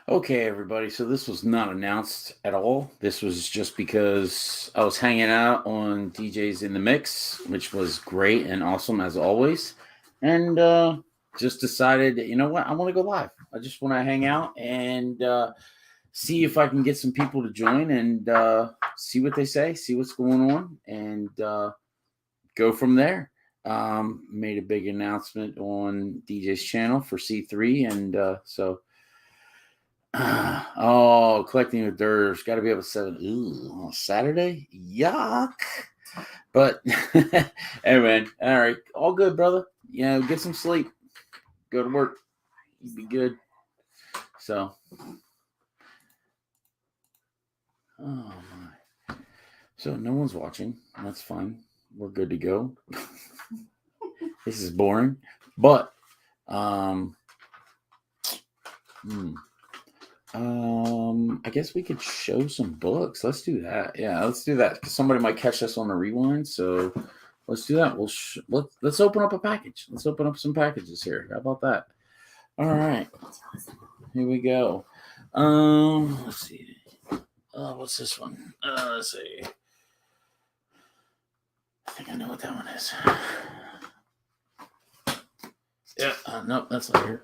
Okay, everybody. So this was not announced at all. This was just because I was hanging out on DJs in the Mix, which was great and awesome as always. And just decided, you know what? I want to go live. I just want to hang out and see if I can get some people to join and see what they say, see what's going on, and go from there. Made a big announcement on DJ's channel for C3. And oh, collecting with Durs. Got to be up at 7. Ooh, on Saturday? Yuck. But hey, man. All right. All good, brother. Get some sleep. Go to work. You be good. So, oh, my. So, no one's watching. That's fine. We're good to go. This is boring. But, um, hmm. I guess we could show some books. Let's do that. Yeah, let's do that because somebody might catch us on the rewind. So let's do that. Let's open up a package. Let's open up some packages here. How about that? All right, here we go. Let's see. What's this one? Let's see. I think I know what that one is. Yeah. Nope, that's not here.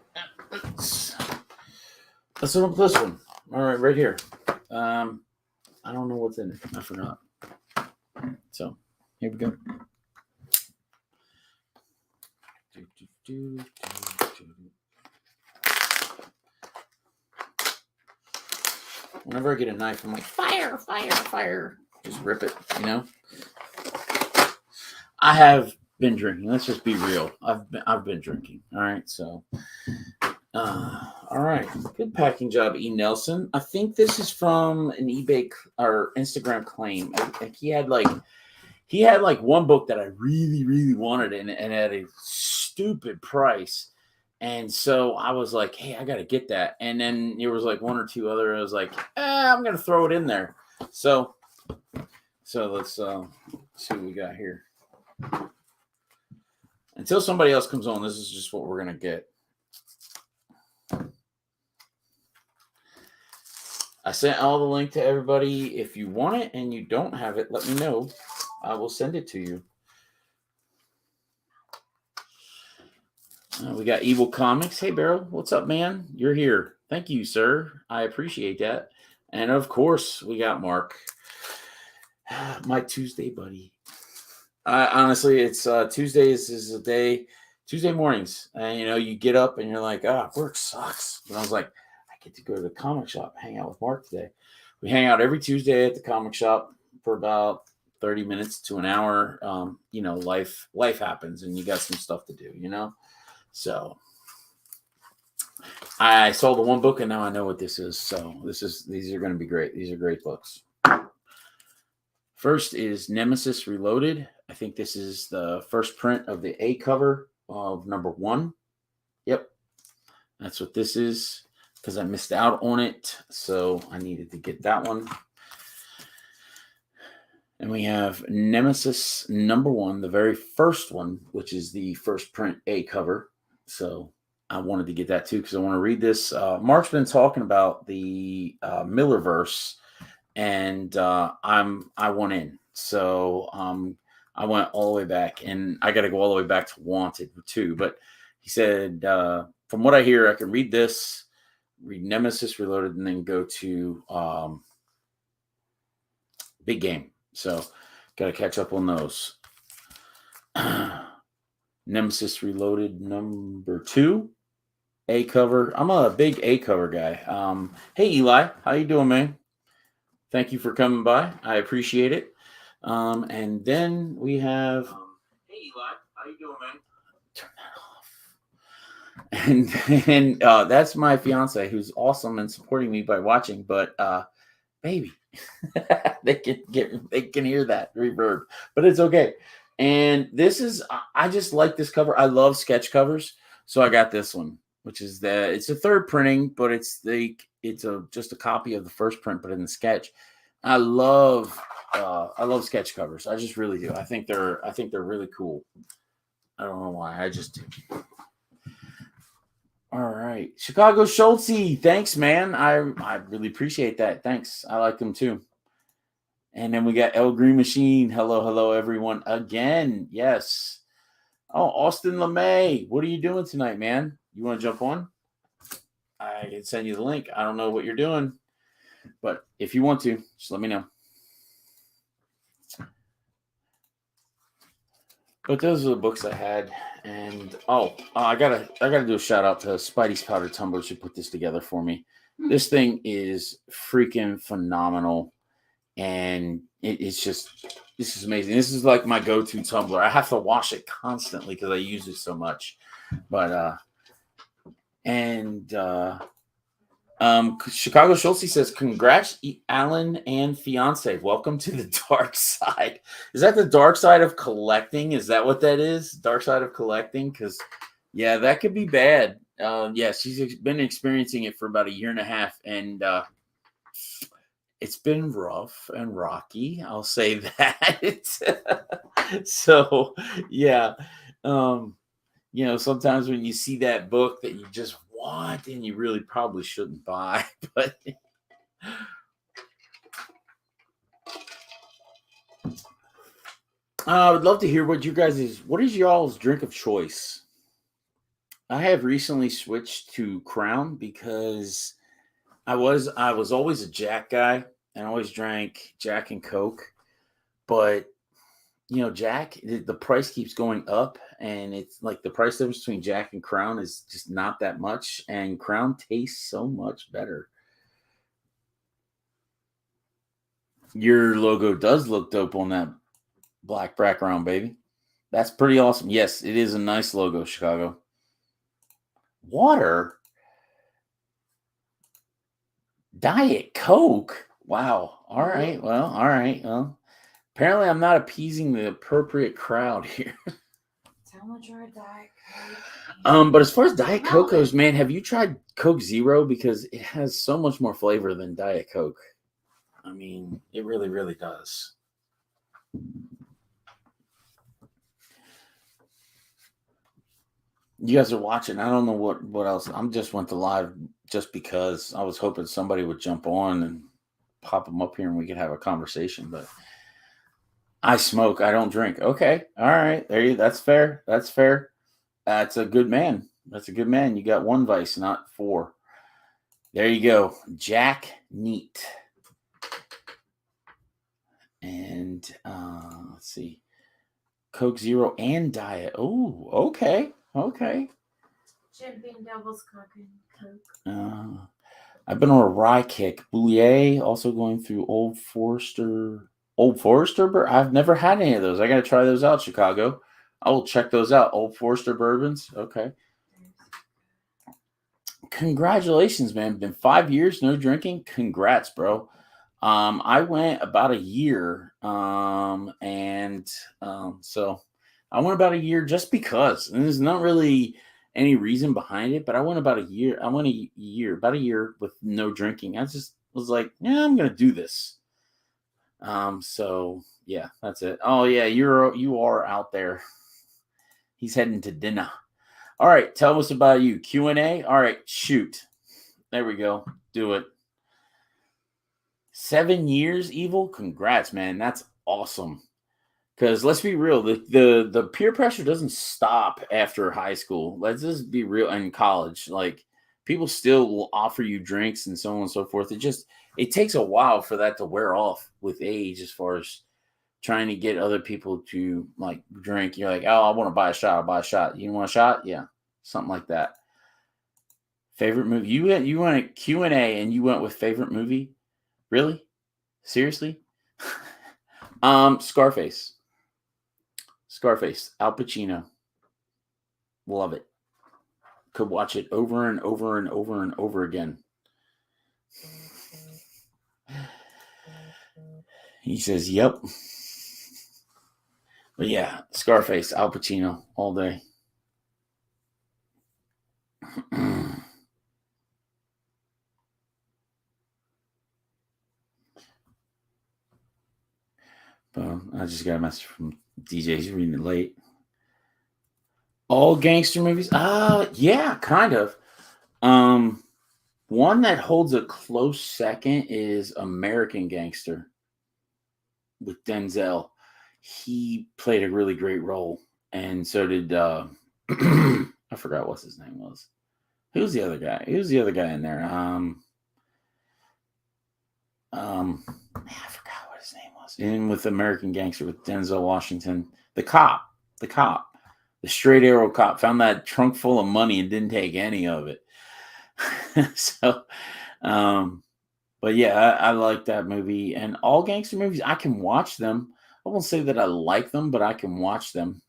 Let's open up this one. All right, here. I don't know what's in it. I forgot. So here we go. Whenever I get a knife, I'm like, fire, fire, fire. Just rip it, I have been drinking. Let's just be real. I've been drinking. All right, so all right, good packing job, E. Nelson. I think this is from an eBay or Instagram claim. I think he had like one book that I really, really wanted and at a stupid price. And so I was like, hey, I got to get that. And then there was like one or two other. I was like, I'm going to throw it in there. So let's see what we got here. Until somebody else comes on, this is just what we're going to get. I sent all the link to everybody. If you want it and you don't have it, let me know. I will send it to you. We got Evil Comics. Hey, Beryl, what's up, man? You're here. Thank you, sir. I appreciate that. And of course, we got Mark. My Tuesday buddy. Honestly, it's Tuesdays is a day. Tuesday mornings, and you get up and you're like, work sucks. But I was like, I get to go to the comic shop, hang out with Mark today. We hang out every Tuesday at the comic shop for about 30 minutes to an hour. Life happens, and you got some stuff to do. So I saw the one book, and now I know what this is. So these are going to be great. These are great books. First is Nemesis Reloaded. I think this is the first print of the A cover of number 1. Yep, that's what this is because I missed out on it, so I needed to get that one. And we have Nemesis number 1, the very first one, which is the first print A cover. So I wanted to get that too because I want to read this. Mark's been talking about the Millerverse, and I went in. So I went all the way back, and I got to go all the way back to Wanted too. But he said, from what I hear, I can read this, read Nemesis Reloaded, and then go to Big Game. So got to catch up on those. Nemesis Reloaded number 2, A cover. I'm a big A cover guy. Hey Eli, how you doing, man? Thank you for coming by. I appreciate it. And then we have. Hey Eli, how you doing, man? Turn that off. And that's my fiance, who's awesome and supporting me by watching. But baby, they can hear that reverb, but it's okay. And I just like this cover. I love sketch covers, so I got this one, which is it's a third printing, but it's just a copy of the first print, but in the sketch. I love sketch covers. I just really do. I think they're really cool. I don't know why. I just do. All right. Chicago Schultze. Thanks, man. I really appreciate that. Thanks. I like them too. And then we got El Green Machine. Hello, hello, everyone. Again. Yes. Oh, Austin LeMay. What are you doing tonight, man? You want to jump on? I can send you the link. I don't know what you're doing, but if you want to, just let me know. But those are the books I had. And I gotta do a shout out to Spidey's Powder Tumblers who put this together for me. This thing is freaking phenomenal, and this is amazing. This is like my go-to tumbler. I have to wash it constantly because I use it so much. But Chicago Schultze says, "Congrats, Alan and fiance. Welcome to the dark side." Is that the dark side of collecting? Is that what that is? Dark side of collecting? Because, yeah, that could be bad. Yeah, she's been experiencing it for about a year and a half, and it's been rough and rocky. I'll say that. So, yeah. Sometimes when you see that book that you just want and you really probably shouldn't buy, but I would love to hear what is y'all's drink of choice? I have recently switched to Crown because I was always a Jack guy and always drank Jack and Coke, but Jack, the price keeps going up, and it's like the price difference between Jack and Crown is just not that much, and Crown tastes so much better. Your logo does look dope on that black background, baby. That's pretty awesome. Yes, it is a nice logo, Chicago. Water? Diet Coke? Wow. All right. Well, apparently I'm not appeasing the appropriate crowd here. How much are a Diet Coke? But as far as Diet Coke goes, man, have you tried Coke Zero? Because it has so much more flavor than Diet Coke. I mean, it really, really does. You guys are watching. I don't know what else. I'm just went to live just because I was hoping somebody would jump on and pop them up here and we could have a conversation. But I smoke. I don't drink. Okay. All right. That's fair. That's fair. That's a good man. That's a good man. You got one vice, not four. There you go. Jack Neat. And let's see. Coke Zero and Diet. Oh, okay. Okay. Champion Devil's Coke. I've been on a rye kick. Boulier, also going through Old Forester. I've never had any of those. I got to try those out, Chicago. I will check those out. Old Forester bourbons. Okay. Congratulations, man. Been 5 years, no drinking. Congrats, bro. I went about a year. So I went about a year just because. And there's not really any reason behind it, but I went about a year. I went about a year with no drinking. I just was like, yeah, I'm gonna do this. So yeah, that's it. Oh yeah, you are out there. He's heading to dinner. All right, tell us about you. Q&A. All right, shoot. There we go. Do it. 7 years, Evil. Congrats, man. That's awesome. Because let's be real, the peer pressure doesn't stop after high school. Let's just be real. In college, like people still will offer you drinks and so on and so forth. It takes a while for that to wear off with age, as far as trying to get other people to like drink. You're like, oh, I want to buy a shot. I'll buy a shot. You want a shot? Yeah, something like that. Favorite movie? You went a Q&A and you went with favorite movie? Really? Seriously? Scarface. Al Pacino. Love it. Could watch it over and over and over and over again. He says, yep. But yeah, Scarface, Al Pacino, all day. I just got a message from DJ. He's reading it late. All gangster movies? Yeah, kind of. One that holds a close second is American Gangster with Denzel. He played a really great role, and so did I forgot what his name was. Who's the other guy? Who's the other guy in there? I forgot what his name was. In with American Gangster with Denzel Washington, the cop, the straight arrow cop found that trunk full of money and didn't take any of it. So, but yeah, I like that movie, and all gangster movies I can watch them. I won't say that I like them, but I can watch them.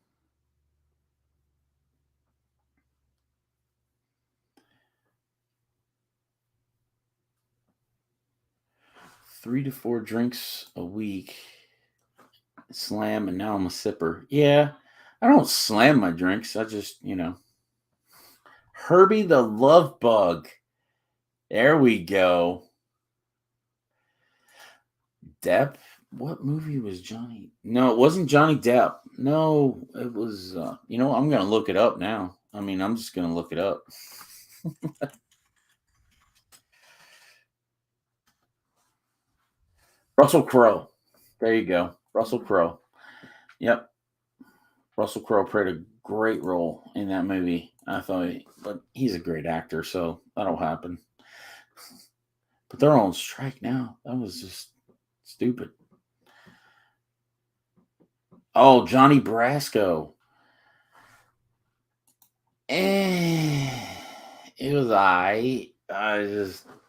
3 to 4 drinks a week, slam, and now I'm a sipper. Yeah, I don't slam my drinks. I just, Herbie the Love Bug. There we go. Depp? What movie was Johnny? No, it wasn't Johnny Depp. No, it was, I'm going to look it up now. I mean, I'm just going to look it up. Russell Crowe. There you go. Russell Crowe. Yep. Russell Crowe played a great role in that movie. But he's a great actor, so that'll happen. But they're on strike now. That was just stupid. Oh, Johnny Brasco. It was I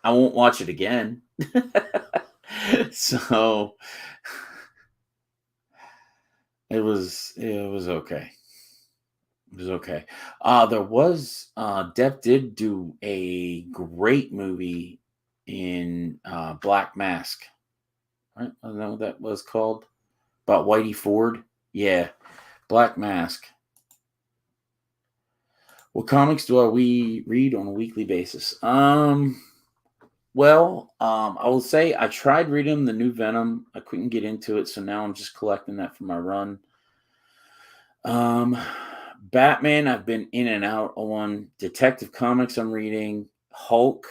won't watch it again. So it was okay. It was okay. Depp did do a great movie in Black Mask. Right? I don't know what that was called. About Whitey Ford. Yeah. Black Mask. What comics do we read on a weekly basis? I will say I tried reading the new Venom. I couldn't get into it, so now I'm just collecting that for my run. Batman, I've been in and out on. Detective Comics, I'm reading. Hulk,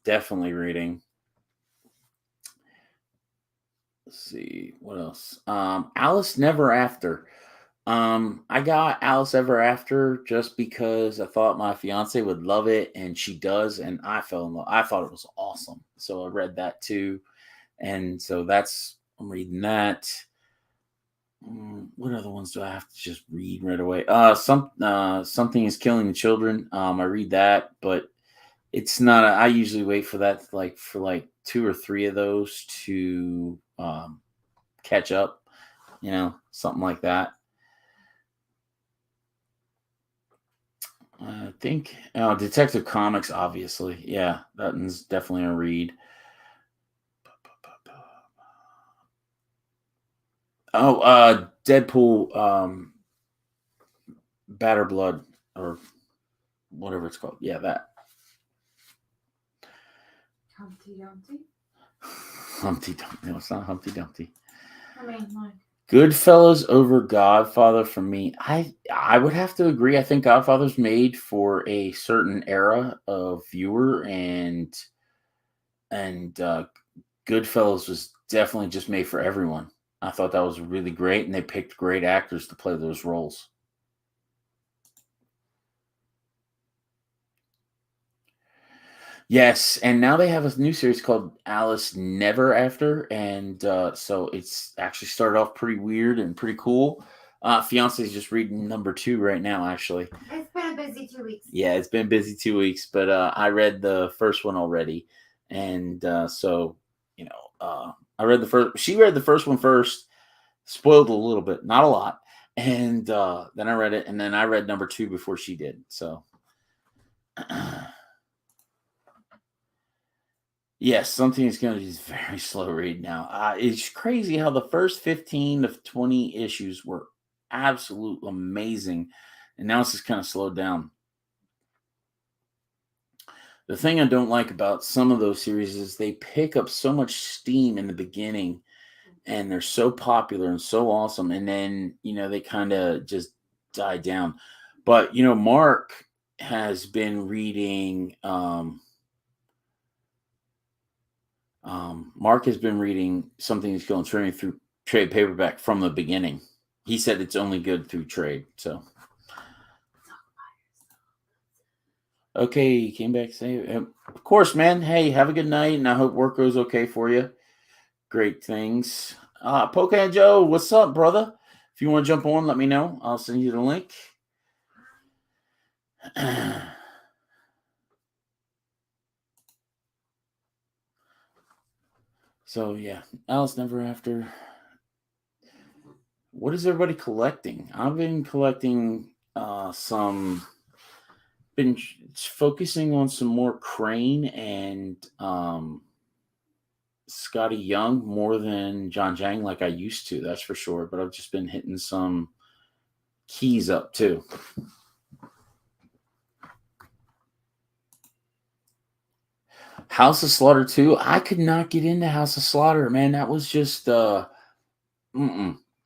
definitely reading. Let's see what else. Alice Never After. I got Alice Ever After just because I thought my fiance would love it, and she does, and I fell in love. I thought it was awesome, so I read that too, and so I'm reading that. What other ones do I have to just read right away? Something is Killing the Children. I read that, but it's not. I usually wait for that, for 2 or 3 of those to catch up. Something like that. I think Detective Comics, obviously. Yeah, that one's definitely a read. Oh, Deadpool, Batter Blood, or whatever it's called. Yeah, that. Humpty Dumpty? Humpty Dumpty. No, it's not Humpty Dumpty. I mean, like. Goodfellas over Godfather for me. I would have to agree. I think Godfather's made for a certain era of viewer, and Goodfellas was definitely just made for everyone. I thought that was really great, and they picked great actors to play those roles. Yes, and now they have a new series called Alice Never After, and so it's actually started off pretty weird and pretty cool. Fiance's just reading number 2 right now, actually. It's been a busy 2 weeks. Yeah, it's been busy 2 weeks, but I read the first one already, and so I read the first. She read the first one first, spoiled a little bit, not a lot, and then I read it, and then I read number 2 before she did. So. Yes, something is going to be very slow read now. It's crazy how the first 15 to 20 issues were absolutely amazing, and now it's just kind of slowed down. The thing I don't like about some of those series is they pick up so much steam in the beginning, and they're so popular and so awesome, and then they kind of just die down. But Mark has been reading. Mark has been reading Something Is Killing Trinity through trade paperback from the beginning. He said it's only good through trade. So, okay, came back to say, of course, man. Hey, have a good night, and I hope work goes okay for you. Great things. Pokehead Joe, what's up, brother? If you want to jump on, let me know. I'll send you the link. So yeah, Alice Never After. What is everybody collecting? I've been collecting been focusing on some more Crane and Scotty Young more than John Jang like I used to, that's for sure. But I've just been hitting some keys up too. House of Slaughter 2. I could not get into House of Slaughter, man. That was just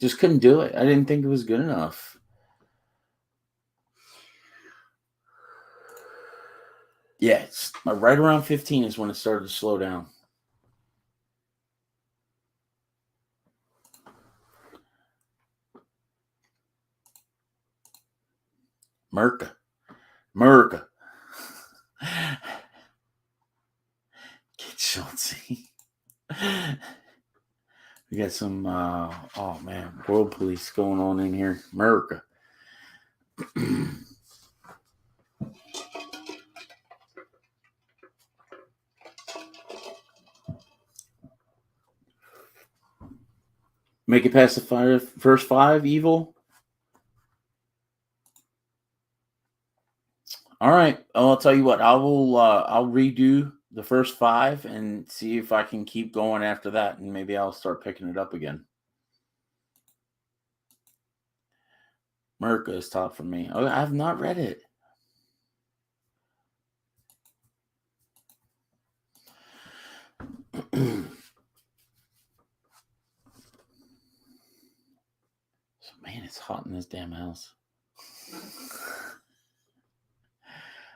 just couldn't do it. I didn't think it was good enough. Yeah, it's right around 15 is when it started to slow down. Merca. Get Schultze. We got some, oh man, world police going on in here. America. Make it past the first 5, Evil. All right. I'll tell you what. I'll redo the first 5 and see if I can keep going after that, and maybe I'll start picking it up again. America is top for me. Oh, I have not read it. So, man, it's hot in this damn house.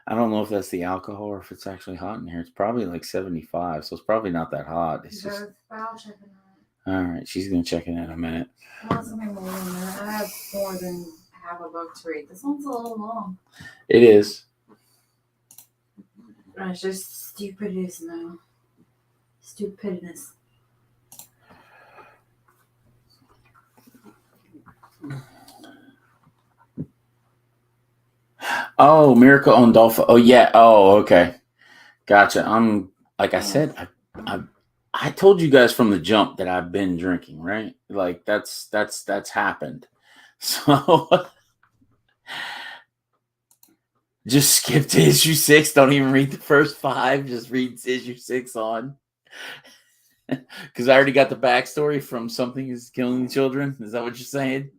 I don't know if that's the alcohol or if it's actually hot in here. It's probably like 75, so it's probably not that hot. It's just. All right, she's gonna check it in a minute. Not something more than that. I have more than half a book to read. This one's a little long. It is. It's just stupidness now. Stupidness. Oh, Miracle on Dolphin. Oh yeah. Oh, okay. Gotcha. I'm like I said, I told you guys from the jump that I've been drinking, right? Like that's happened. So just skip to issue 6. Don't even read the first 5. Just read issue 6 on. Because I already got the backstory from Something Is Killing Children. Is that what you're saying?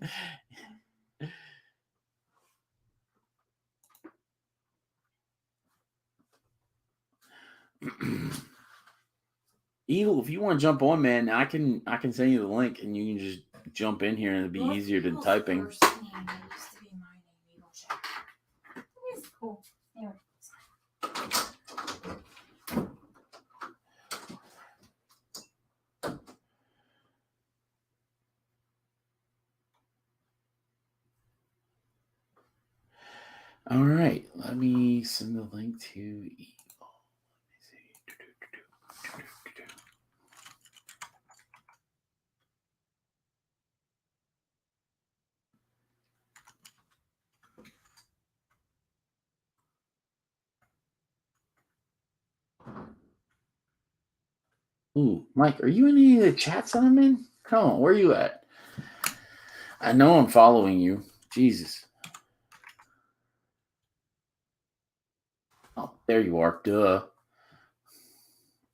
Evil, if you want to jump on, man, I can send you the link and you can just jump in here and it'll be easier than typing. First name that used to be my name, Evil Jack. It's cool. Anyway. All right, let me send the link to Evil. Ooh, Mike, are you in any of the chats I'm in? Come on, where are you at? I know I'm following you. Jesus. Oh, there you are. Duh.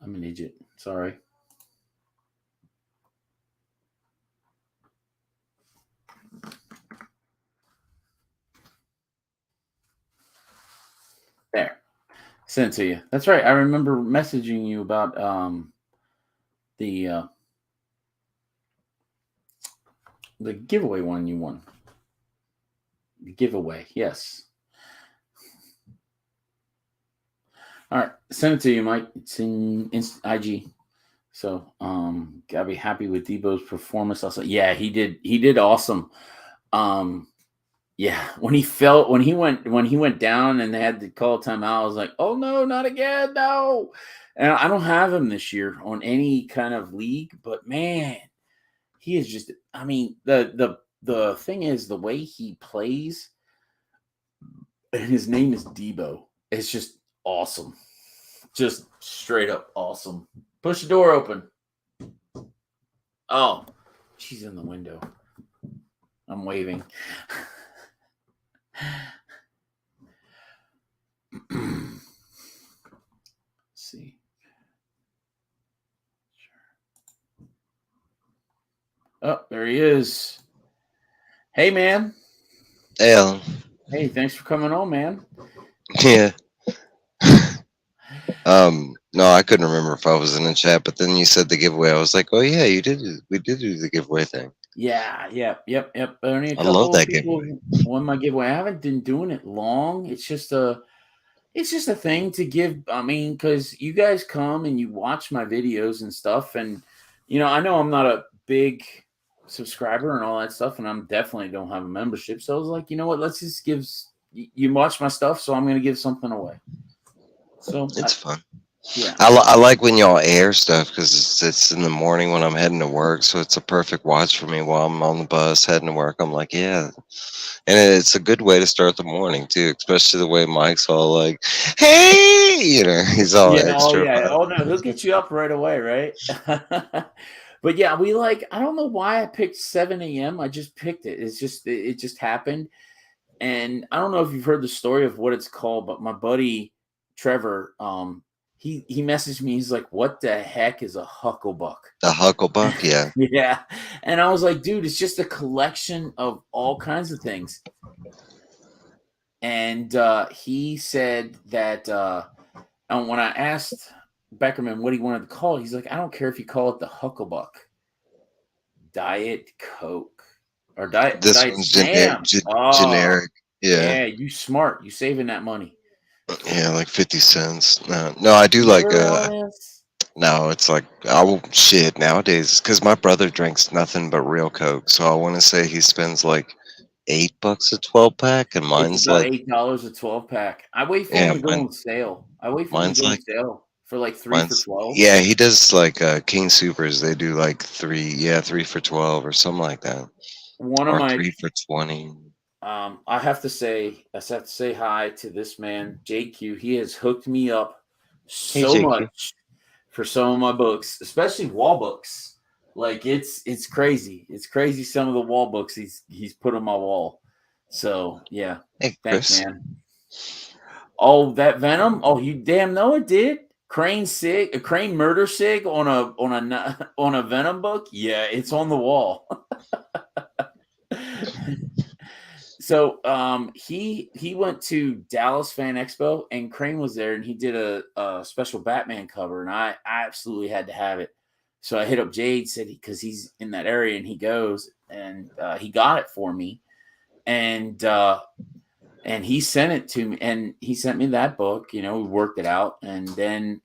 I'm an idiot. Sorry. There. Sent to you. That's right. I remember messaging you about the giveaway one you won. The giveaway, yes. All right, send it to you, Mike. It's in IG. So, gotta be happy with Debo's performance. Also, yeah, he did. He did awesome. Um, yeah, when he went down and they had to call timeout, I was like, oh no, not again, no. And I don't have him this year on any kind of league, but man, he is just. I mean, the thing is the way he plays, and his name is Debo. It's just awesome, just straight up awesome. Push the door open. Oh, she's in the window. I'm waving. Let's see. Oh, there he is. Hey, man. Hey, Alan. Hey, thanks for coming on, man. Yeah. No, I couldn't remember if I was in the chat, but then you said the giveaway. I was like, oh yeah, you did. We did do the giveaway thing. Yeah, yep. Only a I couple love that of people giveaway. won my giveaway. I haven't been doing it long. It's just a thing to give. I mean, because you guys come and you watch my videos and stuff, and I know I'm not a big subscriber and all that stuff, and I'm definitely don't have a membership. So I was like, you know what? Let's just give. You watch my stuff, so I'm going to give something away. So It's fun. Yeah, I like when y'all air stuff because it's in the morning when I'm heading to work, so it's a perfect watch for me while I'm on the bus heading to work. I'm like, yeah, and it's a good way to start the morning too, especially the way Mike's all like, hey, he's all extra. Oh no, he'll get you up right away, right? But yeah, I don't know why I picked 7 a.m. I just picked it. It just happened. And I don't know if you've heard the story of what it's called, but my buddy Trevor, he messaged me. He's like, "What the heck is a hucklebuck?" The hucklebuck, yeah. Yeah, and I was like, "Dude, it's just a collection of all kinds of things." And he said that when I asked Beckerman what he wanted to call it, he's like, "I don't care if you call it the hucklebuck, Diet Coke, or Diet This Diet one's Sam." generic. Yeah. Yeah, you smart. You saving that money. Yeah, like 50 cents. No, I do like no, it's like shit nowadays because my brother drinks nothing but real Coke, so I want to say he spends like $8 a 12-pack, and It's mine's about like $8 a 12-pack. I wait for yeah, them to go on sale. mine's like For like 3 for mine's 12. yeah, he does like King Supers. They do like 3 for 12 or something like that, One of or my 3 for 20. I have to say hi to this man, JQ. He has hooked me up so JQ. much for some of my books, especially wall books. Like it's crazy. It's crazy some of the wall books he's put on my wall. So yeah, Hey, thanks, Chris. man. Oh, that Venom. Oh, you damn know it did. Crane murder sig on a Venom book. Yeah, it's on the wall. So he went to Dallas Fan Expo and Crane was there and he did a special Batman cover and I absolutely had to have it. So I hit up Jade, said because he's in that area and he goes and he got it for me and he sent it to me and he sent me that book. We worked it out and then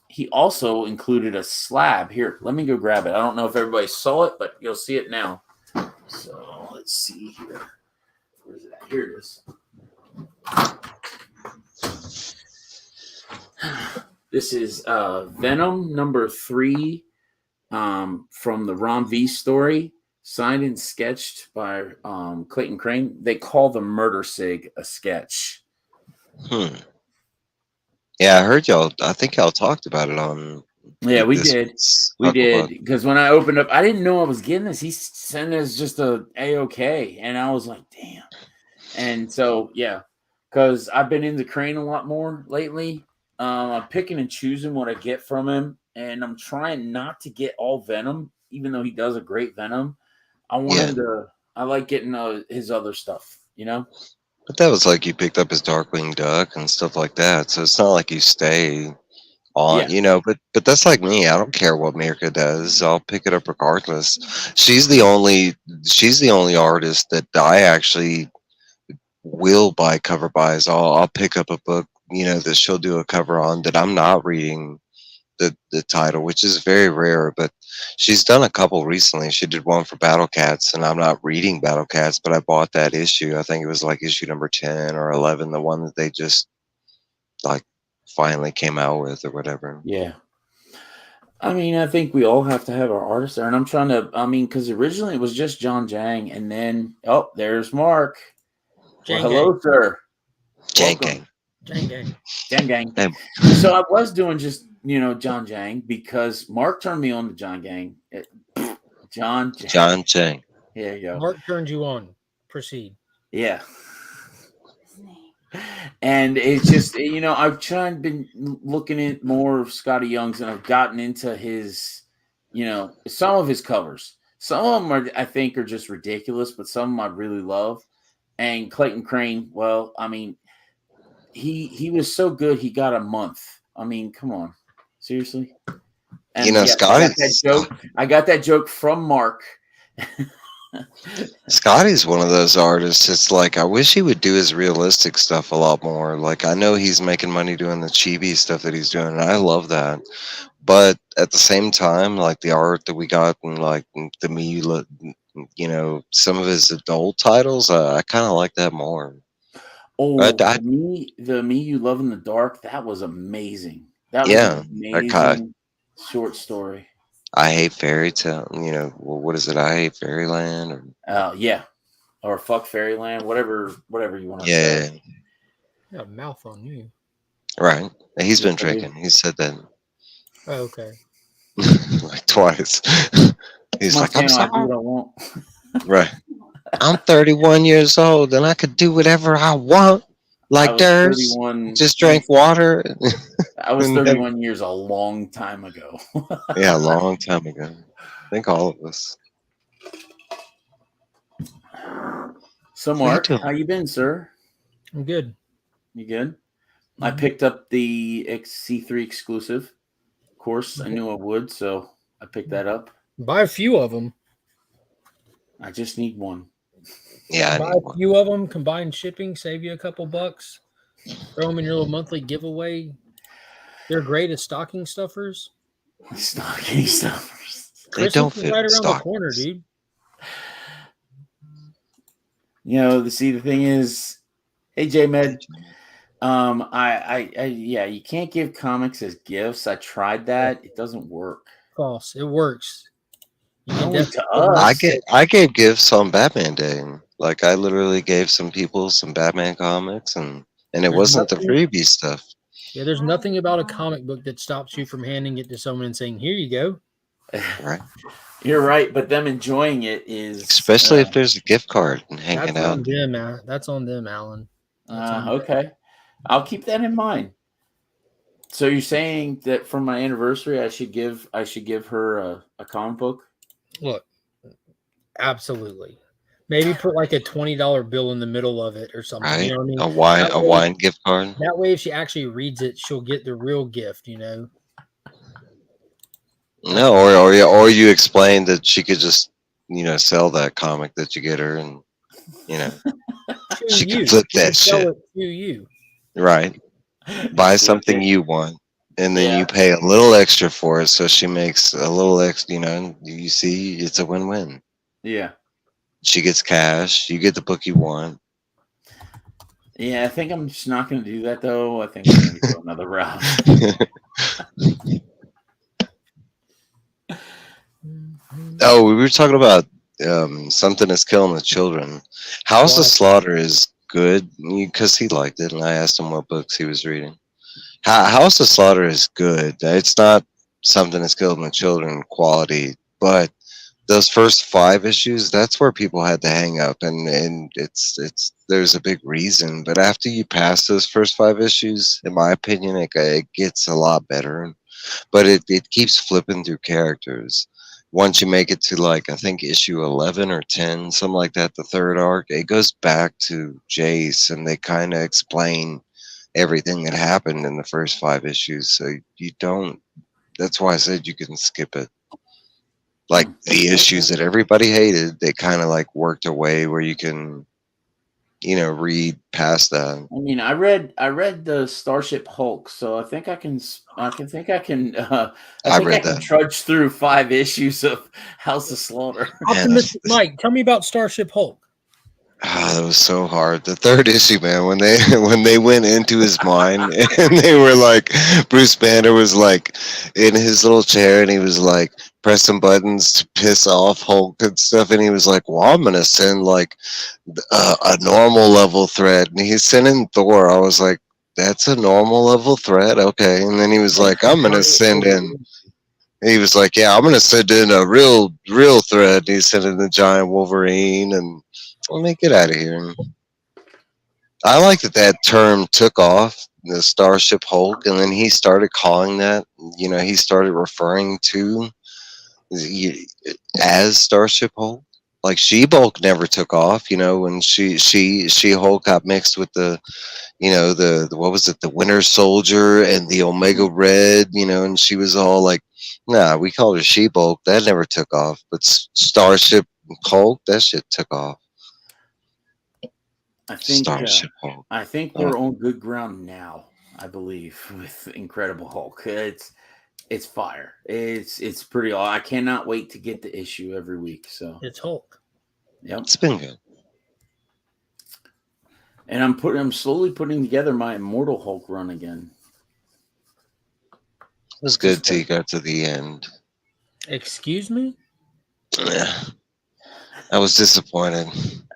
he also included a slab. Here, let me go grab it. I don't know if everybody saw it, but you'll see it now. So let's see here. Where's it at? Here it is. This is Venom number 3 from the Ron V story, signed and sketched by Clayton Crane. They call the Murder Sig a sketch. Yeah, I heard y'all. I think y'all talked about it on. Yeah, we did. We did because when I opened up, I didn't know I was getting this. He sent us just a A-OK, and I was like, damn. And so, yeah, because I've been into Crane a lot more lately. I'm picking and choosing what I get from him, and I'm trying not to get all Venom, even though he does a great Venom. I want him to. I like getting his other stuff, But that was like you picked up his Darkwing Duck and stuff like that, so it's not like you stay on, But that's like me. I don't care what Mirka does. I'll pick it up regardless. She's the only artist that I actually will buy cover buys. I'll pick up a book that she'll do a cover on that I'm not reading the title, which is very rare, but she's done a couple recently. She did one for Battle Cats, and I'm not reading Battle Cats, but I bought that issue. I think it was like issue number 10 or 11, the one that they just like finally came out with or whatever. Yeah. I mean, I think we all have to have our artists there, and I'm trying to. I mean, because originally it was just John Jang, and then there's Mark. Jang Hello, sir. Jang Welcome. Gang. Jang Gang. Hey. So I was doing just John Jang because Mark turned me on to John Gang. John Jang. Here you go. Mark turned you on. Proceed. Yeah. And it's just I've been looking at more of Scotty Young's, and I've gotten into his, some of his covers. Some of them I think are just ridiculous, but some of them I really love. And Clayton Crane, well, I mean, he was so good. He got a month. I mean, come on, seriously. And Scotty. I got that joke from Mark. Scotty's one of those artists. It's like I wish he would do his realistic stuff a lot more. Like I know he's making money doing the chibi stuff that he's doing, and I love that. But at the same time, like the art that we got and like the some of his adult titles, I kind of like that more. Oh, the Me You Love in the Dark, that was amazing. That was an amazing short story. I Hate Fairy Tale. What is it? I Hate Fairyland. Or Fuck Fairyland, whatever you want to say. Yeah, got a mouth on you. Right. He's been drinking. He said that. Oh, okay. Like twice. He's like, I'm sorry. I do what I want. Right. I'm 31 years old and I could do whatever I want. Like Durst. Just drank water. I was 31 years a long time ago. Yeah, a long time ago. I think all of us. So, Mark, how you been, sir? I'm good. You good? Mm-hmm. I picked up the C3 exclusive. Of course, I knew I would, so I picked that up. Buy a few of them. I just need one. Yeah, buy a few of them. Combined shipping, save you a couple bucks. Throw them in your little monthly giveaway. They're great as stocking stuffers. Stocking stuffers. They don't fit right around the corner, dude. The thing is, hey J-Med, you can't give comics as gifts. I tried that; it doesn't work. False. It works. I gave gifts on Batman Day. Like I literally gave some people some Batman comics, and it wasn't the freebie stuff. Yeah, there's nothing about a comic book that stops you from handing it to someone and saying, "Here you go." Right. You're right, but them enjoying it is especially if there's a gift card and hanging out. That's on them, Alan. Okay, I'll keep that in mind. So you're saying that for my anniversary, I should give her a comic book? Look, absolutely. Maybe put like a $20 bill in the middle of it or something. Right. You know what I mean? A wine gift card. That way, if she actually reads it, she'll get the real gift. No, or you explain that she could just sell that comic that you get her, and she can flip that shit. Sell it to you. Right. Buy something you want, and then you pay a little extra for it, so she makes a little extra. And you see, it's a win-win. Yeah. She gets cash. You get the book you want. Yeah, I think I'm just not going to do that, though. I think I'm going to go another route. Oh, we were talking about Something Is Killing the Children. House of Slaughter is good because he liked it, and I asked him what books he was reading. House of Slaughter is good. It's not Something Is Killing the Children quality, but those first 5 issues, that's where people had to hang up, and it's there's a big reason. But after you pass those first 5 issues, in my opinion, it gets a lot better. But it keeps flipping through characters. Once you make it to I think issue 11 or 10, something like that, the third arc, it goes back to Jace, and they kind of explain everything that happened in the first 5 issues. So you don't. That's why I said you can skip it. The issues that everybody hated, they kind of worked a way where you can read past that. I mean, I read the Starship Hulk, so I think I can I I read can that. trudge through 5 issues of House of Slaughter. Man, Optimistic Mike, tell me about Starship Hulk. that was so hard. The third issue, man, when they when they went into his mind and they were like, Bruce Banner was like in his little chair and he was like pressing buttons to piss off Hulk and stuff, and he was like, "Well, I'm gonna send like a normal level threat," and he's sending Thor. I was like, "That's a normal level threat, okay?" And then he was like, "I'm gonna send in." He was like, "Yeah, I'm gonna send in a real threat." And he sent in the giant Wolverine, and let me get out of here. I like that term took off, the Starship Hulk, and then he started calling that. He started referring to as Starship Hulk. Like She-Hulk never took off. When She-Hulk got mixed with the what was it, the Winter Soldier and the Omega Red, and she was all like, "Nah, we called her She-Hulk." That never took off, but Starship Hulk, that shit took off. Starship Hulk. I think we're on good ground now. I believe with Incredible Hulk. It's fire. It's pretty. I cannot wait to get the issue every week. So It's Hulk. Yep. It's been good. And I'm slowly putting together my Immortal Hulk run again. It was good till you got to the end. Excuse me? I was disappointed.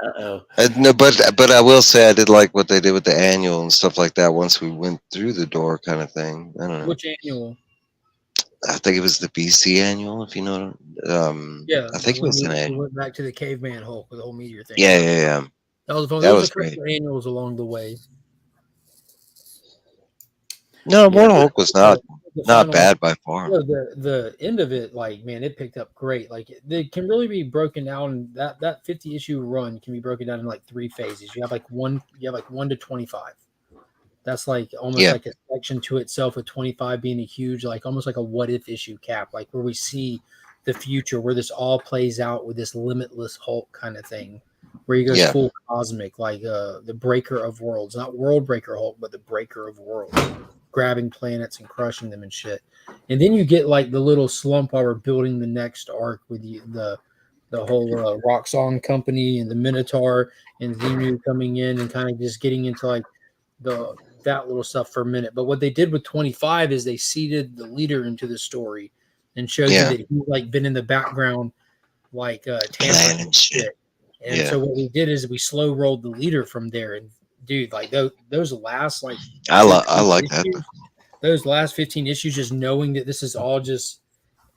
Uh-oh. No, but I will say I did like what they did with the annual and stuff like that once we went through the door, kind of thing. I don't know. Which annual? I think it was the BC annual, if you know. Yeah, I think it was an we annual. went back to the caveman Hulk with the whole meteor thing. Yeah. That was fun. That There was a couple great. of annuals along the way. No, Immortal Hulk was not final- bad by far. The end of it, like, man, it picked up great. Like, it can really be broken down. That 50 issue run can be broken down in like 3 phases. You have like 1 to 25. That's like almost like a section to itself, with 25 being a huge, like almost like a what if issue cap, like where we see the future, where this all plays out with this limitless Hulk kind of thing, where he goes full cosmic, like the breaker of worlds, not world breaker Hulk, but the breaker of worlds, grabbing planets and crushing them and shit. And then you get like the little slump while we're building the next arc with the whole Rock Song Company and the Minotaur and Xenu coming in and kind of just getting into like that little stuff for a minute. But what they did with 25 is they seeded the leader into the story and showed you that he's like been in the background, like tampering and shit. And so what we did is we slow rolled the leader from there. And dude, like those last like I like that. Those last 15 issues, just knowing that this is all just,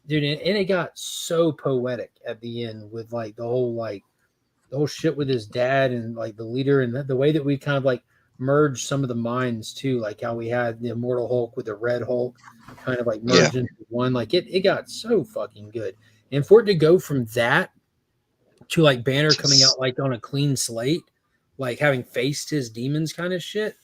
dude, and it got so poetic at the end with like the whole shit with his dad and like the leader, and the way that we kind of like merged some of the minds too, like how we had the Immortal Hulk with the Red Hulk kind of like merged into one. Like it got so fucking good. And for it to go from that to like Banner coming out like on a clean slate, like having faced his demons kind of shit,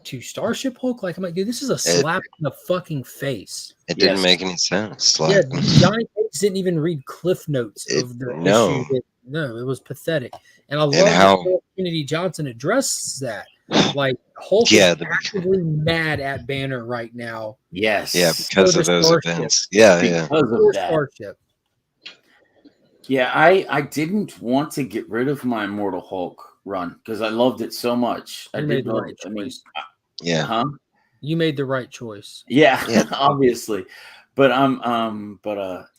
to Starship Hulk, like I'm like, dude, this is a slap in the fucking face. It didn't make any sense. Yeah, Johnny Cage didn't even read cliff notes of the issue. No, it was pathetic. And I love how Kennedy Johnson addresses that. Like Hulk is actively mad at Banner right now. Yes. Yeah, because of those events. Yeah. Because of that. Starship. Yeah, I didn't want to get rid of my Immortal Hulk run because I loved it so much. I did love it. I mean, you made the right choice. Yeah. Obviously. But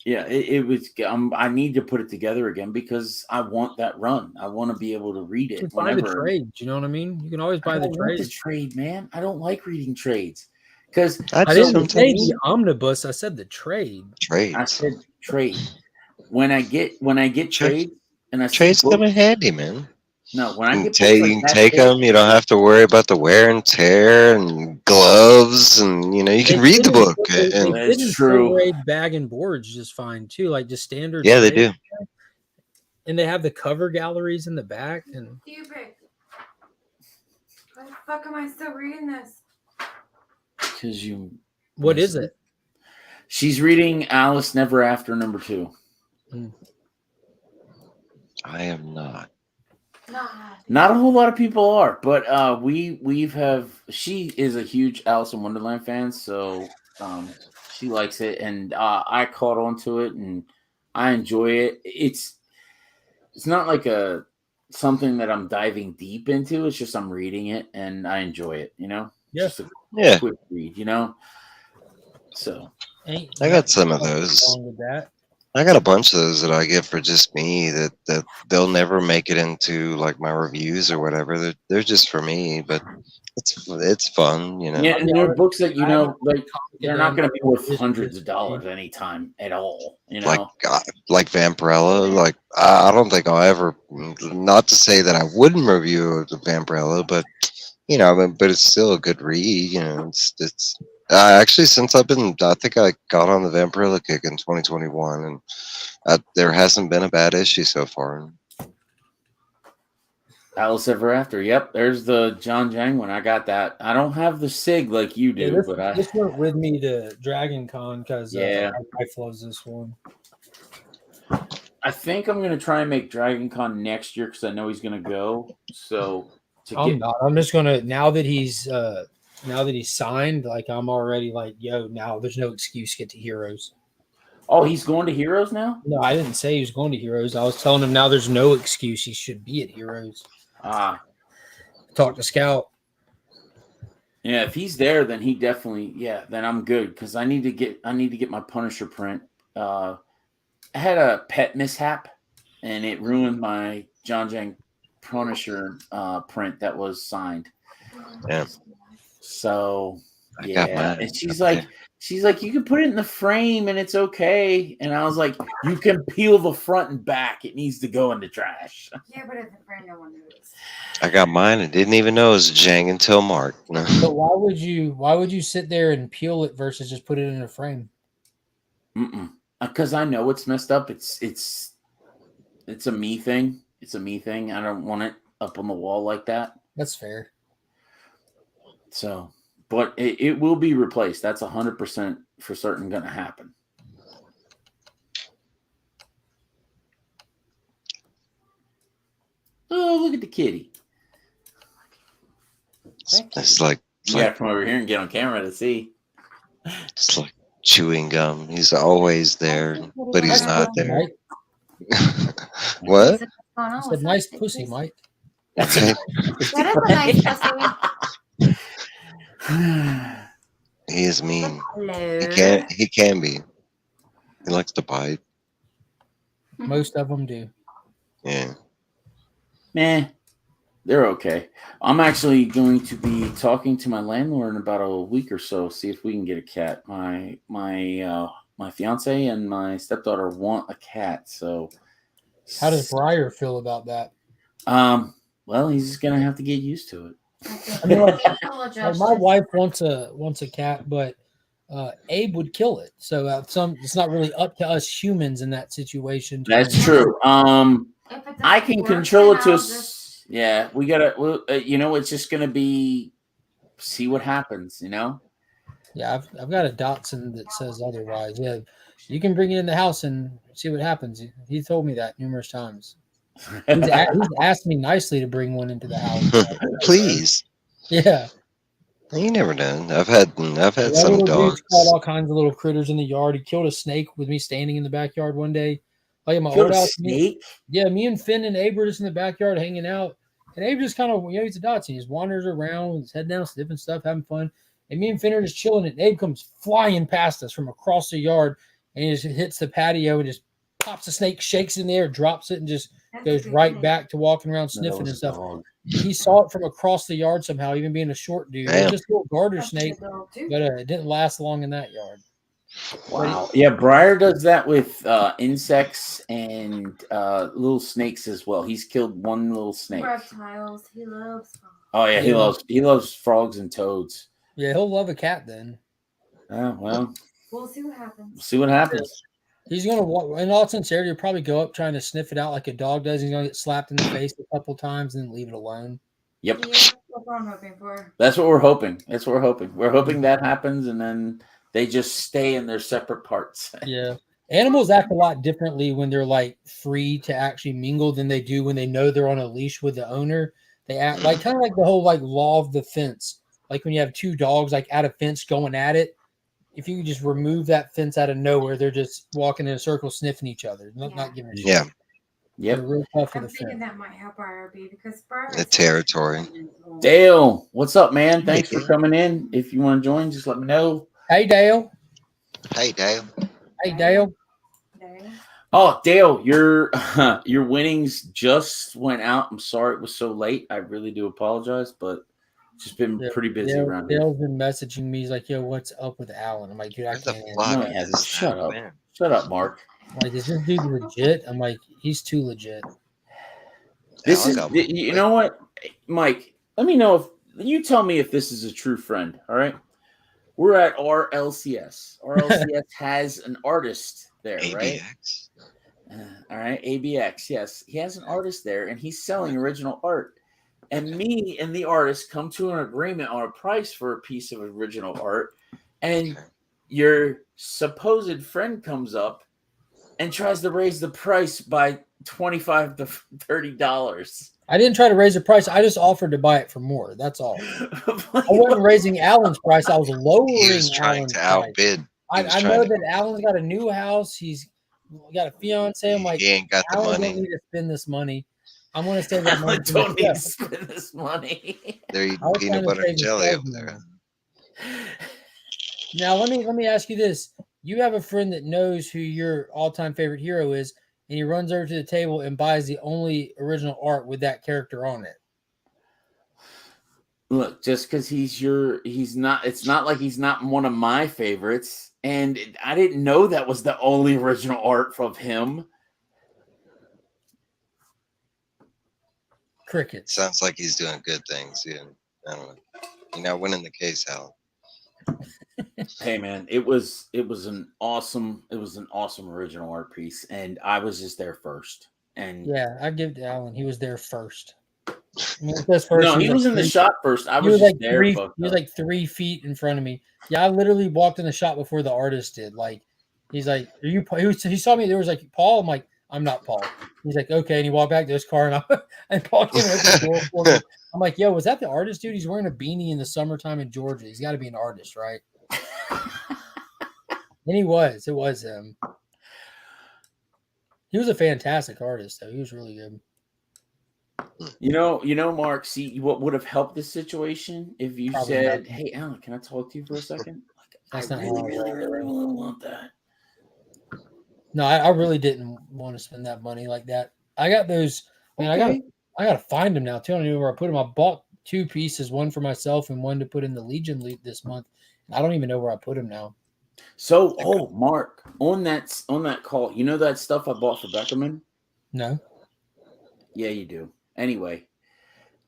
it was. I need to put it together again because I want that run. I want to be able to read it. You can buy the trades. You know what I mean? You can always buy the trades. The trade, man. I don't like reading trades because I didn't say the omnibus. I said the trade. Trades. I said trade. When I get trades and I trades come in handy, man. No, when I get you can take them. You don't have to worry about the wear and tear and gloves, and you can read the book. That's true. Bag and boards just fine too, like just standard. Yeah, they do. And they have the cover galleries in the back. And stupid. Why the fuck am I still reading this? Because you. What is it? She's reading Alice Never After #2. I am not. Not a whole lot of people are, but she is a huge Alice in Wonderland fan, so she likes it, and I caught on to it, and I enjoy it. It's not like something that I'm diving deep into. It's just I'm reading it and I enjoy it. Yeah. Just a Yeah, quick read. So Ain't I got some of nothing those. wrong with that. I got a bunch of those that I get for just me that they'll never make it into like my reviews or whatever. They're just for me, but it's fun, you know. yeah, and they're books that like they're not them. going to be worth Just- hundreds of dollars anytime at all. Like Vampirella. Like I don't think I'll ever. Not to say that I wouldn't review the Vampirella, but but it's still a good read. It's actually since I think I got on the Vampirella kick in 2021, and there hasn't been a bad issue so far. Alice Ever After. Yep, there's the John Jang one. I got that. I don't have the SIG like you do, Yeah, this went with me to Dragon Con because Yeah. my wife loves this one. I think I'm gonna try and make Dragon Con next year because I know he's gonna go. So I'm not. I'm just gonna now that he's signed, like I'm already like, yo, now there's no excuse to get to Heroes. Oh, he's going to Heroes now? No, I didn't say he was going to Heroes. I was telling him now there's no excuse he should be at Heroes. Talk to Scout. Yeah, if he's there, then he definitely then I'm good because I need to get my Punisher print. I had a pet mishap and it ruined my John Jang Punisher print that was signed. Yeah. So I got mine. and she's like, you can put it in the frame and it's okay. And I was like, you can peel the front and back. It needs to go in the trash. Yeah, but if the frame, no one knows. I got mine and didn't even know it was Jang until Mark. But why would you sit there and peel it versus just put it in a frame? Because I know it's messed up. It's a me thing. It's a me thing. I don't want it up on the wall like that. That's fair. So, but it will be replaced. That's 100% for certain going to happen. Oh, look at the kitty. It's like You got to come over here and get on camera to see. it's like chewing gum. He's always there, but he's not there. Mike. What? I said, nice pussy, Mike. That's Okay. That is a nice pussy. He is mean. Hello. He can be. He likes to bite. Most of them do. Yeah. Meh. They're okay. I'm actually going to be talking to my landlord in about a week or so, see if we can get a cat. My fiance and my stepdaughter want a cat, so How does Briar feel about that? well, he's just gonna have to get used to it. I mean, like, Apologize. my wife wants a cat, but Abe would kill it. So it's not really up to us humans in that situation. That's true. If it I doesn't can work, control then it to. I'll just- Yeah, we gotta. It's just gonna be. See what happens. Yeah, I've got a Dotson that says otherwise. Yeah, you can bring it in the house and see what happens. He told me that numerous times. He's asked me nicely to bring one into the house. Please. Yeah. You never know. I've had That some little dogs. dude's caught all kinds of little critters in the yard. He killed a snake with me standing in the backyard one day. Like my Killed old a house. snake. Yeah, me and Finn and Abe were just in the backyard hanging out. And Abe just kind of, he's a Dotson. He just wanders around with his head down, sniffing stuff, having fun. And me and Finn are just chilling. And Abe comes flying past us from across the yard. And he just hits the patio and just pops the snake, shakes it in the air, drops it, and just That's goes a good right thing. back to walking around No, that sniffing was and a stuff. dog. He saw it from across the yard somehow, even being a short dude. It Damn. was just a little garter That's a snake, good dog, too. but it didn't last long in that yard. Wow. Yeah, Briar does that with insects and little snakes as well. He's killed one little snake. Reptiles. He loves them. Oh yeah, he loves frogs and toads. Yeah, he'll love a cat then. Well, We'll see what we'll happens. see what happens. He's going to, in all sincerity, he'll probably go up trying to sniff it out like a dog does. He's going to get slapped in the face a couple times and then leave it alone. Yep. Yeah, that's what I'm hoping for. That's what we're hoping. We're hoping that happens, and then they just stay in their separate parts. Yeah. Animals act a lot differently when they're like free to actually mingle than they do when they know they're on a leash with the owner. They act like kind of like the whole like law of the fence. Like when you have two dogs like at a fence going at it. If you could just remove that fence out of nowhere, they're just walking in a circle sniffing each other, not giving a shit. Yeah. They're Yep. real tough for I'm the thinking fence. that might help RB because Barbara The territory. Dale, what's up, man? Thanks for Mickey. coming in. If you want to join, just let me know. Hey Dale. Hey, Dale. Hey Dale. Oh, Dale, your your winnings just went out. I'm sorry it was so late. I really do apologize, but it's just been pretty busy around here. Dale's been messaging me. He's like, "Yo, what's up with Alan?" I'm like, "Dude, I Where the can't." fuck No, he hasn't. is Shut that up. man? Shut up, Mark. I'm like, is this dude legit? I'm like, he's too legit. This Alan is, got one you quick. know what, Mike? Let me know if you tell me if this is a true friend. All right, we're at RLCS. RLCS has an artist there, right? ABX. All right, ABX. Yes, he has an artist there, and he's selling original art. And me and the artist come to an agreement on a price for a piece of original art, and Okay. your supposed friend comes up and tries to raise the price by $25 to $30. I didn't try to raise the price. I just offered to buy it for more. That's all. I wasn't raising Alan's price. I was lowering He was trying Alan's to price. outbid. I know that Alan's got a new house. He's got a fiance. I'm like, He ain't got the Alan don't money. need to spend this money. I'm going to save that money. I for don't need to myself. spend this money. They're eating I was peanut trying to butter save and jelly myself over there. money. Now let me ask you this: you have a friend that knows who your all-time favorite hero is, and he runs over to the table and buys the only original art with that character on it. Look, just because he's not, it's not like he's not one of my favorites. And I didn't know that was the only original art from him. Crickets. Sounds like he's doing good things. Yeah. I don't know. You're not winning the case, Alan. Hey man, it was an awesome original art piece, and I was just there first. And Yeah, I give it to Alan. He was there first. I mean, it says first. no, he was in the shop first. I He was was just like there. three. fucked He was up. like 3 feet in front of me. Yeah, I literally walked in the shop before the artist did. Like, he's like, "Are you?" He saw me. There was like Paul. I'm like, "I'm not Paul." He's like, "Okay," and he walked back to his car, and Paul came and opened the door for me. I'm like, "Yo, was that the artist, dude? He's wearing a beanie in the summertime in Georgia. He's got to be an artist, right?" And he was. It was him. He was a fantastic artist, though. He was really good. You know, Mark. See, what would have helped this situation if you Probably said, nothing. "Hey, Alan, can I talk to you for a second? Like, That's I not really, how it really, really, really want that." No, I really didn't want to spend that money like that. I got those. Man, Okay. I gotta find them now too. I don't know where I put them. I bought 2 pieces, one for myself and one to put in the Legion League this month. I don't even know where I put them now. So, Mark, on that call, you know that stuff I bought for Beckerman? No. Yeah, you do. Anyway,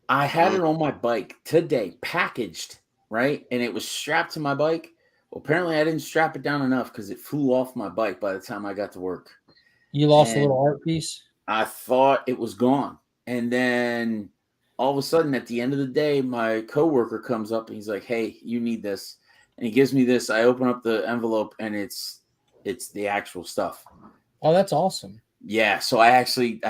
I had it on my bike today, packaged, right? And it was strapped to my bike. Well, apparently I didn't strap it down enough because it flew off my bike by the time I got to work. You lost a And little art piece? I thought it was gone. And then all of a sudden at the end of the day, my coworker comes up and he's like, "Hey, you need this." And he gives me this. I open up the envelope and it's the actual stuff. Oh, that's awesome. Yeah, so I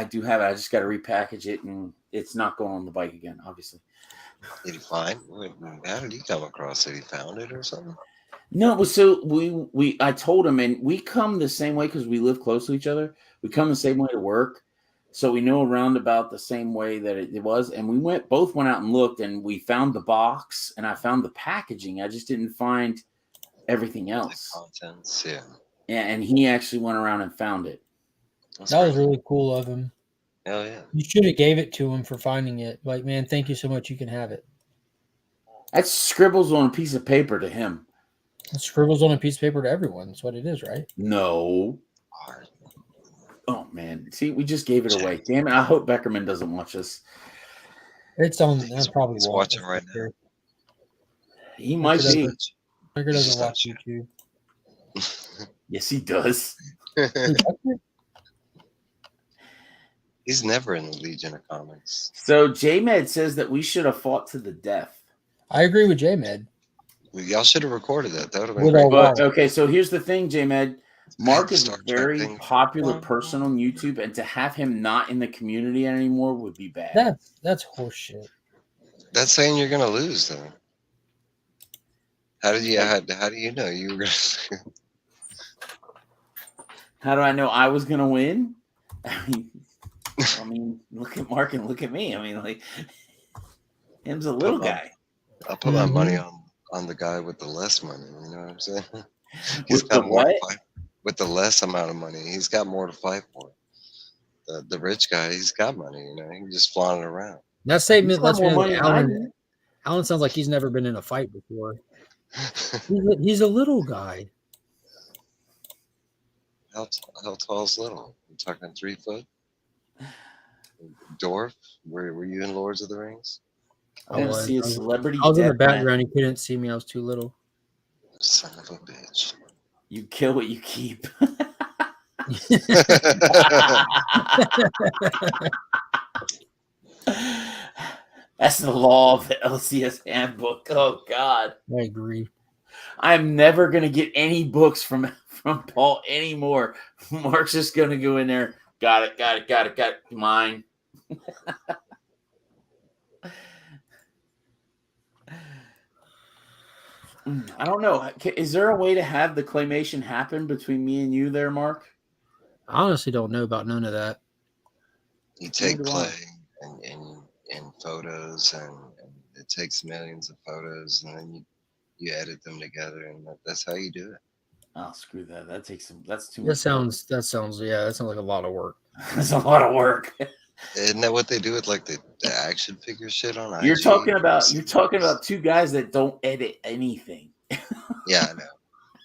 do have it. I just got to repackage it, and it's not going on the bike again, obviously. Did he find? How did he come across it? He found it or something? No, it was so I told him, and we come the same way because we live close to each other. We come the same way to work, so we know around about the same way that it was. And we both went out and looked, and we found the box, and I found the packaging. I just didn't find everything else. The contents, yeah. Yeah, and he actually went around and found it. That's That was great. really cool of him. Hell yeah. You should have gave it to him for finding it. Like, man, thank you so much. You can have it. That's scribbles on a piece of paper to him. It scribbles on a piece of paper to everyone. That's what it is, right? No. Hard. Oh man, see, we just gave it away. Damn it! I hope Beckerman doesn't watch this. It's on. That's probably He's won't. watching right now. He might Becker be. Becker doesn't Just watch not YouTube. Yes, he does. Who, Becker? He's never in the Legion of Comics. So J-Med says that we should have fought to the death. I agree with J-Med. Y'all should have recorded that. That would have been With great. our But Wow. okay, so here's the thing, J-Med. Mark is a Star Trek very thing. popular person on YouTube, and to have him not in the community anymore would be bad. That's horseshit. That's saying you're gonna lose, though. How do you know you were gonna? How do I know I was gonna win? I mean, look at Mark and look at me. I mean, like, him's a little guy. I'll put my money on the guy with the less money. You know what I'm saying? He's With got the more what? to fight with the less amount of money. He's got more to fight for. The rich guy, he's got money. You know, he can just flaunt it around. That statement He's got lets me more know money that than I do. Alan sounds like he's never been in a fight before. He's a little guy. How tall's little? You talking 3 foot? Dwarf? Were you in Lords of the Rings? I want to see a celebrity. I was in the death match. background. You couldn't see me. I was too little. Son of a bitch. You kill what you keep. That's the law of the LCS handbook. Oh God, I agree. I'm never gonna get any books from Paul anymore. Mark's just gonna go in there. Got it. Mine. I don't know. Is there a way to have the claymation happen between me and you there, Mark? I honestly don't know about none of that. You take Neither do I. clay and photos, and it takes millions of photos, and then you edit them together, and that's how you do it. Oh, screw that. That takes some. That's too much. That sounds like a lot of work. That's a lot of work. Isn't that what they do with like the action figure shit on IG? You're talking about two guys that don't edit anything. Yeah, I know.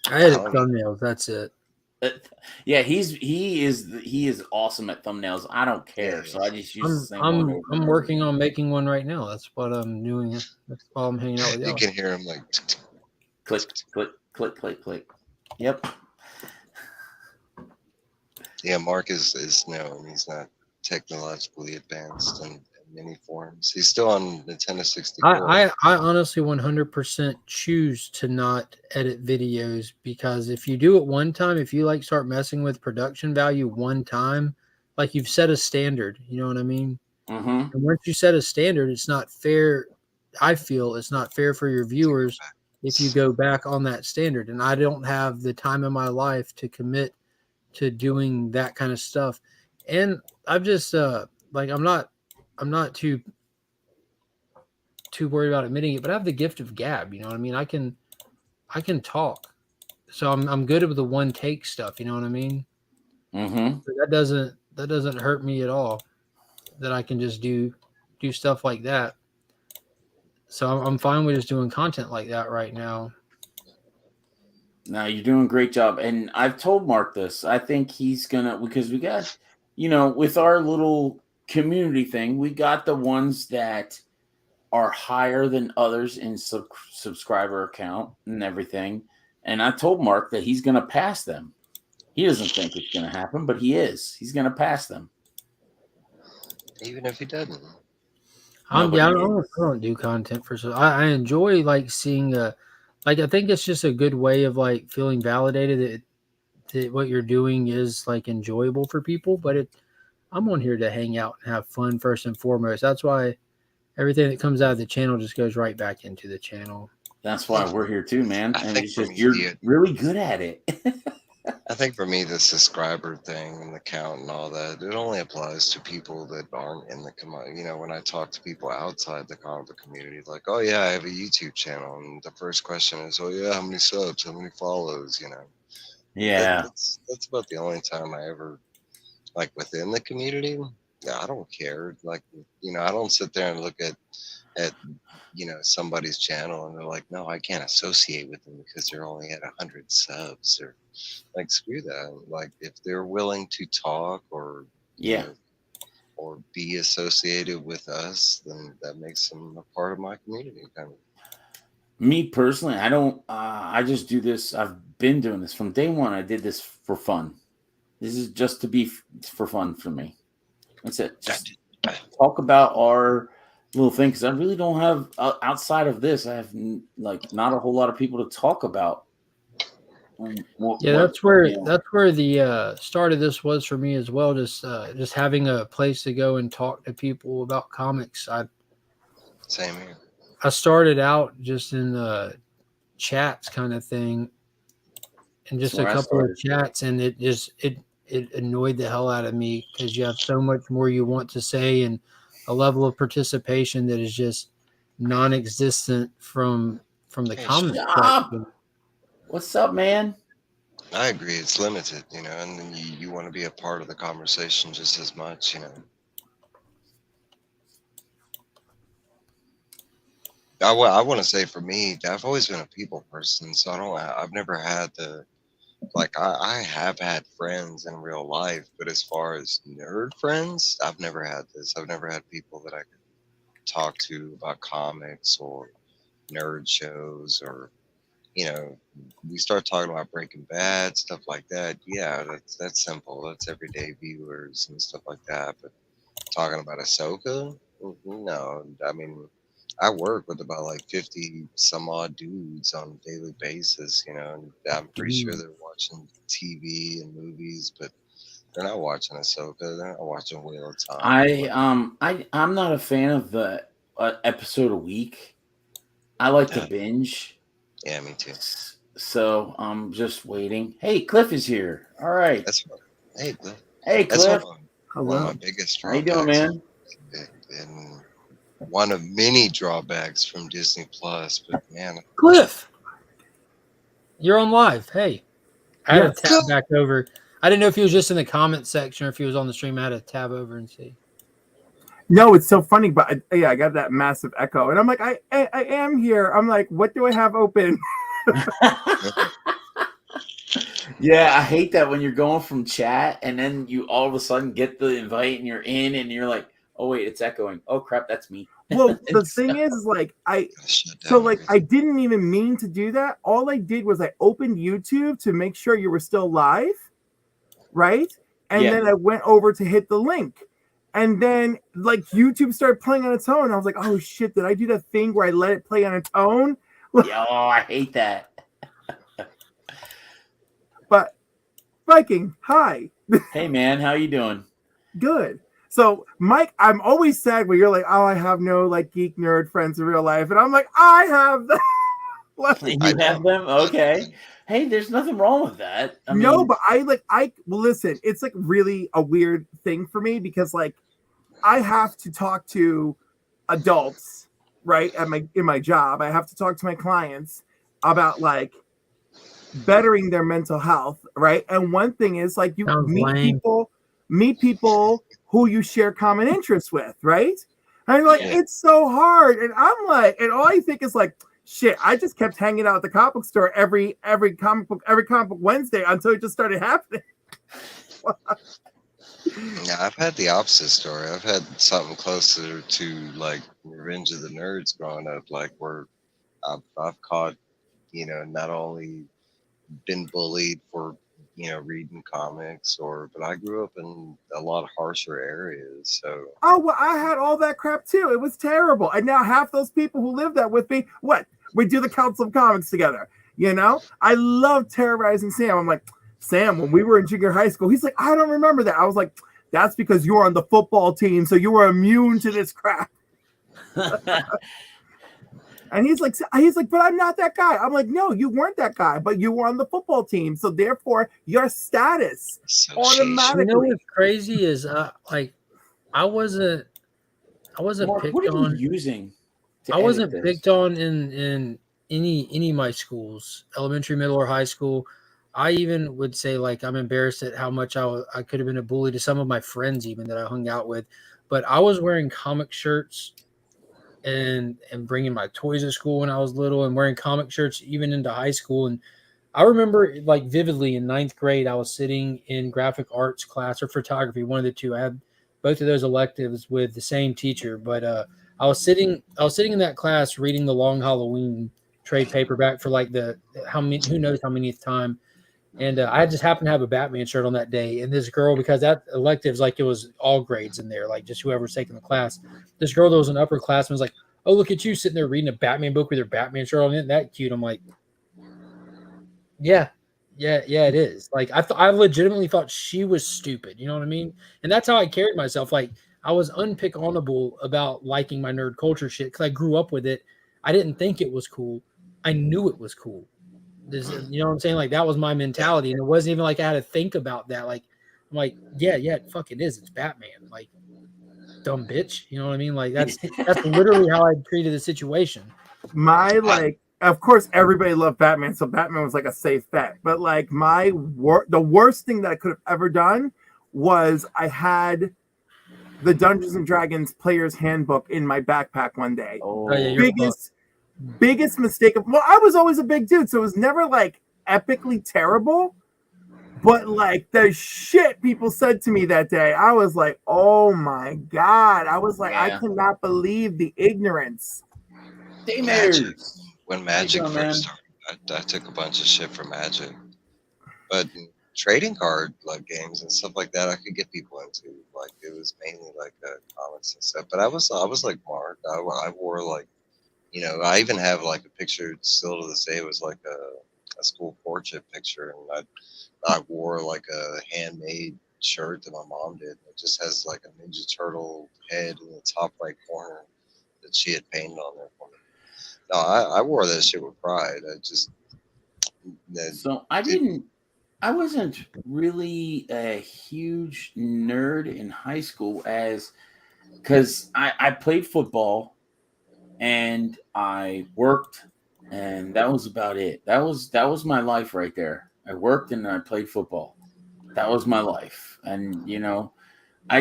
I edit thumbnails. That's it. Yeah, he is awesome at thumbnails. I don't care, so I just use the same one. I'm working on making one right now. That's what I'm doing. That's while I'm hanging out with You y'all. can hear him like click. Yep. Yeah, Mark is known. He's not technologically advanced in many forms. He's still on Nintendo 64. I honestly 100% choose to not edit videos, because if you do it one time, if you like start messing with production value one time, like you've set a standard, you know what I mean? Mm-hmm. And once you set a standard, it's not fair. I feel it's not fair for your viewers if you go back on that standard. And I don't have the time in my life to commit to doing that kind of stuff. And I've just I'm not too worried about admitting it, but I have the gift of gab. You know what I mean? I can talk, so I'm good with the one take stuff. You know what I mean? Mm-hmm. So that doesn't hurt me at all. That I can just do stuff like that. So I'm fine with just doing content like that right now. No, you're doing a great job, and I've told Mark this. I think he's gonna, because we got, with our little community thing, we got the ones that are higher than others in subscriber count and everything. And I told Mark that he's going to pass them. He doesn't think it's going to happen, but he is. He's going to pass them. Even if he doesn't. I don't do content for so. I enjoy like seeing I think it's just a good way of like feeling validated that what you're doing is like enjoyable for people. But I'm on here to hang out and have fun first and foremost. That's why everything that comes out of the channel just goes right back into the channel. That's why we're here too, man. And it's just you're really good at it. I think for me, the subscriber thing and the count and all that, it only applies to people that aren't in the community. When I talk to people outside the comic book community, like, oh yeah, I have a YouTube channel, and the first question is, oh yeah, how many subs, how many follows, Yeah. That's about the only time I ever, like, within the community. Yeah, I don't care. Like, I don't sit there and look at somebody's channel and they're like, no, I can't associate with them because they're only at 100 subs, or like, screw that. Like, if they're willing to talk or or be associated with us, then that makes them a part of my community. Kind of. Me personally, I don't. I just do this. I've been doing this from day one. I did this for fun. This is just to be for fun for me. That's it. Just talk about our little thing, because I really don't have outside of this. I have like not a whole lot of people to talk about Yeah, that's where the start of this was for me as well. Just having a place to go and talk to people about comics. Same here. I started out just in chats kind of thing, and just That's a where I couple of started. chats, and it annoyed the hell out of me because you have so much more you want to say and a level of participation that is just non-existent from the Hey, comment Shut up. section. What's up, man? I agree. It's limited, and then you want to be a part of the conversation just as much, I want to say for me, I've always been a people person, so I've never had I have had friends in real life, but as far as nerd friends, I've never had this. I've never had people that I could talk to about comics or nerd shows or, we start talking about Breaking Bad, stuff like that. Yeah, that's simple. That's everyday viewers and stuff like that. But talking about Ahsoka, no. I mean, I work with about like 50 some odd dudes on a daily basis, and I'm pretty sure they're watching TV and movies, but they're not watching Ahsoka. They're not watching Wheel of Time. I'm not a fan of the episode a week. I like to Yeah. binge. Yeah, me too. So I'm just waiting. Hey, Cliff is here. All right. That's what. Hey, Cliff. Hey, That's Cliff. one of my biggest How you doing, drawbacks. man? And one of many drawbacks from Disney Plus, but man, Cliff, you're on live. Hey, I had Yeah. to tab back over. I didn't know if he was just in the comment section or if he was on the stream. I had to tab over and see. No, it's so funny, but I got that massive echo, and I'm like, I am here. I'm like, what do I have open? Yeah, I hate that when you're going from chat and then you all of a sudden get the invite and you're in and you're like, oh wait, it's echoing. Oh crap, that's me. Well, the thing is like I didn't even mean to do that. All I did was I opened YouTube to make sure you were still live, right? And then I went over to hit the link. And then like YouTube started playing on its own. I was like, oh shit, did I do that thing where I let it play on its own? Yeah, oh, I hate that. But Viking, hi. Hey man, how you doing? Good. So Mike, I'm always sad when you're like, oh, I have no like geek nerd friends in real life. And I'm like, I have them. You have them? Okay. Hey, there's nothing wrong with that. I mean, no, but well, listen, it's like really a weird thing for me because like I have to talk to adults, right? In my job, I have to talk to my clients about like bettering their mental health, right? And one thing is like you meet people who you share common interests with, right? And I'm like, it's so hard. And I'm like, and all I think is like, shit, I just kept hanging out at the comic book store every comic book Wednesday until it just started happening. Yeah, I've had the opposite story. I've had something closer to like Revenge of the Nerds growing up, like where I've caught, not only been bullied for reading comics but I grew up in a lot harsher areas. So I had all that crap too. It was terrible. And now half those people who live that with me, we do the Council of Comics together. I love terrorizing Sam. I'm like, Sam, when we were in junior high school, he's like, I don't remember that. I was like, that's because you were on the football team, so you were immune to this crap. And he's like, but I'm not that guy. I'm like, no, you weren't that guy, but you were on the football team. So therefore, your status automatically. You know what's crazy is I wasn't Mark, picked what are on. you using? I wasn't picked on in any of my schools, elementary, middle, or high school. I even would say like I'm embarrassed at how much I could have been a bully to some of my friends even that I hung out with. But I was wearing comic shirts and bringing my toys to school when I was little and wearing comic shirts even into high school. And I remember like vividly in 9th grade, I was sitting in graphic arts class or photography, one of the two. I had both of those electives with the same teacher, but I was sitting in that class reading The Long Halloween trade paperback for like who knows how many time. And I just happened to have a Batman shirt on that day. And this girl, because that elective's like it was all grades in there, like just whoever's taking the class. This girl that was an upperclassman was like, oh, look at you sitting there reading a Batman book with your Batman shirt on. Isn't that cute? I'm like, yeah. Yeah, it is. Like I legitimately thought she was stupid. You know what I mean? And that's how I carried myself. Like I was unpick-onable about liking my nerd culture shit because I grew up with it. I didn't think it was cool. I knew it was cool. You know what I'm saying? Like that was my mentality, and it wasn't even like I had to think about that. Like I'm like, yeah, fuck it is. It's Batman. Like dumb bitch. You know what I mean? Like that's literally how I treated the situation. My like, of course, everybody loved Batman, so Batman was like a safe bet. But like the worst thing that I could have ever done was I had the Dungeons and Dragons Player's Handbook in my backpack one day. Oh, yeah, you're Biggest mistake of, well, I was always a big dude, so it was never like epically terrible. But like the shit people said to me that day, I was like, oh my God. I was like, I Yeah. cannot believe the ignorance. Daymers. When Magic doing, man? first started, I took a bunch of shit from Magic. But trading card like games and stuff like that, I could get people into. Like it was mainly like comics and stuff. But I was like Mark. I wore like, you know, I even have like a picture still to this day. It was like a school portrait picture, and I wore like a handmade shirt that my mom did. It just has like a Ninja Turtle head in the top right corner that she had painted on there for me. No, I wore that shit with pride. So I wasn't really a huge nerd in high school because I played football and I worked, and that was about it. That was my life right there. I worked and I played football. That was my life. And you know, I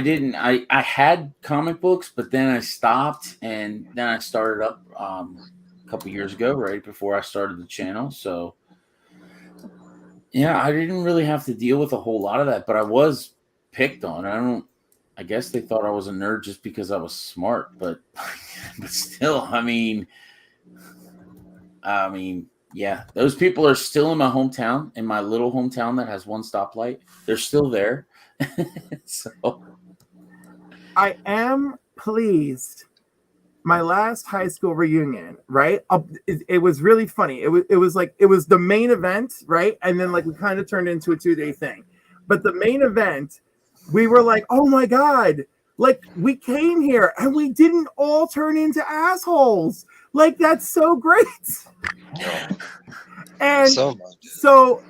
had comic books, but then I stopped, and then I started up a couple years ago, right before I started the channel. So yeah, I didn't really have to deal with a whole lot of that, but I was picked on. I guess they thought I was a nerd just because I was smart, but still, I mean, yeah, those people are still in my hometown, in my little hometown that has one stoplight. They're still there. So I am pleased. My last high school reunion, right? It was really funny. It was like it was the main event, right? And then like we kind of turned into a 2-day thing. But the main event, we were like, oh my God, like we came here and we didn't all turn into assholes. Like that's so great. And So much. so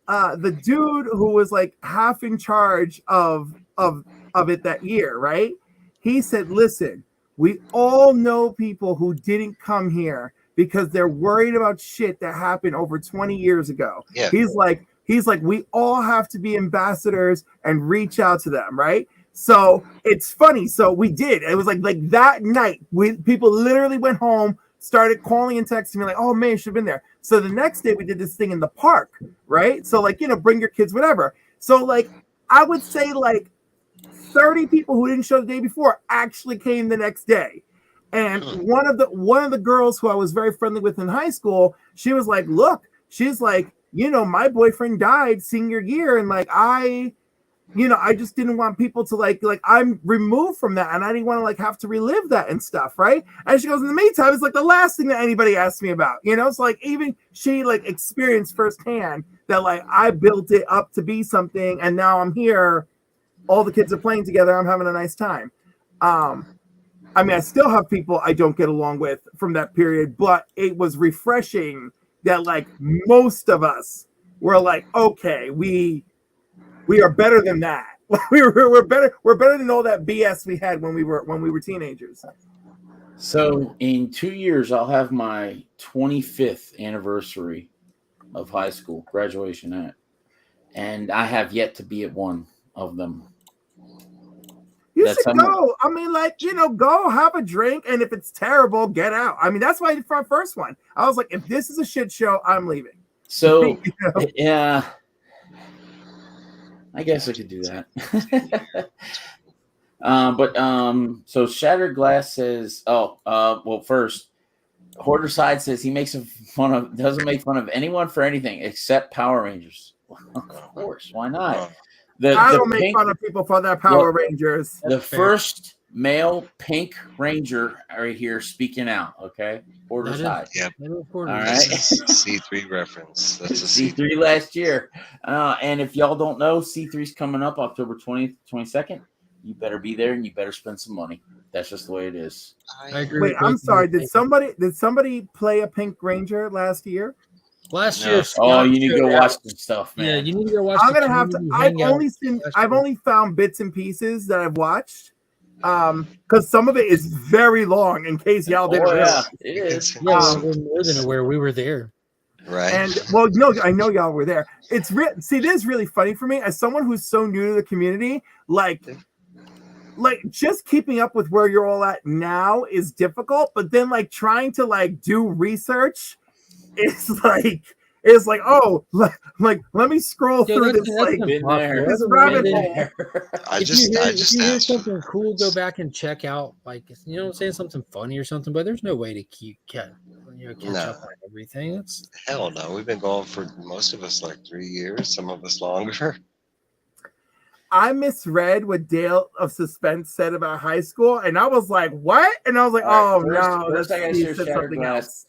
the dude who was like half in charge of it that year, right? He said, listen, we all know people who didn't come here because they're worried about shit that happened over 20 years ago. Yeah. He's like, we all have to be ambassadors and reach out to them, right? So it's funny. So we did. It was like that night, people literally went home, started calling and texting me like, oh man, you should have been there. So the next day we did this thing in the park, right? So like, you know, bring your kids, whatever. So like, I would say like 30 people who didn't show the day before actually came the next day. And one of the girls who I was very friendly with in high school, she was like, look, she's like, you know, my boyfriend died senior year, and like I just didn't want people to like I'm removed from that, and I didn't want to like have to relive that and stuff, right? And she goes, in the meantime, it's like the last thing that anybody asked me about, you know. It's like even she like experienced firsthand that like I built it up to be something, and now I'm here. All the kids are playing together. I'm having a nice time. I mean, I still have people I don't get along with from that period, but it was refreshing that like most of us were like, okay, we are better than that. we're better than all that BS we had when we were teenagers. So in 2 years, I'll have my 25th anniversary of high school graduation at, and I have yet to be at one of them. You That's should go. I mean, like, you know, go have a drink, and if it's terrible, get out. I mean, that's why I did for our first one. I was like, if this is a shit show, I'm leaving. So You know? yeah, I guess I could do that. So Shattered Glass says, well, first, Hoarder Side says he doesn't make fun of anyone for anything except Power Rangers. Well, of course, why not? I don't make fun of people for their Power Rangers. The first male pink ranger right here speaking out. Okay, orders That is- high. Yep. That is for All me. right. That's a C3 reference. That's a C3 last year. And if y'all don't know, C3's coming up October 20th, 22nd. You better be there and you better spend some money. That's just the way it is. I agree. Wait, with I'm both sorry. of you. Did somebody play a Pink Ranger last year? Last No. year? Oh, Scott you need to go showed watch out. some stuff, Yeah, man. you need to go watch. I'm the gonna have to. community hangout. I've only found bits and pieces that I've watched, because some of it is very long. In case y'all didn't Oh, yeah, realize. it You can is. send Yeah, us we're more than aware. We were there. right. And well, no, I know y'all were there. See, this is really funny for me as someone who's so new to the community. Like just keeping up with where you're all at now is difficult, but then like trying to like do research is like like let me scroll Yeah, through that's- this that's like Been there. this impossible. rabbit Been hole. there. I If just you hear asked for something cool, go back and check out, like, you know what I'm saying, something funny or something. But there's no way to catch No. up on everything. It's hell no. We've been going for most of us like 3 years, some of us longer. I misread what Dale of Suspense said about high school, and I was like, "What?" And I was like, All "Oh right, no, first I gotta he share said Shattered something Glass. else."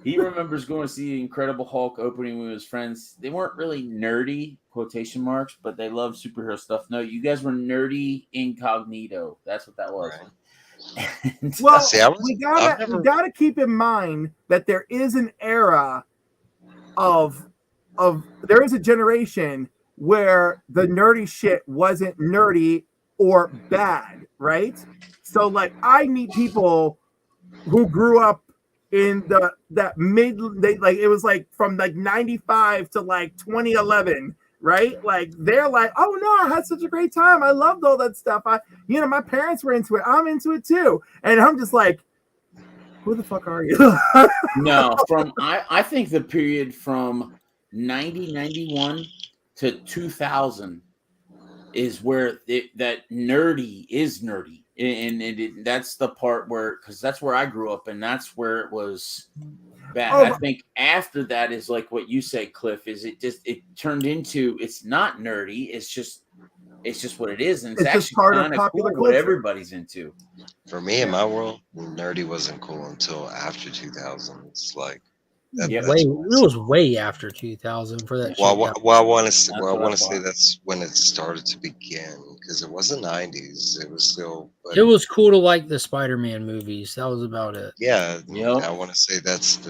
He remembers going to see the Incredible Hulk opening with his friends. They weren't really nerdy, quotation marks, but they loved superhero stuff. No, you guys were nerdy incognito. That's what that was. And, Well, See, I was- we I've never- gotta keep in mind that there is an era of there is a generation where the nerdy shit wasn't nerdy or bad, right? So like I meet people who grew up in that it was like from like 95 to like 2011, right? Like they're like, "Oh no, I had such a great time. I loved all that stuff. My parents were into it. I'm into it too." And I'm just like, who the fuck are you? no, I think the period from 91 to 2000 is where that nerdy is nerdy. And that's the part where, because that's where I grew up and that's where it was bad. Oh, I think after that is like what you say, Cliff, is it turned into, it's not nerdy, it's just what it is, and it's It's just actually part of kind of popular cool what culture. everybody's into. For me, in my world, nerdy wasn't cool until after 2000s. Like, Yep. that's it when was way after 2000 for that. Well, shit. I want to That's what I say thought. that's when it started to begin, because it wasn't 90s. It was still. But It was cool to like the Spider-Man movies. That was about it. yeah, Yep. I want to say that's the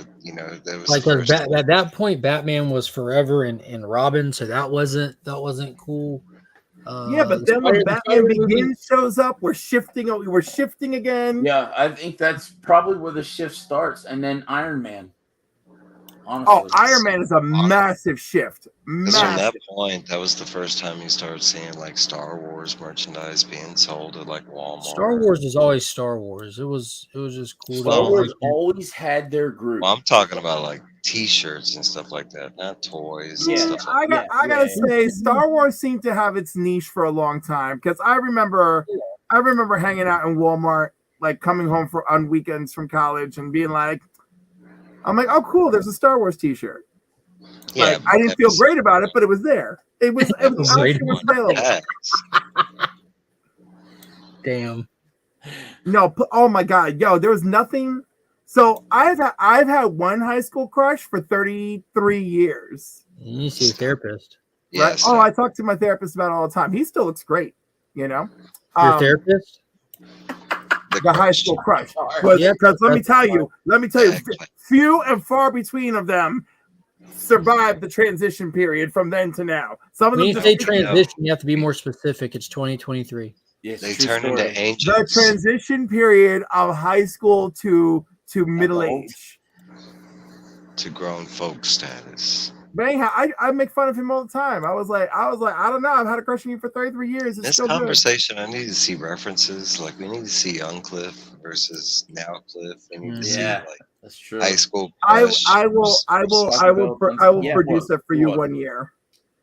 that was Like the first. at that point, Batman was forever and Robin, so that wasn't cool. Yeah, but then when the Batman Spider movie- Begins shows up, we're shifting again. Yeah, I think that's probably where the shift starts, and then Iron Man. Honestly. Oh, Iron Man is a massive shift. Because from that Massive. point, that was the first time you started seeing like Star Wars merchandise being sold at like Walmart. Star Wars is always Star Wars. It was just cool. Star to Wars like, always had their group. Well, I'm talking about like T-shirts and stuff like that, not toys Yeah, and stuff like I gotta yeah. say, Star Wars seemed to have its niche for a long time because I remember hanging out in Walmart, like coming home on weekends from college and being like, I'm like, oh cool, there's a Star Wars T-shirt. Yeah, Like, I didn't feel great about it, but it was there. It was Great. available. Yeah. damn. No, oh my god, yo, there was nothing. So I've had one high school crush for 33 years. You need to see a therapist. Right? Yes. Oh, I talk to my therapist about it all the time. He still looks great, you know. Your therapist? The high school crush. Yeah, Because let me tell you, Exactly. few and far between of them survived the transition period from then to now. Some of When them you just say transition, you have to be more specific. It's 2023. Yes, They true turn story. into the angels. transition period of high school to middle Adult. age. to grown folk status. But anyhow, I make fun of him all the time. I was like, I don't know. I've had a crush on you for 33 years. It's This still good. conversation, I need to see references. Like we need to see young Cliff versus now Cliff. We need to Yeah. see like That's true. high school. I crush will Yeah, produce that for you what? one year.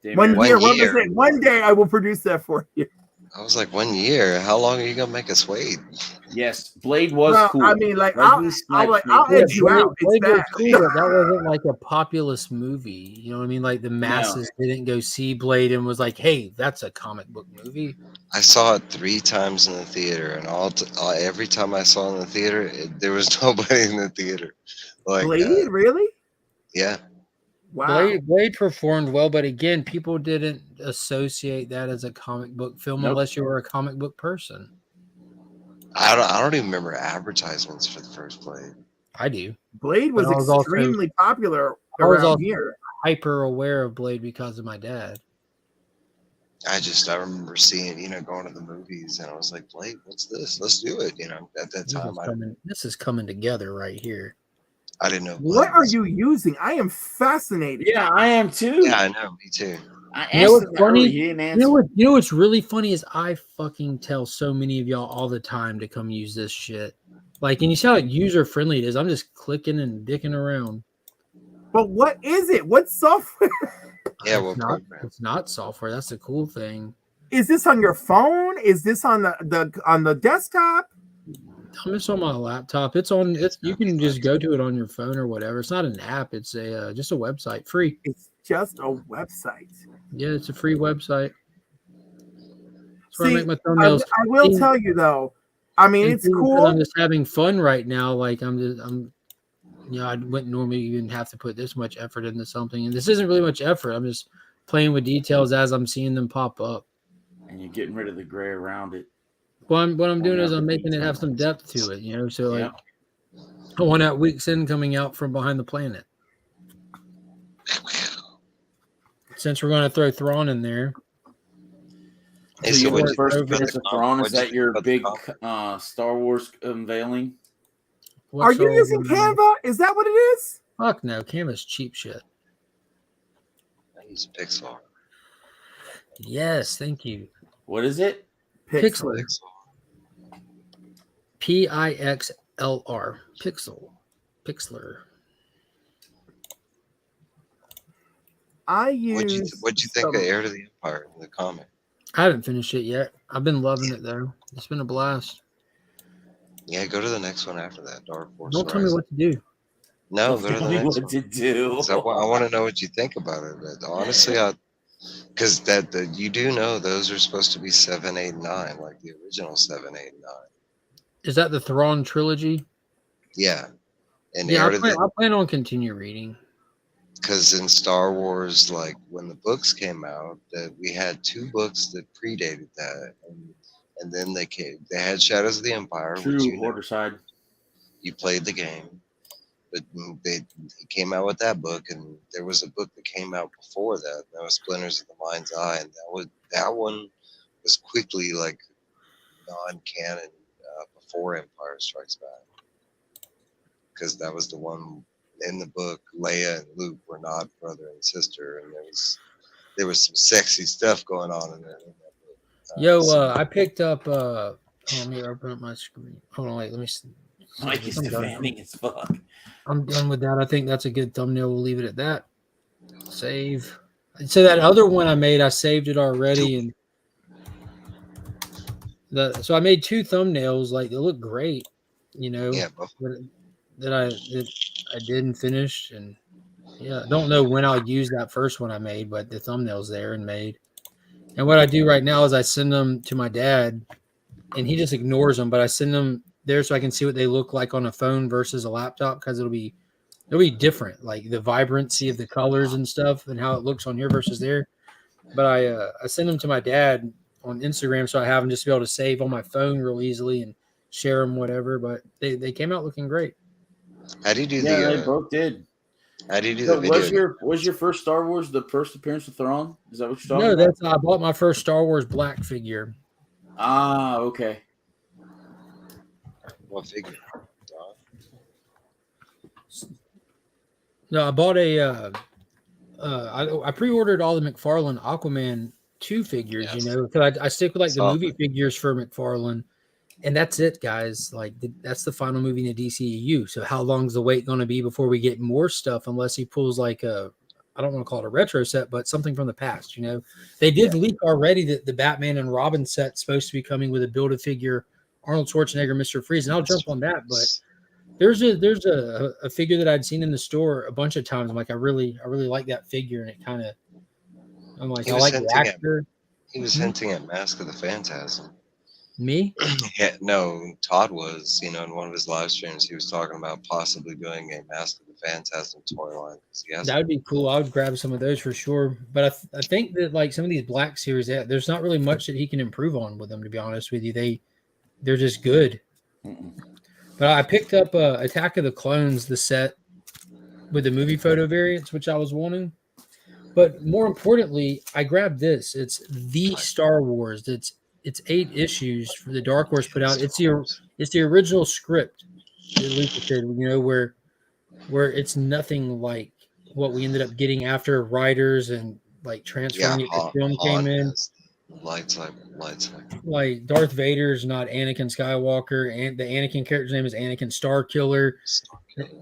Damn One right. year. One What am I year. saying? One day I will produce that for you. I was like, 1 year. How long are you gonna make us wait? Yes, Blade was Well, cool. I mean, like, Wesley I'll Snipes I'll made- edge you out. It's Blade was bad. cool, but that wasn't like a populist movie. You know what I mean? Like the masses didn't go see Blade and was like, "Hey, that's a comic book movie." I saw it 3 times in the theater, and every time I saw it in the theater, there was nobody in the theater. Like, Blade, really? yeah, Wow. Blade performed well, but again, people didn't associate that as a comic book film Nope. unless you were a comic book person. I don't even remember advertisements for the first Blade. I do. Blade was But I was also- extremely popular I was around also- here. Hyper aware of Blade because of my dad. I remember seeing, going to the movies, and I was like, Blade, what's this? Let's do it. At that time, This is coming together right here. I didn't know. What Blade are was- you using? I am fascinated. Yeah, I am too. Yeah, I know. Me too. I You know asked what's him funny? early, he didn't answer. You know what's really funny is I fucking tell so many of y'all all the time to come use this shit. Like, and you see how user friendly it is. I'm just clicking and dicking around. But what is it? What software? Yeah, It's what not, program? it's not software. That's the cool thing. Is this on your phone? Is this on the desktop? It's on my laptop. It's on. It's you can just go to it on your phone or whatever. It's not an app. It's a just a website, free. It's just a website. Yeah, it's a free website. That's where I See, make my I, thumbnails. I will See- tell you though. I mean, And it's seeing that cool. I'm just having fun right now. Like I wouldn't normally even have to put this much effort into something, and this isn't really much effort. I'm just playing with details as I'm seeing them pop up. And you're getting rid of the gray around it. What I'm doing is out I'm the making it have some details. depth to it, you know. So Yeah. like, I want that Week's End coming out from behind the planet. Since we're going to throw Thrawn in there, Hey, So so you what'd went you first think about appearance the of com- Thrawn. Is what'd you that think your about the big com- Star Wars unveiling? Are you what's using all- Canva? Is that what it is? Fuck no, Canva's cheap shit. I use Pixel. Yes, thank you. What is it? Pixel. Pixel. Pixlr. Pixlr. I use. What'd you think of Heir to the Empire, the comic? I haven't finished it yet. I've been loving it though. It's been a blast. Yeah, go to the next one after that, Dark Force. Don't tell me Rise. what to do. No, go to the Tell me next what one. to do. 'Cause I want to know what you think about it. Honestly, because you do know those are supposed to be 7, 8, 9, like the original 7, 8, 9. Is that the Thrawn trilogy? Yeah, and Yeah, Heir to I plan on continue reading. because in Star Wars, like when the books came out, that we had 2 books that predated that, and then they had Shadows of the Empire, True which order side. you played the game, but he came out with that book, and there was a book that came out before that. That was Splinters of the Mind's Eye, and that one was quickly like non-canon before Empire Strikes Back, because that was the one in the book. Leia and Luke were not brother and sister, and there was some sexy stuff going on in that book. I picked up let me open up my screen. Hold on, wait, let me see. Mike is I'm done. demanding as fuck. I'm done with that. I think that's a good thumbnail. We'll leave it at that. Save. So that other one I made, I saved it already, and so I made 2 thumbnails. Like they look great, you know. Yeah, That I did and finished, and yeah, I don't know when I'll use that first one I made, but the thumbnail's there and made. And what I do right now is I send them to my dad, and he just ignores them. But I send them there so I can see what they look like on a phone versus a laptop, because it'll be different, like the vibrancy of the colors and stuff, and how it looks on here versus there. But I send them to my dad on Instagram, so I have them just to be able to save on my phone real easily and share them, whatever. But they came out looking great. how do you do Yeah, they the? both did. How do you do So the was video? your first Star Wars the first appearance of Thrawn? Is that what you're talking No, about? that's I bought my first Star Wars black figure. Ah, okay. What figure? No, I bought I pre-ordered all the McFarlane Aquaman 2 figures, Yes. you know, because I stick with like the Saw movie that. figures for McFarlane, and that's it, guys. Like that's the final movie in the DCEU. So how long's the wait going to be before we get more stuff? Unless he pulls like a I don't want to call it a retro set, but something from the past. You know, they did leak already that the Batman and Robin set's supposed to be coming with a Build-A-Figure Arnold Schwarzenegger, Mr. Freeze, and I'll jump on that. But there's a figure that I'd seen in the store a bunch of times. I'm like, I really like that figure, and it kind of, I'm like, He I was like the hinting at- actor. He was hinting at Mask of the Phantasm. Me? Yeah, no, Todd was, in one of his live streams, he was talking about possibly doing a Mask of the Phantasm toy line. That would be cool. I would grab some of those for sure. But I think that like some of these Black Series, there's not really much that he can improve on with them. To be honest with you, they're just good. But I picked up Attack of the Clones, the set with the movie photo variants, which I was wanting. But more importantly, I grabbed this. It's the Star Wars. It's 8 issues for the Dark Horse put out. It's the original script that Lucas did, where it's nothing like what we ended up getting after writers and like transferring it to film came in. Lightsaber. Like Darth Vader's not Anakin Skywalker, and the Anakin character's name is Anakin Starkiller.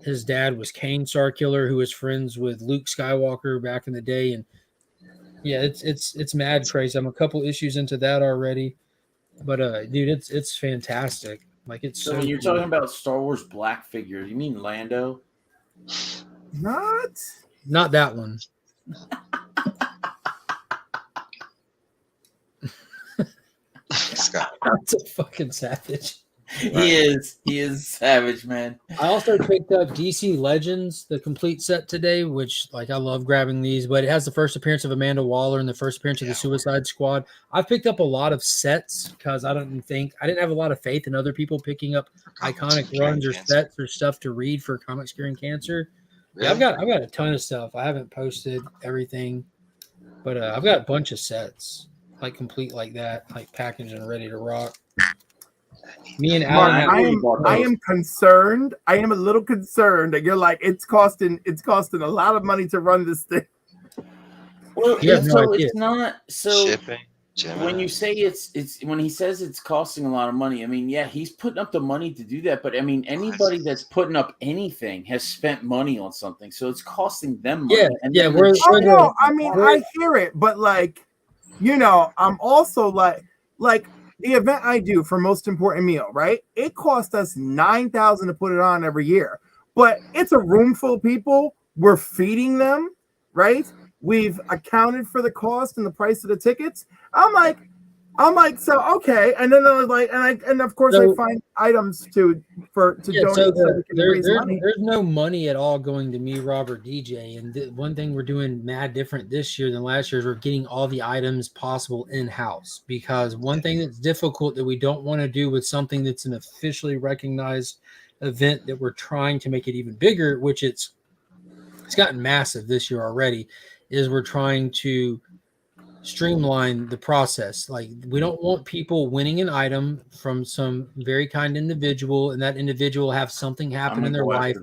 His dad was Kane Starkiller, who was friends with Luke Skywalker back in the day, and yeah, it's mad crazy. I'm a couple issues into that already, but dude, it's fantastic. Like it's So when you're cool. talking about Star Wars black figures, you mean Lando? Not that one. Scott. That's a fucking savage. He is savage, man. I also picked up DC Legends, the complete set today, which like I love grabbing these, but it has the first appearance of Amanda Waller and the first appearance of the Suicide Squad. I've picked up a lot of sets because I didn't have a lot of faith in other people picking up iconic runs or sets or stuff to read for Comics Curing Cancer. Really? Yeah, I've got a ton of stuff. I haven't posted everything, but I've got a bunch of sets like complete like that, like packaged and ready to rock. Me and Alan, Mark, I am concerned. I am a little concerned that you're like it's costing a lot of money to run this thing. Well, You have no so idea. it's not so. Shipping. Gemini. When you say it's when he says it's costing a lot of money, I mean, yeah, he's putting up the money to do that. But I mean, anybody that's putting up anything has spent money on something, so it's costing them money. Yeah, And yeah, then we're- Oh the- no, I mean I hear it, but like, I'm also like the event I do for Most Important Meal, right? It cost us $9,000 to put it on every year, but it's a room full of people. We're feeding them, right? We've accounted for the cost and the price of the tickets. I'm like, so okay, and then I was like, and of course I find items to donate so we can raise money. There's no money at all going to me, Robert, DJ. And one thing we're doing mad different this year than last year is we're getting all the items possible in-house, because one thing that's difficult that we don't want to do with something that's an officially recognized event that we're trying to make it even bigger, which it's gotten massive this year already, is we're trying to streamline the process. Like, we don't want people winning an item from some very kind individual and that individual have something happen in their life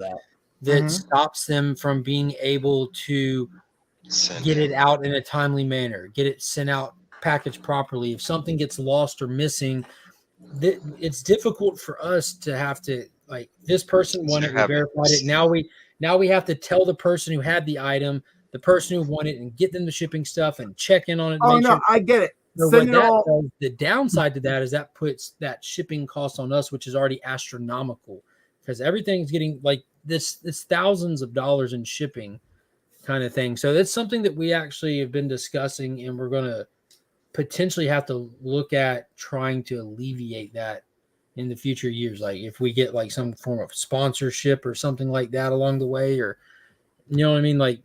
that stops them from being able to get it out in a timely manner, get it sent out packaged properly. If something gets lost or missing, it's difficult for us to have to, like, this person won it, we verified it. Now we have to tell the person who had the item, the person who won it, and get them the shipping stuff and check in on it. Oh no, I get it. So the downside to that is that puts that shipping cost on us, which is already astronomical, because everything's getting like this. It's thousands of dollars in shipping, kind of thing. So that's something that we actually have been discussing, and we're going to potentially have to look at trying to alleviate that in the future years. Like if we get like some form of sponsorship or something like that along the way, or you know what I mean? Like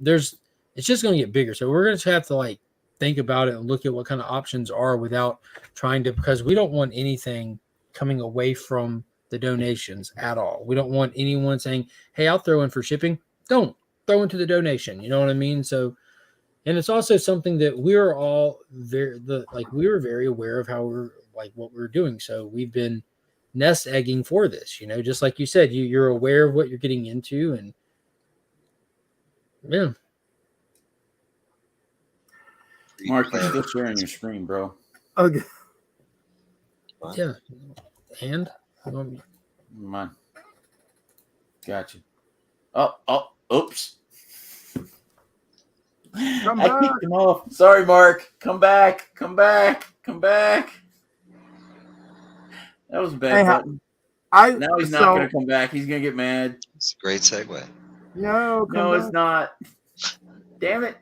it's just going to get bigger. So we're going to have to like think about it and look at what kind of options are without trying to, because we don't want anything coming away from the donations at all. We don't want anyone saying, hey, I'll throw in for shipping. Don't throw into the donation. You know what I mean? So, and it's also something that we're all we were very aware of how we're like what we're doing. So we've been nest egging for this, just like you said, you're aware of what you're getting into, and yeah. Mark, you're still sharing your screen, bro. Okay. Yeah. And Come on. Gotcha. Oh, oops. Come I back. kicked him off. Sorry, Mark. Come back. Come back. Come back. That was a bad Anyhow, button. Now he's not so going to come back. He's going to get mad. It's a great segue. no, come No, back. it's not. Damn it.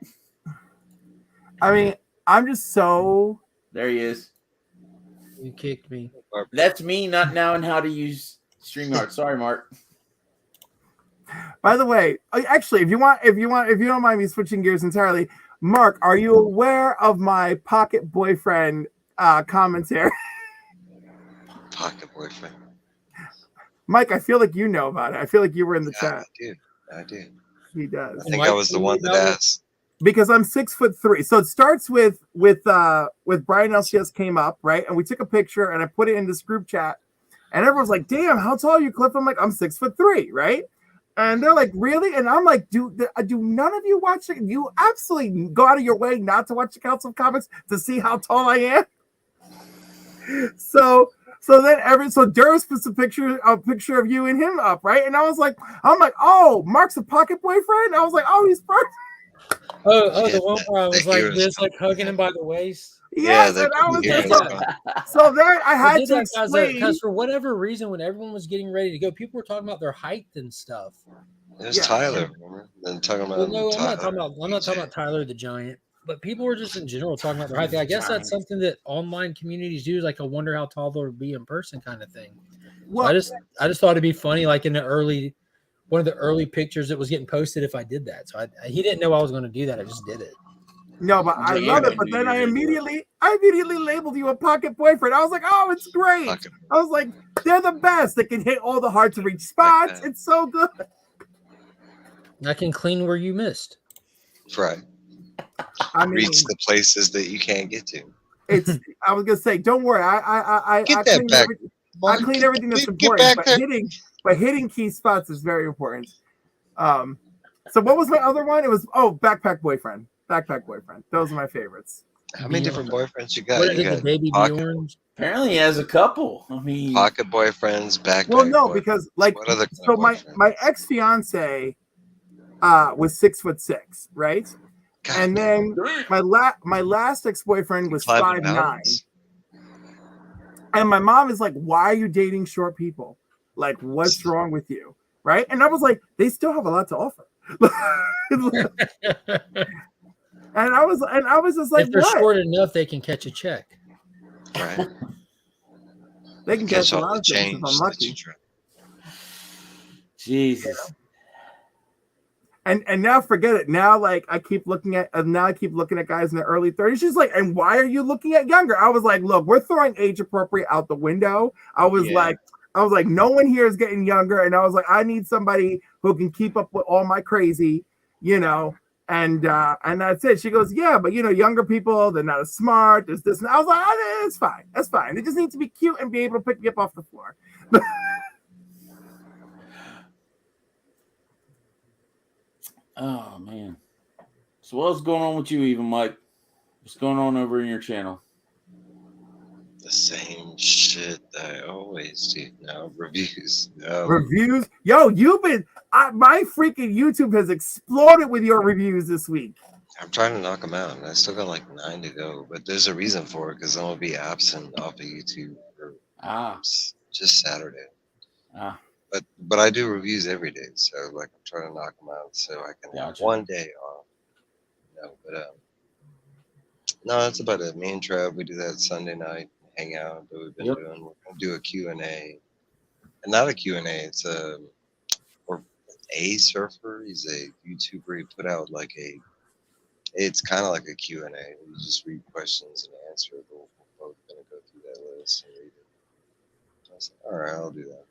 I mean, I'm just so. There he is. You kicked me. That's me not knowing how to use StreamYard. Sorry, Mark. By the way, actually, if you don't mind me switching gears entirely, Mark, are you aware of my pocket boyfriend commentary? Pocket boyfriend. Mike, I feel like you know about it. I feel like you were in the Yeah, chat. I do. He does. I think Mike I was the told one me that about it. asked. Because I'm 6'3". So it starts with Brian LCS came up, right? And we took a picture and I put it in this group chat. And everyone's like, damn, how tall are you, Cliff? I'm like, I'm 6'3", right? And they're like, really? And I'm like, do none of you watch it? You absolutely go out of your way not to watch the Council of Comics to see how tall I am. So then Durst puts a picture of you and him up, right? And I'm like, oh, Mark's a pocket boyfriend? I was like, oh, he's perfect. Oh, Yeah, the one where I was the like heroes. this, like hugging him by the waist. Yes, they and I was couldn't just hear like, us. so then I I had did to that explain. because for whatever reason, when everyone was getting ready to go, people were talking about their height and stuff. There's Yeah. Tyler. Remember? Then talking about Well, no, I'm not Tyler. talking about Tyler the Giant, but people were just in general talking about their height. I guess that's something that online communities do. Is like, I wonder how tall they'll be in person, kind of thing. Well, I just thought it'd be funny, like in one of the early pictures that was getting posted, if I did that. So he didn't know I was going to do that. I just did it. no, but I Damn love it, it. But dude, then I you're gonna do immediately labeled you a pocket boyfriend. I was like, oh, it's great. Pocket. I was like, they're the best. They can hit all the hard to reach spots. Okay. It's so good. I can clean where you missed. Right. I mean, Reach the places that you can't get to. it's. I was gonna say, don't worry. I Get that clean back. everything. I clean everything that's Get important, back but there. hitting key spots is very important. So what was my other one? It was backpack boyfriend. Backpack boyfriend. Those are my favorites. How many different boyfriends you got? What is You it, the got baby pocket, Bjorns? Apparently, he has a couple. I mean, pocket boyfriends, backpack. Well, no, boyfriends. because like What other kind so of my boyfriend? ex fiance was 6'6", right? God, And then my last ex boyfriend was climbing 5'9". mountains? And my mom is like, why are you dating short people? Like, what's wrong with you? Right? And I was like, they still have a lot to offer. and I was just like, If they're what? short enough, they can catch a check. Right. They can Catch catch a all lot the of things if change I'm that lucky. you try. Jesus. And now forget it. Now like I keep looking at guys in their early 30s. She's like, and why are you looking at younger? I was like, look, we're throwing age appropriate out the window. I was like, no one here is getting younger. And I was like, I need somebody who can keep up with all my crazy, and that's it. She goes, yeah, but younger people, they're not as smart. There's this. And I was like, oh, it's fine. That's fine. They just need to be cute and be able to pick me up off the floor. Oh man. So what's going on with you, even Mike? What's going on over in your channel? The same shit I always do. No reviews. No. Reviews. Yo, my freaking YouTube has exploded with your reviews this week. I'm trying to knock them out, and I still got like 9 to go. But there's a reason for it because I'm gonna be absent off of YouTube for just Saturday. But I do reviews every day, so like I'm trying to knock them out so I can have Gotcha. one day off. No, that's about it. Me and Trev, we do that Sunday night, hang out. But we've been doing. We're gonna do a Q&A, and not a Q&A. It's a surfer. He's a YouTuber. He put out like it's kind of like a Q&A. You just read questions and answer. But we're both gonna go through that list and read it. I was like, all right, I'll do that.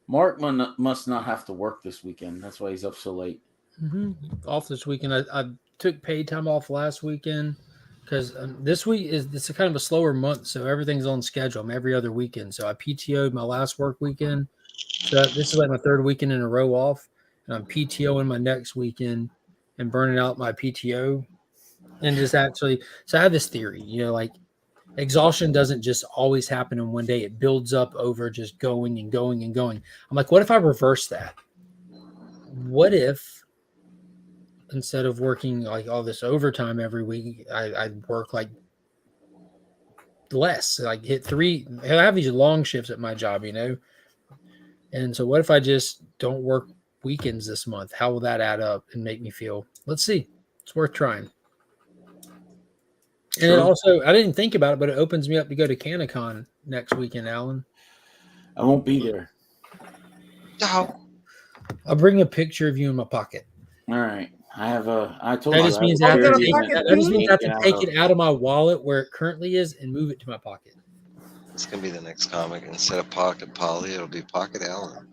Mark must not have to work this weekend. That's why he's up so late. Mm-hmm. Off this weekend. I took paid time off last weekend because this week is kind of a slower month, so everything's on schedule. I'm every other weekend, so I PTO'd my last work weekend. So this is like my third weekend in a row off, and I'm PTOing my next weekend and burning out my PTO. And just actually, so I have this theory, like exhaustion doesn't just always happen in one day. It builds up over just going and going and going. I'm like, what if I reverse that? What if instead of working like all this overtime every week, I'd work like less, like hit 3. I have these long shifts at my job, and so what if I just don't work weekends this month? How will that add up and make me feel? Let's see. It's worth trying. And it True. also, I didn't think about it, but it opens me up to go to CanaCon next weekend, Alan. I won't be there. No. I'll bring a picture of you in my pocket. All right. I told That you. just I means have I a have got to a very- pocket that just means I have to Get take out it out of my wallet where it currently is and move it to my pocket. It's gonna be the next comic. Instead of Pocket Polly, it'll be Pocket Alan.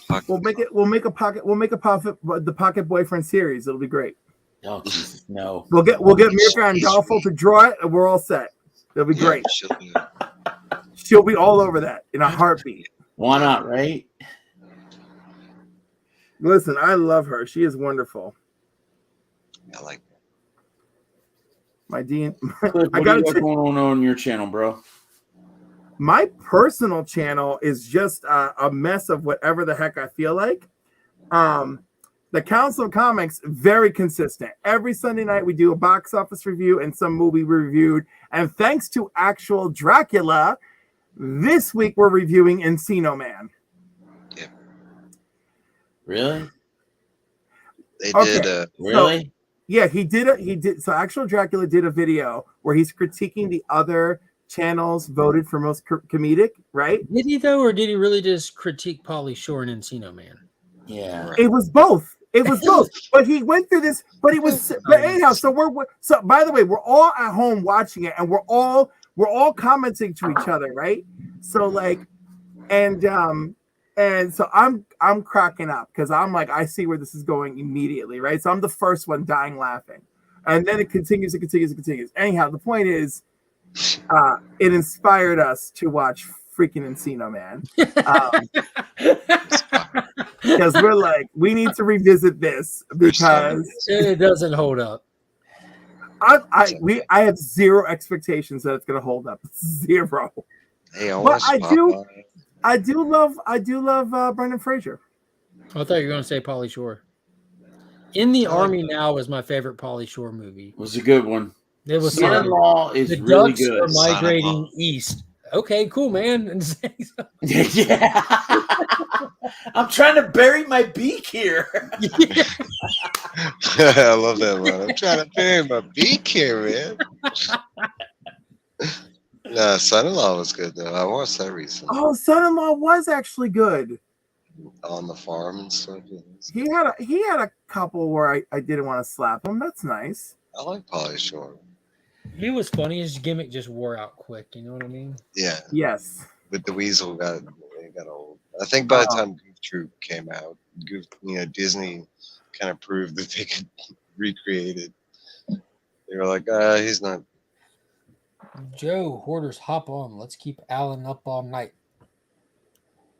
Pocket We'll make it. We'll make a pocket. We'll make a pocket. The Pocket Boyfriend series. It'll be great. Oh Jesus, no. We'll get Mirka and Dolfo to draw it, and we're all set. It'll be Yeah, great. she'll do it. She'll be all over that in a heartbeat. Why not, right? Listen, I love her. She is wonderful. I like that. My Dean. Cliff, I what do gotta you got check- going on your channel, bro? My personal channel is just a mess of whatever the heck I feel like. The Council of Comics, very consistent. Every Sunday night we do a box office review and some movie reviewed. And thanks to actual Dracula, this week we're reviewing Encino Man. Really? They Okay. did. Really? Yeah, he did. So actual Dracula did a video where he's critiquing the other channels voted for most comedic, right? Did he though, or did he really just critique Pauly Shore and Encino Man? Yeah. It was both. It was both. But he went through this. But it was. But anyhow, so so. By the way, we're all at home watching it, and we're all commenting to each other, right? So like, and so I'm cracking up because I'm like, I see where this is going immediately, right? So I'm the first one dying laughing, and then it continues. Anyhow, the point is, it inspired us to watch freaking Encino Man. Because we're like, we need to revisit this because It doesn't hold up. I have zero expectations that it's gonna hold up. Zero. Hey, I But watched Popeye. I do love Brendan Fraser. I thought you were going to say Pauly Shore. In the Army Now is my favorite Pauly Shore movie. It was a good one. It was fun. Son-in-Law is The really ducks good. are migrating Son-in-Law. east. Okay, cool, man. Yeah. I'm trying to bury my beak here. I love that line. I'm trying to bury my beak here, man. Nah, Son-in-Law was good though. I watched that recently. Oh, Son-in-Law was actually good. On the farm and stuff. Yeah. He had a couple where I didn't want to slap him. That's nice. I like Pauly Shore. He was funny. His gimmick just wore out quick. You know what I mean? Yeah, Yes. but the weasel got old. I think by the Oh. time Goof Troop came out, Disney kind of proved that they could recreate it. They were like, he's not. Joe, hoarders, hop on. Let's keep Alan up all night.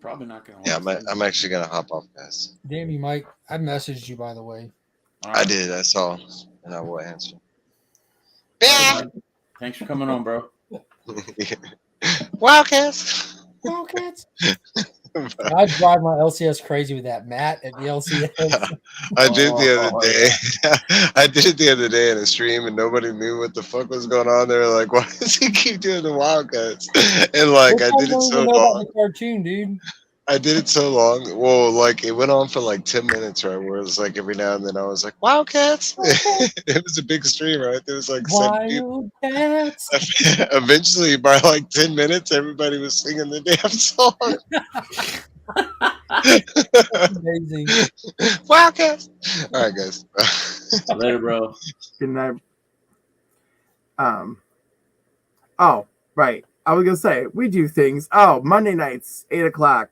Probably not gonna. Yeah, last. I'm actually gonna hop off, guys. Damn you, Mike. I messaged you, by the way. All I right. did. I saw, and I will answer. Thanks for coming on, bro. Wildcats. Wildcats. I drive my LCS crazy with that Matt at the LCS. I did the Oh, other day. I did it the other day in a stream, and nobody knew what the fuck was going on. They were like, "Why does he keep doing the Wildcats?" And like, I did it so know about long. the cartoon, dude. I did it so long. Well, like it went on for like 10 minutes, right? Where it was like every now and then I was like, Wildcats. It was a big stream, right? There was like 7 people. Wildcats. Eventually, by like 10 minutes, everybody was singing the damn song. Amazing. Wildcats. All right, guys. Later, bro. Good night. Oh, right. I was gonna say we do things. Oh, Monday nights, 8:00.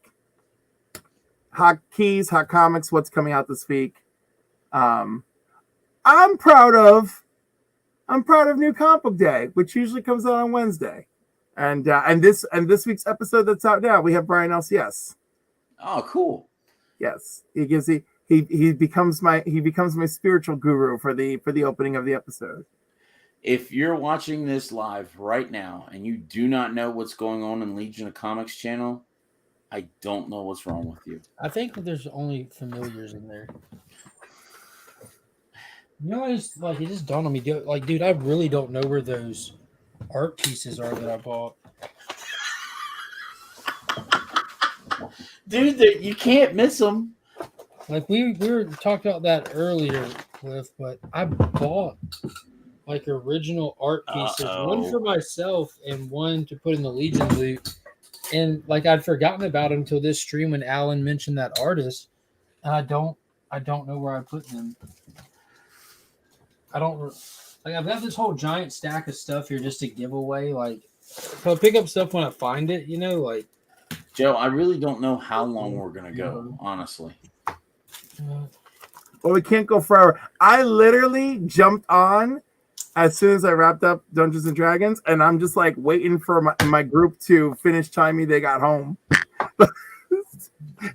Hot Keys, Hot Comics. What's coming out this week? I'm proud of New Comic Book Day, which usually comes out on Wednesday, and this week's episode that's out now. We have Brian LCS. Oh, cool. Yes, he becomes my spiritual guru for the opening of the episode. If you're watching this live right now and you do not know what's going on in Legion of Comics channel, I don't know what's wrong with you. I think that there's only familiars in there. You know, I just like it just dawned on me. Like, dude, I really don't know where those art pieces are that I bought. Dude, you can't miss them. Like we were talking about that earlier, Cliff, but I bought like original art pieces, one for myself and one to put in the Legion loot. And like I'd forgotten about them until this stream when Alan mentioned that artist. And I don't know where I put them. I've got this whole giant stack of stuff here just to give away. Like, so I'll pick up stuff when I find it, you know, like. Joe, I really don't know how long we're gonna go, honestly. Well, we can't go forever. I literally jumped on as soon as I wrapped up Dungeons and Dragons, and I'm just like waiting for my group to finish telling me they got home.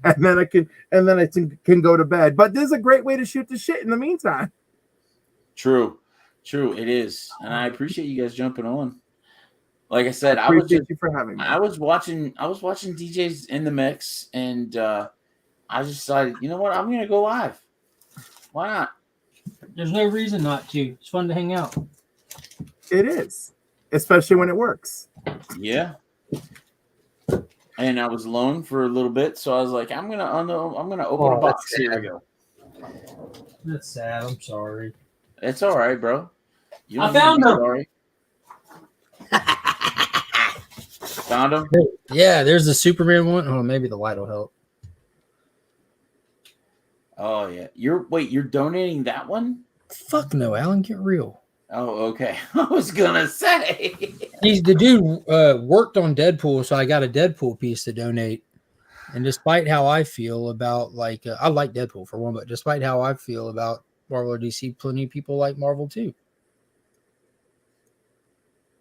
and then I can go to bed. But this is a great way to shoot the shit in the meantime. True, it is, and I appreciate you guys jumping on. Like I said, Appreciate you for having me. I was watching DJs in the mix, and I just decided, you know what, I'm gonna go live. Why not? There's no reason not to. It's fun to hang out. It is, especially when it works. Yeah. And I was alone for a little bit, so I was like, I'm gonna open a box. Here we go. That's sad. I'm sorry. It's all right, bro. You I found them. Sorry. Found them? Yeah, there's the Superman one. Oh, maybe the light will help. Oh yeah. You're donating that one? Fuck no, Alan, get real. Oh, okay. I was gonna say. The dude worked on Deadpool, so I got a Deadpool piece to donate. And despite how I feel about I like Deadpool for one, but despite how I feel about Marvel or DC, plenty of people like Marvel too.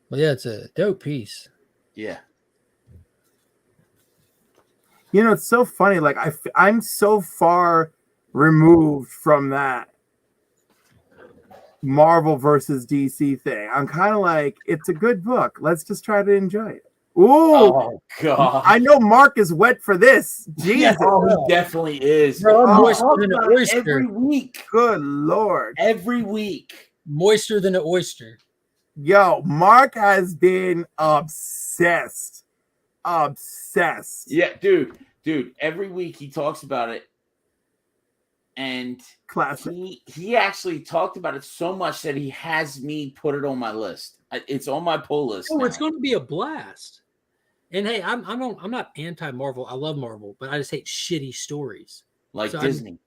But yeah, it's a dope piece. Yeah. You know, it's so funny. Like I'm so far removed from that Marvel versus DC thing. I'm kind of like, it's a good book. Let's just try to enjoy it. Ooh, oh god! I know Mark is wet for this. Jesus, yeah, he definitely is. Bro, I'm moister than an oyster. Every week. Good lord. Every week. Moister than an oyster. Yo, Mark has been obsessed. Yeah, dude. Every week he talks about it, and classic. He actually talked about it so much that he has me put it on my list. It's on my pull list. Oh, now. it's going to be a blast. And hey, I'm not anti-Marvel. I love Marvel, but I just hate shitty stories like Disney.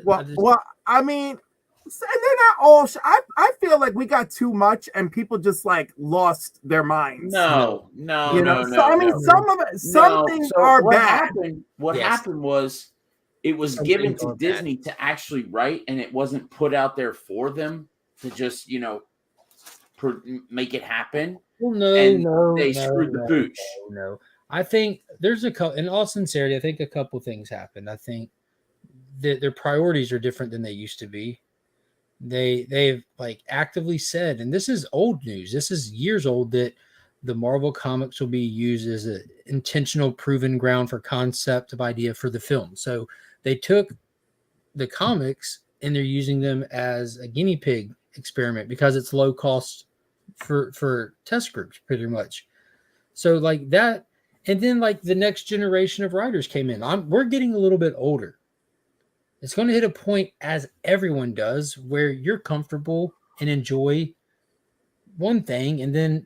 I mean, and they're not all. I feel like we got too much, and people just like lost their minds. No. I mean, some things are bad. What happened was it was given to Disney to actually write, and it wasn't put out there for them to just make it happen. Well, they screwed the pooch. No. I think there's a couple. In all sincerity, I think a couple things happened. I think that their priorities are different than they used to be. They've like actively said, and this is old news. This is years old, that the Marvel comics will be used as an intentional proven ground for concept of idea for the film. So they took the comics and they're using them as a guinea pig experiment because it's low cost for test groups, pretty much. So like that, and then like the next generation of writers came in. We're getting a little bit older. It's going to hit a point, as everyone does, where you're comfortable and enjoy one thing, and then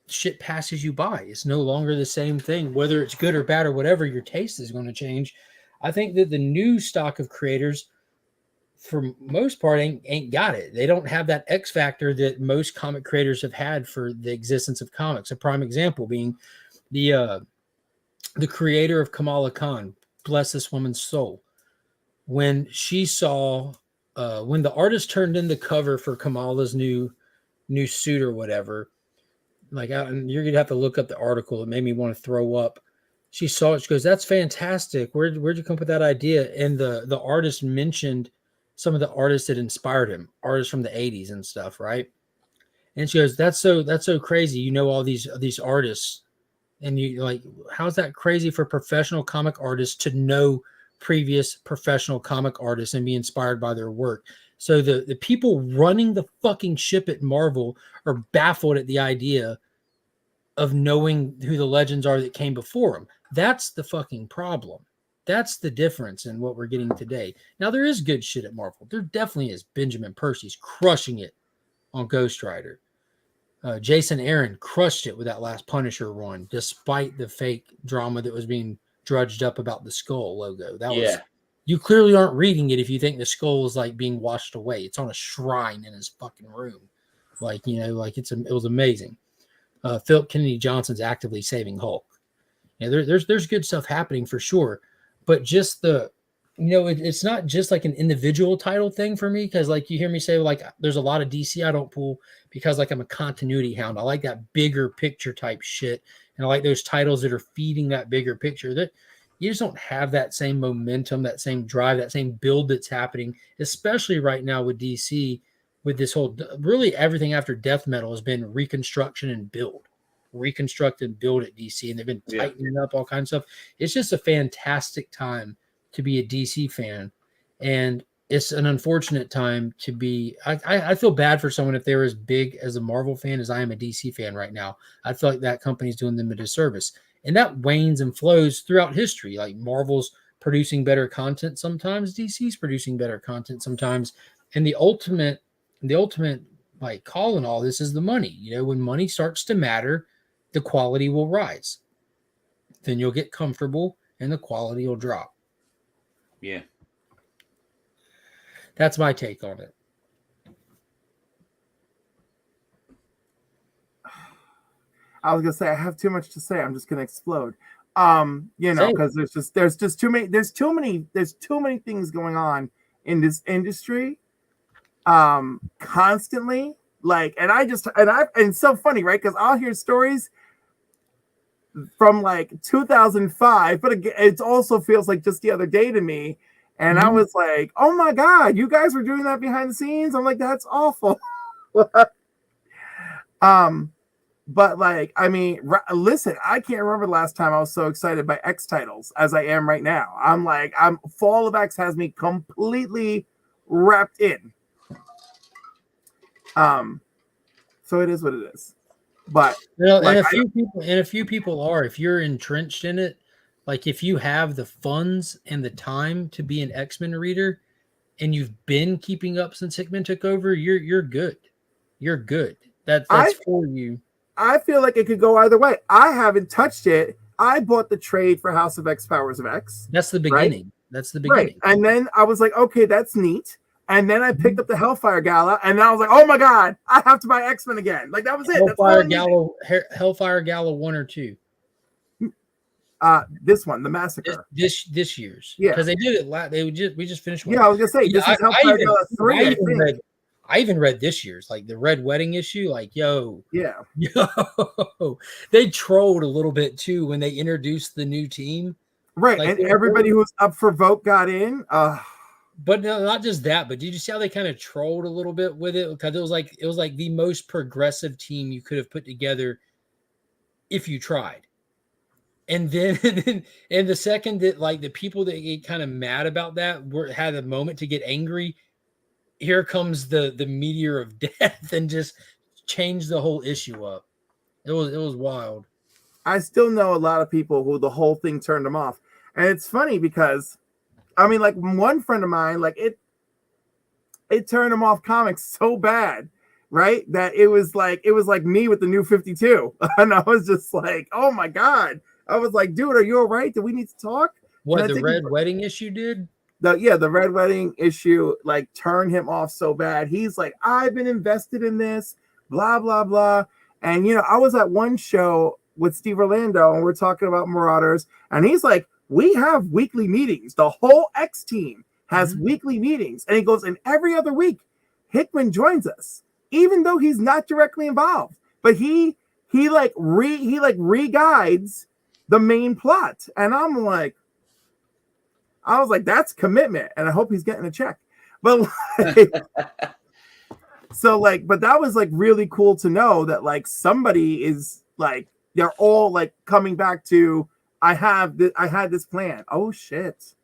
shit passes you by. It's no longer the same thing. Whether it's good or bad or whatever, your taste is going to change. I think that the new stock of creators, for most part, ain't got it. They don't have that X factor that most comic creators have had for the existence of comics. A prime example being the creator of Kamala Khan, bless this woman's soul. When she saw, when the artist turned in the cover for Kamala's new suit or whatever, and you're gonna have to look up the article. It made me want to throw up. She saw it. She goes, "That's fantastic. Where'd you come up with that idea?" And the artist mentioned some of the artists that inspired him, artists from the 80s and stuff, right? And she goes, "That's so crazy. You know all these artists And you like, how's that crazy for professional comic artists to know previous professional comic artists and be inspired by their work? So the people running the fucking ship at Marvel are baffled at the idea of knowing who the legends are that came before them. That's the fucking problem. That's the difference in what we're getting today. Now, there is good shit at Marvel. There definitely is. Benjamin Percy's crushing it on Ghost Rider. Jason Aaron crushed it with that last Punisher run, despite the fake drama that was being drudged up about the skull logo. That was, you clearly aren't reading it if you think the skull is like being washed away. It's on a shrine in his fucking room. Like, you know, like it was amazing. Philip Kennedy Johnson's actively saving Hulk. Yeah, there's good stuff happening for sure, but just it's not just like an individual title thing for me, because like you hear me say, like, there's a lot of DC I don't pull because like I'm a continuity hound. I like that bigger picture type shit, and I like those titles that are feeding that bigger picture. That you just don't have that same momentum, that same drive, that same build that's happening, especially right now with DC. With this whole, really everything after Death Metal has been reconstruction and build. Reconstruct and build at DC, and they've been tightening up all kinds of stuff. It's just a fantastic time to be a DC fan, and it's an unfortunate time to be. I feel bad for someone if they're as big as a Marvel fan as I am a DC fan right now. I feel like that company's doing them a disservice, and that wanes and flows throughout history. Like Marvel's producing better content sometimes, DC's producing better content sometimes, and the ultimate like call in all this is the money. You know, when money starts to matter, the quality will rise. Then you'll get comfortable and the quality will drop. Yeah. That's my take on it. I was gonna say I have too much to say. I'm just gonna explode. Because there's too many things going on in this industry. Constantly, like, and it's so funny, right? Because I'll hear stories from like 2005, but again, it also feels like just the other day to me. And I was like, oh my God, you guys were doing that behind the scenes. I'm like, that's awful. But like, I mean, listen, I can't remember the last time I was so excited by X titles as I am right now. Fall of X has me completely wrapped in. So it is what it is. But and a few people are, if you're entrenched in it, like if you have the funds and the time to be an X-Men reader and you've been keeping up since Hickman took over, you're good. You're good. That's for you. I feel like it could go either way. I haven't touched it. I bought the trade for House of X, Powers of X. That's the beginning. Right? That's the beginning. Right. And then I was like, okay, that's neat. And then I picked up the Hellfire Gala, and I was like, oh my God, I have to buy X-Men again. Like, that was it. Hellfire Gala 1 or 2. This one, the Massacre. This year's. Yeah. Because they did it we just finished one. Yeah, I was gonna say, this is Hellfire Gala 3. I even read this year's, like the Red Wedding issue. Like, yo, they trolled a little bit too when they introduced the new team. Right, like, and everybody who was up for vote got in. But no, not just that. But did you see how they kind of trolled a little bit with it? Because it was like the most progressive team you could have put together if you tried. And then, and the second that like the people that get kind of mad about that had a moment to get angry. Here comes the meteor of death and just changed the whole issue up. It was wild. I still know a lot of people who the whole thing turned them off. And it's funny because, I mean, like one friend of mine, like it turned him off comics so bad, right? That it was like me with the New 52. And I was just like, oh my God. I was like, dude, are you all right? Do we need to talk? What, the Red Wedding issue did? The Red Wedding issue like turned him off so bad. He's like, I've been invested in this, blah, blah, blah. And, you know, I was at one show with Steve Orlando and we're talking about Marauders. And he's like, we have weekly meetings. The whole X team has weekly meetings. And he goes, and every other week, Hickman joins us, even though he's not directly involved. But he re-guides the main plot. And I was like, that's commitment. And I hope he's getting a check. But like, but that was like really cool to know that like somebody is like they're all like coming back to I had this plan. Oh shit.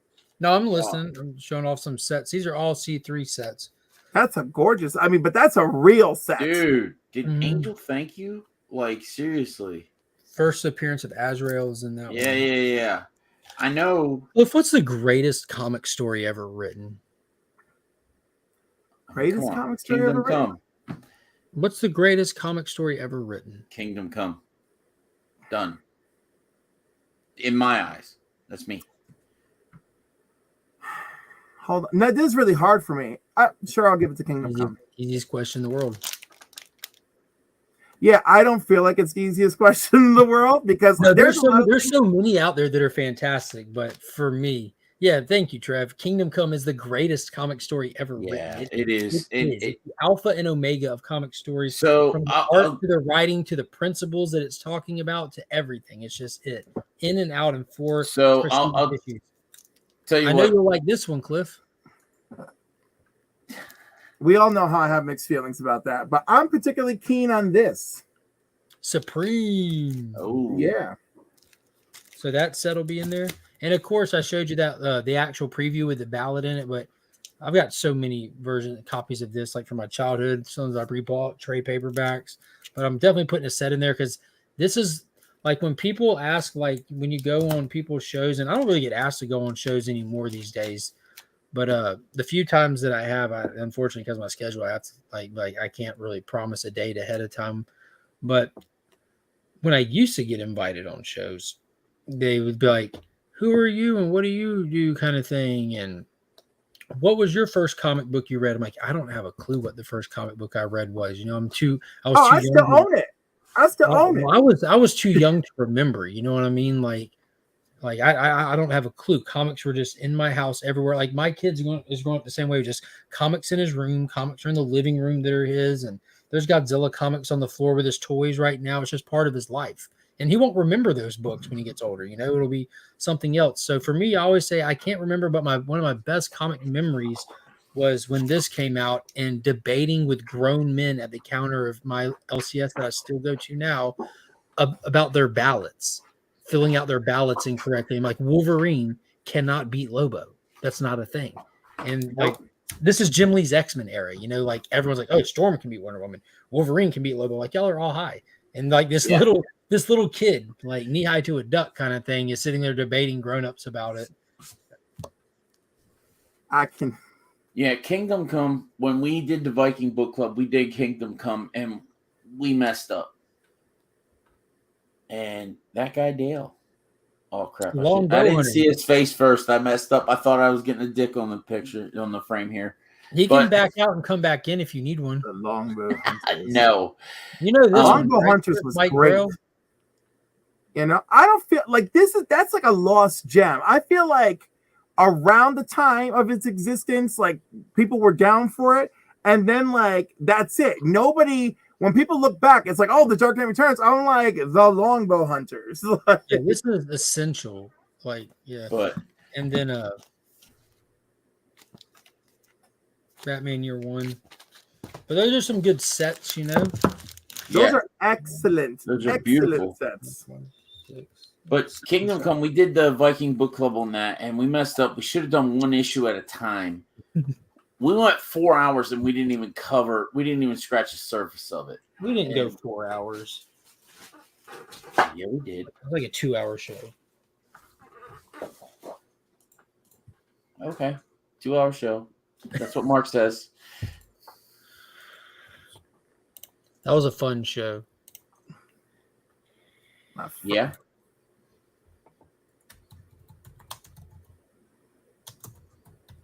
No, I'm listening. I'm showing off some sets. These are all C3 sets. That's a gorgeous. I mean, but that's a real set. Dude, did Mhm. Angel thank you? Like, seriously. First appearance of Azrael is in that Yeah, one. yeah. I know. Cliff, what's the greatest comic story ever written? Greatest Come on. comic story Kingdom ever written? Come. What's the greatest comic story ever written? Kingdom Come. Done. In my eyes. That's me. Hold on. No, this is really hard for me. Sure, I'll give it to Kingdom Come. Easiest question in the world. Yeah, I don't feel like it's the easiest question in the world because No, there's a lot of there's so many out there that are fantastic, but for me, yeah, thank you, Trev. Kingdom Come is the greatest comic story ever Yeah, written. it is. It's the alpha and omega of comic stories. So, From the I'll- art to the writing to the principles that it's talking about to everything. It's just it. In and out in four. So, prestigious I'll issues. tell you I know what. you'll like this one, Cliff. We all know how I have mixed feelings about that, but I'm particularly keen on this. Supreme. Oh, Yeah. So that set will be in there. And of course, I showed you that the actual preview with the ballad in it, but I've got so many copies of this, like from my childhood, some I've rebought, trade paperbacks. But I'm definitely putting a set in there because this is like when people ask, like when you go on people's shows, and I don't really get asked to go on shows anymore these days. But the few times that I have, unfortunately, because of my schedule, I have to like I can't really promise a date ahead of time. But when I used to get invited on shows, they would be like, "Who are you and what do you do?" kind of thing. And what was your first comic book you read? I'm like, I don't have a clue what the first comic book I read was. You know, I was too I young. still own it. I still own it. I was too young to remember. You know what I mean? Like I don't have a clue. Comics were just in my house everywhere. Like my kid's is growing up the same way. Just comics in his room. Comics are in the living room that are his. And there's Godzilla comics on the floor with his toys right now. It's just part of his life. And he won't remember those books when he gets older. You know, it'll be something else. So for me, I always say I can't remember, but one of my best comic memories was when this came out and debating with grown men at the counter of my LCS that I still go to now about their ballots, filling out their ballots incorrectly. I'm like, Wolverine cannot beat Lobo. That's not a thing. And like, this is Jim Lee's X-Men era. You know, like everyone's like, oh, Storm can beat Wonder Woman. Wolverine can beat Lobo. Like y'all are all high. And like this little kid, like knee high to a duck kind of thing, is sitting there debating grown-ups about it. I can. Yeah, Kingdom Come. When we did the Viking Book Club, we did Kingdom Come, and we messed up. And that guy Dale. Oh crap! I didn't see his face first. I messed up. I thought I was getting a dick on the picture on the frame here. He can back out and come back in if you need one. The Longbow Hunters. No, you know this Longbow Hunters was Mike great. Bro? You know, I don't feel like that's like a lost gem. I feel like around the time of its existence, like people were down for it, and then like that's it. Nobody. When people look back, it's like, oh, the Dark Knight Returns. I'm like the Longbow Hunters. Yeah, this is essential. Like, yeah. but And then Batman Year One. But those are some good sets, you know. Those are excellent. Those are excellent beautiful sets. 6. But Kingdom Come, we did the Viking Book Club on that, and we messed up. We should have done one issue at a time. We went 4 hours, and we didn't even scratch the surface of it. We didn't go 4 hours. Yeah, we did. It was like a 2-hour show. Okay, 2-hour show. That's what Mark says. That was a fun show. Yeah.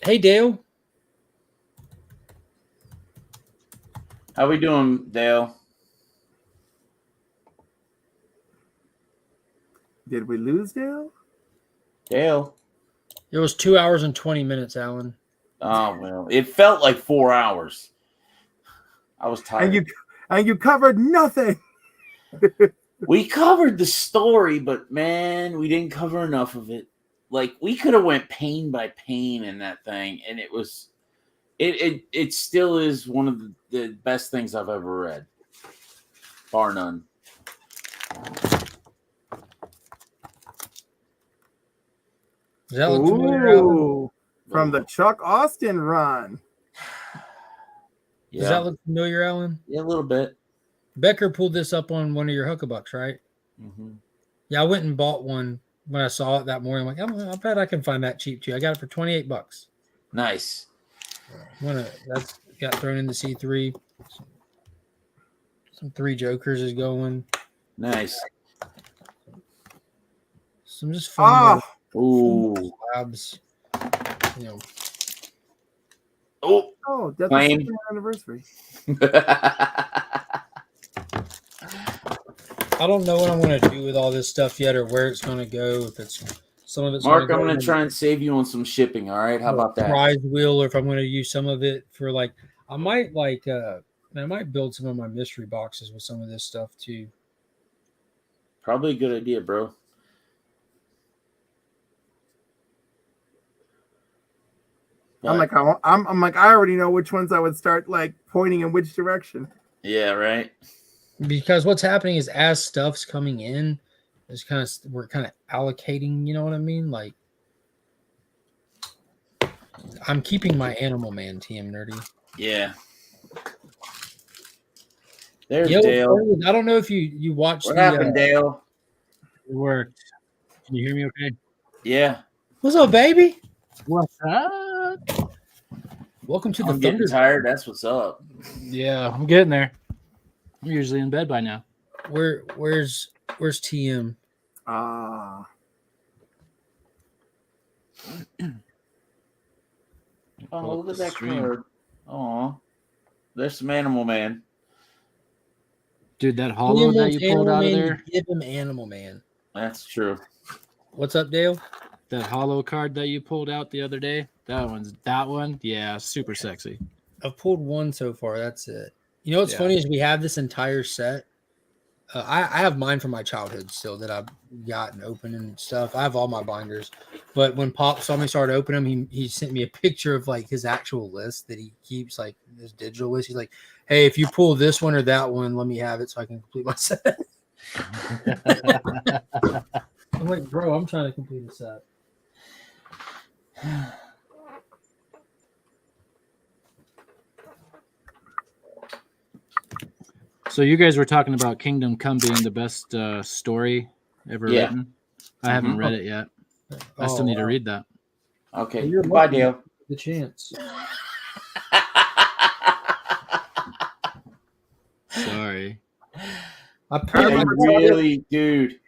Hey, Dale. How we doing, Dale? Did we lose Dale? Dale. It was 2 hours and 20 minutes, Alan. Oh well, it felt like 4 hours. I was tired. And you covered nothing. We covered the story, but man, we didn't cover enough of it. Like we could have went pain by pain in that thing, and it was, it still is one of the best things I've ever read, bar none. Does that look familiar, Alan? Ooh, from the Chuck Austin run. Does Yeah, that look familiar, Alan? yeah, a little bit. Becker pulled this up on one of your Huckabucks, right? Mm-hmm. Yeah, I went and bought one when I saw it that morning. I'm like, I bet I can find that cheap too. I got it for $28. Nice. That's got thrown into C3. Some Three Jokers is going. Nice. Some just fun Ah, Ooh. labs. You know, Oh. oh, that's the Flame. second anniversary. I don't know what I'm going to do with all this stuff yet, or where it's going to go. If it's some of it's Mark, gonna I'm go going in to try and save you on some shipping. All right. How the about that? prize wheel, or if I'm going to use some of it for like, I might build some of my mystery boxes with some of this stuff too. Probably a good idea, bro. I'm But, like, I'm like, I already know which ones I would start like pointing in which direction. yeah, right. Because what's happening is as stuff's coming in, we're kind of allocating. You know what I mean? Like, I'm keeping my Animal Man TM nerdy. Yeah. There's You know, Dale. I don't know if you watched What the. happened, Dale? It worked. Can you hear me okay? Yeah. What's up, baby? What's up? Welcome to the I'm getting Thunder. tired. That's what's up. Yeah, I'm getting there. I'm usually in bed by now. Where's TM? Ah, Oh, look at that Stream. card. Oh, there's some Animal Man. Dude, that hollow that you pulled out of there, Give him Animal Man. That's true. What's up, Dale? that hollow card that you pulled out the other day, that one, yeah, super sexy. I've pulled one so far. That's it. You know what's Yeah. funny is we have this entire set. I have mine from my childhood still that I've got and opened and stuff. I have all my binders. But when Pop saw me start opening them, he sent me a picture of like his actual list that he keeps, like his digital list. He's like, hey, if you pull this one or that one, let me have it so I can complete my set. I'm like, bro, I'm trying to complete a set. So you guys were talking about Kingdom Come being the best story ever Yeah. written. I haven't Mhm. read it yet. I Oh, still need to read that. Okay. Well, you're Goodbye, lucky. Dale. the chance. Sorry. I put I remember really, dude,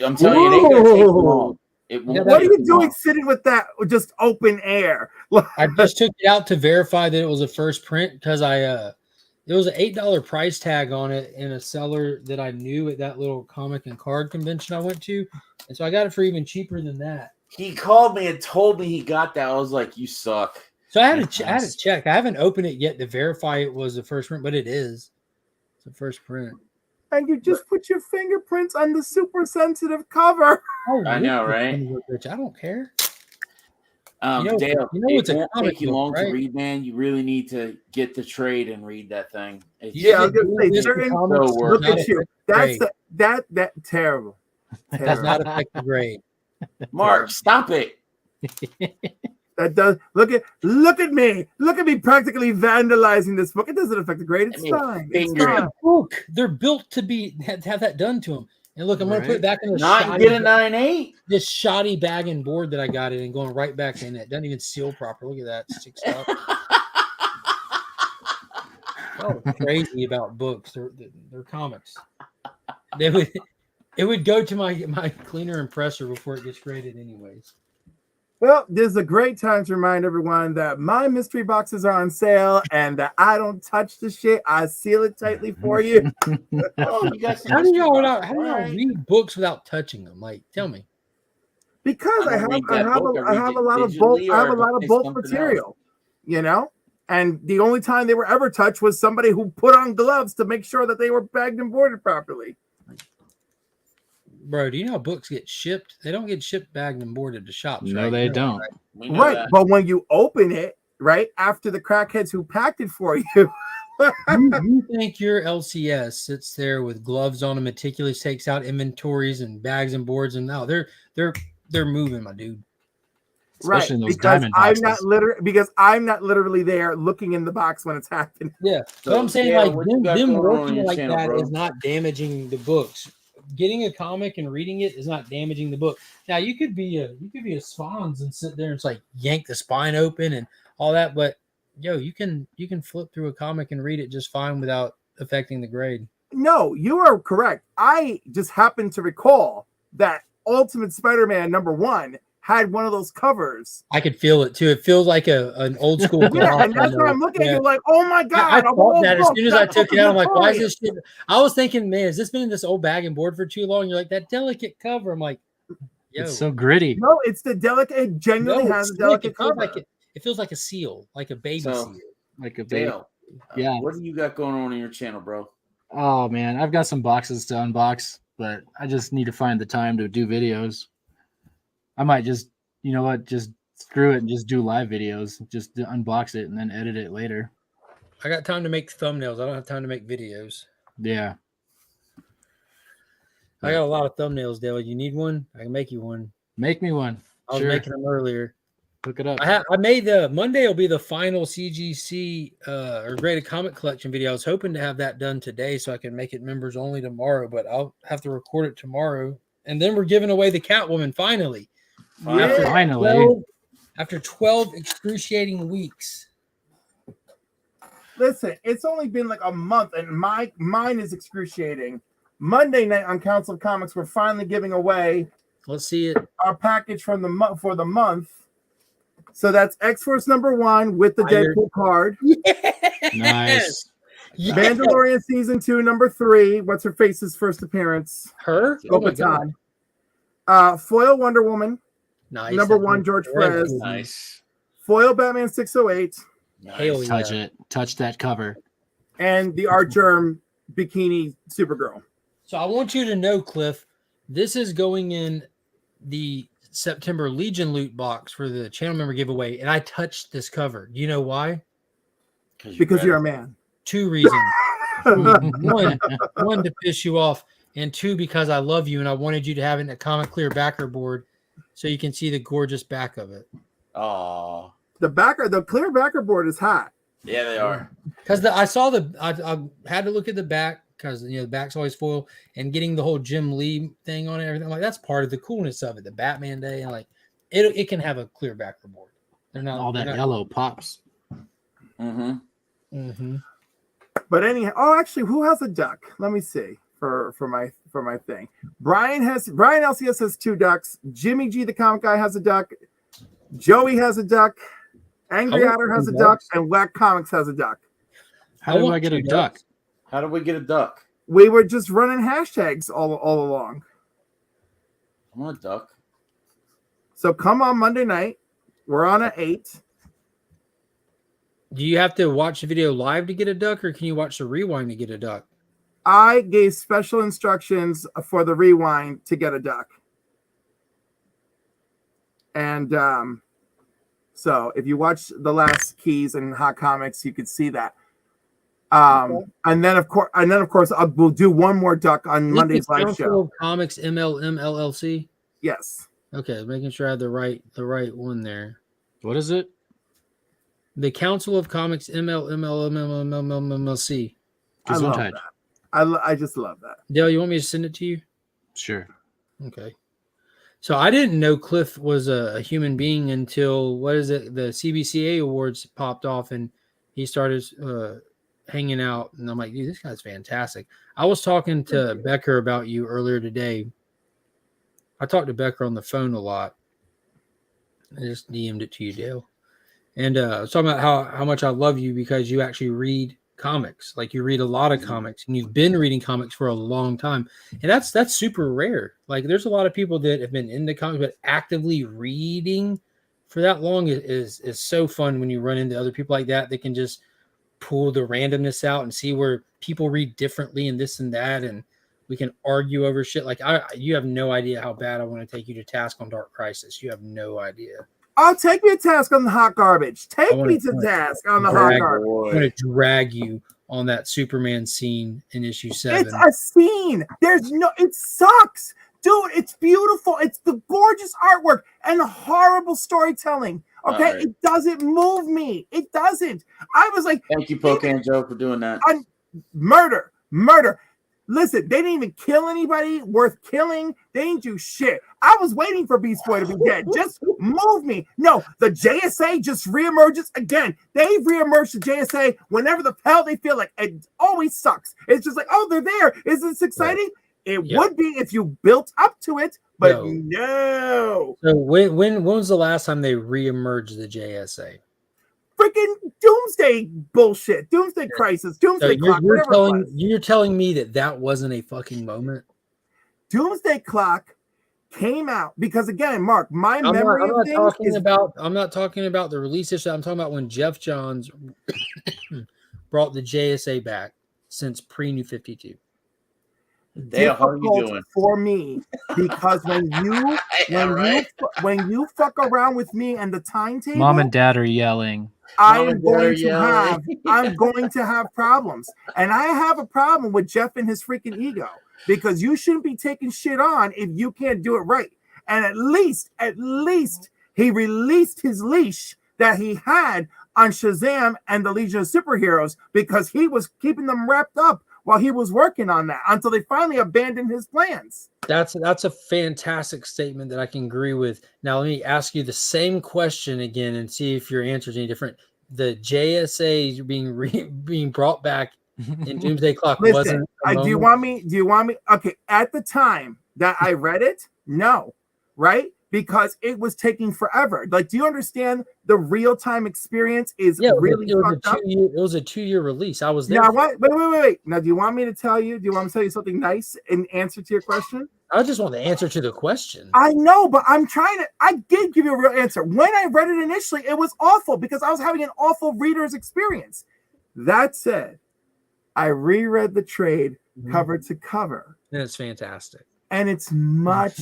I'm telling you, it ain't gonna take you long. It won't Yeah, what are take you you doing long. sitting with that just open air? I just took it out to verify that it was a first print because there was an $8 price tag on it in a seller that I knew at that little comic and card convention I went to, and so I got it for even cheaper than that. He called me and told me he got that. I was like, "You suck." So I had That's to I had nice. to check. I haven't opened it yet to verify it was the first print, but it is. It's the first print. And you just put your fingerprints on the super sensitive cover. Oh, I know, you right? son of a bitch. I don't care. Dale, you know it's it a won't comic take you book, long right? to read, man. You really need to get the trade and read that thing. It's Yeah, I was didn't gonna do say, this for certain- comics, so does worth not Look at you. affect That's grade. that terrible. Does Terrible. not affect the grade. Mark, stop it. That does look at me. Look at me practically vandalizing this book. It doesn't affect the grade. It's I mean, fine. It's finger it. fine. Book. They're built to have that done to them. And look, I'm going to put Right. it back in the Not shoddy, get a 9.8. this shoddy bag and board that I got it and going right back in it. Doesn't even seal proper. Look at that. Sticks up. Oh, crazy about books. They're comics. It would go to my cleaner and presser before it gets graded anyways. Well, this is a great time to remind everyone that my mystery boxes are on sale and that I don't touch the shit. I seal it tightly for you. Oh, you guys How do y'all Alright. read books without touching them? Like, tell me. Because I I don't have read that book. I I have read a it lot of bulk digitally, I have or a lot of buy bulk something material, you know? And the only time they were ever touched was somebody who put on gloves to make sure that they were bagged and boarded properly. Bro, do you know how books get shipped? They don't get shipped, bagged, and boarded to shops, No, right? they You know, don't. right? We know Right. that. But when you open it, right, after the crackheads who packed it for you, You think your LCS sits there with gloves on and meticulous takes out inventories and bags and boards, and now they're moving, my dude. Right, Especially in those because diamond I'm not literally there looking in the box when it's happening. Yeah, So, but I'm saying yeah, like what you got them going on working your like channel, that bro? is not damaging the books. Getting a comic and reading it is not damaging the book. Now you could be a Swans and sit there and it's like yank the spine open and all that, but you can flip through a comic and read it just fine without affecting the grade. No, you are correct. I just happen to recall that Ultimate Spider-Man #1 had one of those covers. I could feel it too. It feels like an old school. Yeah, gloss and that's on why there. I'm looking at Yeah. you like, oh my god! I a thought whole that as book soon as I that took it out, I'm like, why is notorious. this shit? I was thinking, man, has this been in this old bag and board for too long? You're like, that delicate cover. I'm like, yo, It's so gritty. No, it's the delicate. It genuinely no, has a it's slick. delicate It feels cover. like it feels like a seal, like a baby So, seal. Like a baby. Dale, Yeah. what do you got going on in your channel, bro? Oh man, I've got some boxes to unbox, but I just need to find the time to do videos. I might just, you know what, just screw it and just do live videos. Just unbox it and then edit it later. I got time to make thumbnails. I don't have time to make videos. Yeah. I got a lot of thumbnails, Dale. You need one? I can make you one. Make me one. I was Sure. making them earlier. Look it up. I made the Monday will be the final CGC or graded comic collection video. I was hoping to have that done today so I can make it members only tomorrow, but I'll have to record it tomorrow. And then we're giving away the Catwoman finally. Yeah. Finally. After 12 excruciating weeks. Listen, it's only been like a month, and mine is excruciating. Monday night on Council of Comics, we're finally giving away Let's see it. our package from the month for the month. So that's X-Force #1 with the Fire. Deadpool card. Nice. Yes. Mandalorian season 2 #3. What's her face's first appearance? Her? Oh my God. Bo-Katan. Foil Wonder Woman. Nice. #1 George Perez. Nice. Foil Batman 608. Hell yeah. Touch it. Touch that cover. And the Art Germ bikini Supergirl. So I want you to know, Cliff, this is going in the September Legion loot box for the channel member giveaway, and I touched this cover. Do you know why? Because you're a man. 2 reasons. one to piss you off, and 2 because I love you and I wanted you to have it in a Comic Clear backer board so you can see the gorgeous back of it. Oh, The clear backer board is hot. yeah, they are. Because I had to look at the back because the back's always foil, and getting the whole Jim Lee thing on it, everything like that's part of the coolness of it. The Batman Day, and like it can have a clear backer board. They're not All that they're not- yellow pops. Mm-hmm. Mhm. But anyhow, actually, who has a duck? Let me see for my thing. Brian LCS has 2 ducks. Jimmy G the comic guy has a duck. Joey has a duck. Angry I want Otter has a 2 duck, ducks. and Whack Comics has a duck. How do want I get a 2 duck? ducks. How do we get a duck? We were just running hashtags all along. I want a duck. So come on Monday night. We're on at 8. Do you have to watch the video live to get a duck, or can you watch the rewind to get a duck? I gave special instructions for the rewind to get a duck. And so if you watch the last Keys and Hot Comics, you could see that. And then of course we'll do one more duck on Monday's live Council show. of Comics MLM LLC. Yes. Okay, making sure I have the right one there. What is it? The Council of Comics MLC. I love Gesundheit. that. I just love that. Dale, you want me to send it to you? Sure. Okay. So I didn't know Cliff was a human being until the CBCA awards popped off and he started hanging out, and I'm like, dude, this guy's fantastic. I was talking to Becker about you earlier today. I talked to Becker on the phone a lot. I just DM'd it to you, Dale. And I was talking about how much I love you because you actually read comics. Like you read a lot of comics, and you've been reading comics for a long time. And that's super rare. Like there's a lot of people that have been into comics, but actively reading for that long is so fun when you run into other people like that can just pull the randomness out and see where people read differently and this and that, and we can argue over shit. Like you have no idea how bad I want to take you to task on Dark Crisis. You have no idea. Oh, take me to task on the hot garbage. Take I wanna- me to task on the hot Drag- garbage. I'm going to drag you on that Superman scene in issue 7. It's a scene. It sucks. Dude, it's beautiful. It's the gorgeous artwork and the horrible storytelling. Okay, All right. it doesn't move me. It doesn't. I was like, Thank you, Pocan Joe, for doing that. murder. Listen, they didn't even kill anybody worth killing. They didn't do shit. I was waiting for Beast Boy to be dead. Just move me. No, the JSA just reemerges again. They reemerge the JSA whenever the hell they feel like. It always sucks. It's just like, oh, they're there. Is this exciting? It would be if you built up to it, but no. So when was the last time they reemerged the JSA? Freaking Doomsday bullshit, Doomsday Crisis, Doomsday Clock, whatever it was. You're telling me that wasn't a fucking moment? Doomsday Clock came out because, again, Mark, my memory I'm of not things talking is about. I'm not talking about the release issue. I'm talking about when Jeff Johns brought the JSA back since pre-New 52. Dale, how are you difficult doing? for me because when you fuck around with me and the timetable, Mom and dad are yelling. I'm going to have problems. And I have a problem with Jeff and his freaking ego because you shouldn't be taking shit on if you can't do it right. And at least he released his leash that he had on Shazam and the Legion of Superheroes because he was keeping them wrapped up while he was working on that until they finally abandoned his plans. That's a fantastic statement that I can agree with. Now let me ask you the same question again and see if your answer is any different. The JSA being brought back in Doomsday Clock Listen, wasn't. do you want me? Okay, at the time that I read it, no, right? Because it was taking forever. Like, do you understand the real-time experience is really fucked up? It was a 2-year release. I was there. Now, wait. Now, do you want me to tell you? Do you want me to tell you something nice in answer to your question? I just want the answer to the question. I know, but I did give you a real answer. When I read it initially, it was awful because I was having an awful reader's experience. That said, I reread the trade cover to cover. And it's fantastic. And it's much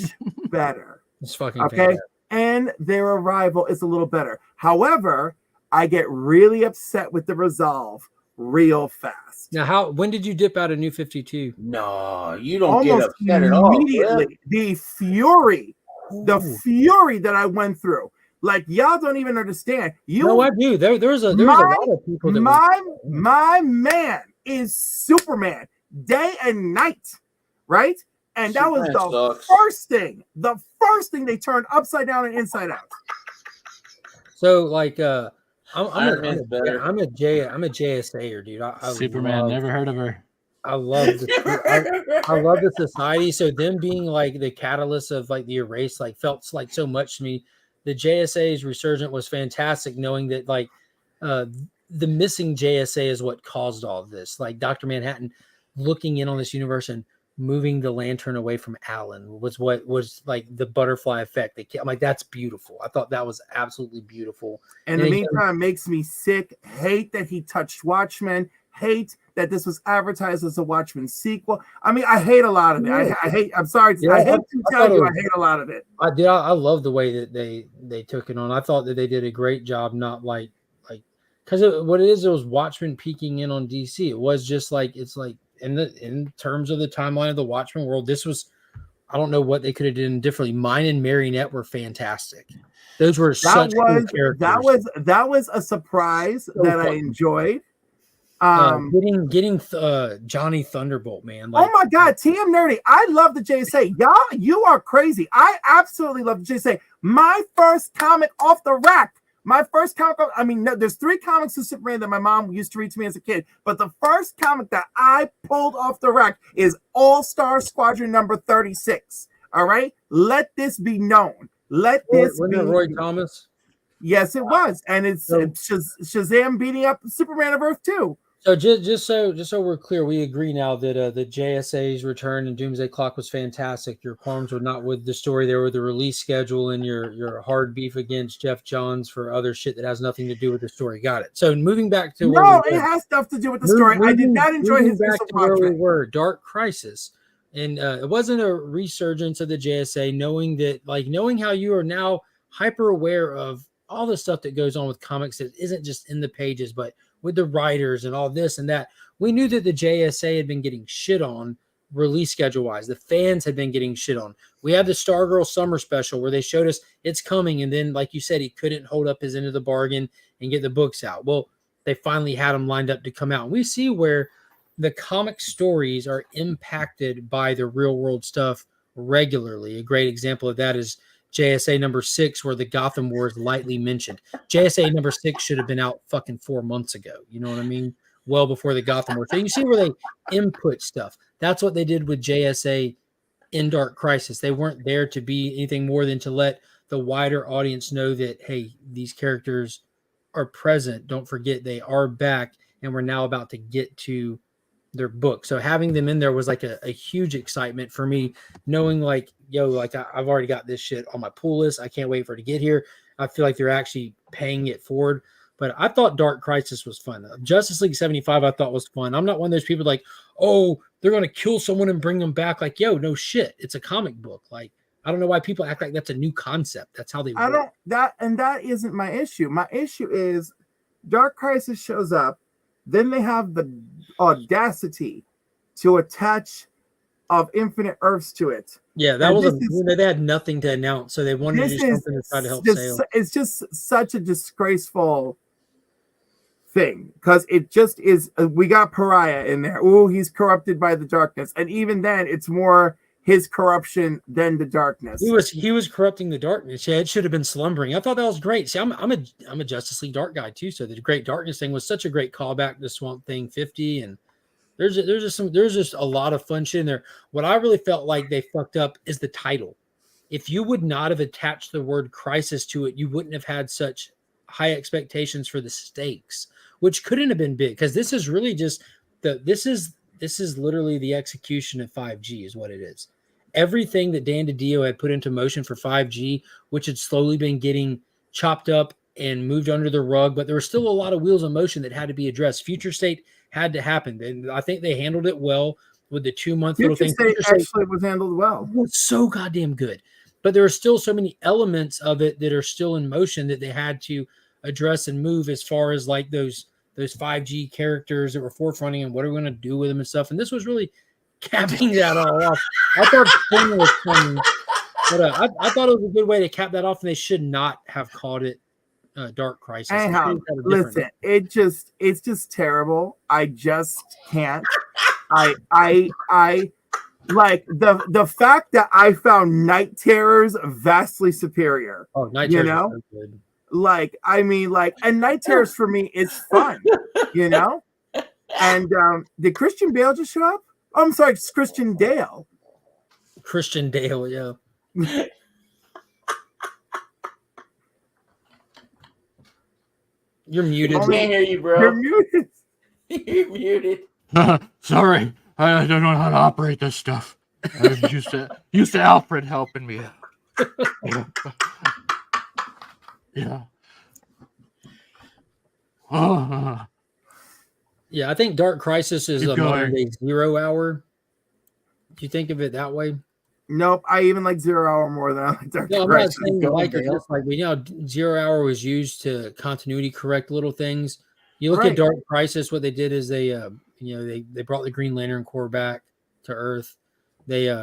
better. It's fucking okay. fantastic. And their arrival is a little better. However, I get really upset with the resolve real fast. Now, when did you dip out of New 52? No, you don't Almost get upset at all. immediately. The fury that I went through. Like, y'all don't even understand. No, I do. There's a lot of people that my man is Superman day and night, right? And that was the first thing they turned upside down and inside out. So, like, I'm a JSAer, dude. I Superman, never heard of her. I love the society. So them being like the catalyst of like the erase, like felt like so much to me. The JSA's resurgent was fantastic, knowing that like the missing JSA is what caused all of this. Like Dr. Manhattan looking in on this universe and moving the lantern away from Alan was what was like the butterfly effect. I'm like, that's beautiful. I thought that was absolutely beautiful. And in the meantime, makes me sick. Hate that he touched Watchmen. Hate that this was advertised as a Watchmen sequel. I mean, I hate a lot of it. I hate. I'm sorry. I hate to tell you, I hate a lot of it. I did. I love the way that they took it on. I thought that they did a great job. Not like because what it was Watchmen peeking in on DC. It was just like it's like in terms of the timeline of the Watchmen world. This was. I don't know what they could have done differently. Mine and Marionette were fantastic. Those were such cool characters. That was a surprise that I enjoyed. Getting Johnny Thunderbolt, man. Like, oh my God, TM Nerdy. I love the JSA. Y'all, you are crazy. I absolutely love the JSA. My first comic off the rack. There's 3 comics of Superman that my mom used to read to me as a kid, but the first comic that I pulled off the rack is All-Star Squadron number 36. All right? Let this be known. Wasn't it Roy Thomas? Yes, it was. And it's Shazam beating up Superman of Earth 2. So just so we're clear, we agree now that the JSA's return and Doomsday Clock was fantastic. Your qualms were not with the story; they were the release schedule and your hard beef against Jeff Johns for other shit that has nothing to do with the story. Got it. So moving back to it has stuff to do with the story. I did not enjoy his back to where we were. Dark Crisis, and it wasn't a resurgence of the JSA. Knowing how you are now hyper aware of all the stuff that goes on with comics that isn't just in the pages, but with the writers and all this and that. We knew that the JSA had been getting shit on release schedule wise. The fans had been getting shit on. We had the Stargirl Summer Special where they showed us it's coming, and then, like you said, he couldn't hold up his end of the bargain and get the books out. Well, they finally had them lined up to come out. And we see where the comic stories are impacted by the real world stuff regularly. A great example of that is JSA number 6, where the Gotham War is lightly mentioned. JSA number 6 should have been out fucking 4 months ago. You know what I mean? Well before the Gotham War. So you see where they input stuff. That's what they did with JSA in Dark Crisis. They weren't there to be anything more than to let the wider audience know that, hey, these characters are present. Don't forget they are back, and we're now about to get to their book. So having them in there was like a huge excitement for me, knowing like, yo, like I've already got this shit on my pull list. I can't wait for it to get here. I feel like they're actually paying it forward. But I thought Dark Crisis was fun. Justice League 75 I thought was fun. I'm not one of those people like, oh, they're going to kill someone and bring them back. Like, yo, no shit. It's a comic book. Like, I don't know why people act like that's a new concept. That's how they work. That isn't my issue. My issue is Dark Crisis shows up, then they have the audacity to attach of Infinite Earths to it. Yeah, that was they had nothing to announce, so they wanted to do something to try to help sales. It's just such a disgraceful thing because it just is. We got Pariah in there. Oh, he's corrupted by the darkness, and even then, it's more his corruption than the darkness. He was corrupting the darkness. Yeah, it should have been slumbering. I thought that was great. See, I'm a Justice League Dark guy too. So the Great Darkness thing was such a great callback to Swamp Thing 50, and there's just a lot of fun shit in there. What I really felt like they fucked up is the title. If you would not have attached the word crisis to it, you wouldn't have had such high expectations for the stakes, which couldn't have been big because this is really just this is literally the execution of 5G is what it is. Everything that Dan DiDio had put into motion for 5G, which had slowly been getting chopped up and moved under the rug, but there were still a lot of wheels in motion that had to be addressed. Future State had to happen, and I think they handled it well with the 2-month little thing. Future State actually was handled well. It was so goddamn good, but there are still so many elements of it that are still in motion that they had to address and move as far as like those 5G characters that were forefronting and what are we going to do with them and stuff. And this was really capping that all off. I thought Spring was funny, but I thought it was a good way to cap that off, and they should not have called it Dark Crisis. Anyhow, listen, it's just terrible. I just can't. I like the fact that I found Night Terrors vastly superior. Oh, Night Terrors, you know, so good. Like I mean, like, and Night Terrors for me is fun, you know. And did Christian Bale just show up? Oh, I'm sorry, it's Christian Dale. Christian Dale, yeah. You're muted. I can't hear you, bro. You're muted. You're muted. Sorry, I don't know how to operate this stuff. I was used to Alfred helping me. Yeah. Yeah, I think Dark Crisis is a modern day 0 Hour. Do you think of it that way? Nope, I even like 0 Hour more than I like Dark Crisis. I'm not saying you like it. Just like, you know, 0 Hour was used to continuity correct little things. You look at Dark Crisis. What they did is they brought the Green Lantern Corps back to Earth. They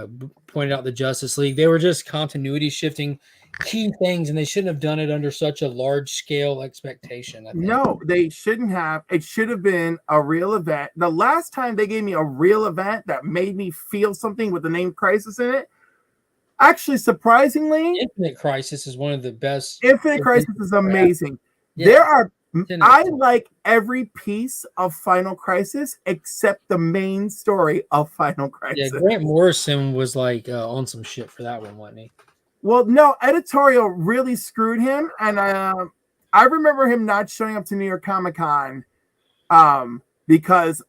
pointed out the Justice League. They were just continuity shifting key things, and they shouldn't have done it under such a large scale expectation. I think. No, they shouldn't have. It should have been a real event. The last time they gave me a real event that made me feel something with the name Crisis in it, actually, surprisingly, Infinite Crisis is one of the best. Infinite Crisis is amazing. Yeah. I like every piece of Final Crisis except the main story of Final Crisis. Yeah, Grant Morrison was like on some shit for that one, wasn't he? Well, no, editorial really screwed him, and I remember him not showing up to New York Comic Con because,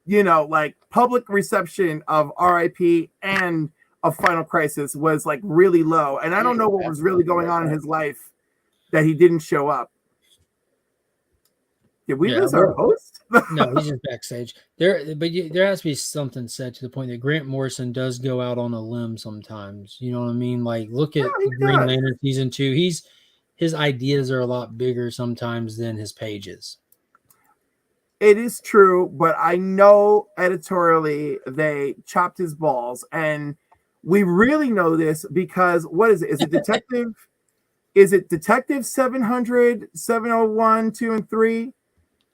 you know, like public reception of RIP and of Final Crisis was like really low, and I don't know what was really going on in his life that he didn't show up. Did we lose our host? No, he's just backstage. There has to be something said to the point that Grant Morrison does go out on a limb sometimes. You know what I mean? Like, look at Green Lantern season 2. His ideas are a lot bigger sometimes than his pages. It is true, but I know editorially they chopped his balls, and we really know this because what is it? Is it Detective? Is it Detective 700, 701, 2 and 3?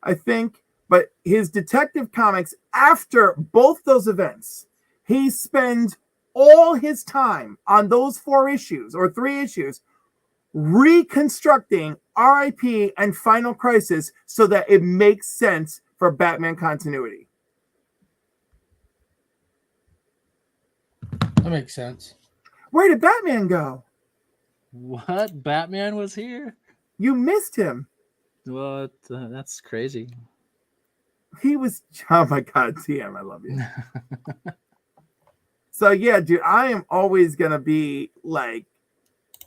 I think. But his detective comics, after both those events, he spends all his time on those 4 issues or 3 issues reconstructing RIP and Final Crisis so that it makes sense for Batman continuity. That makes sense. Where did Batman go? What? Batman was here? You missed him. What? That's crazy. He was, oh my God, TM, I love you. So yeah, dude, I am always gonna be like,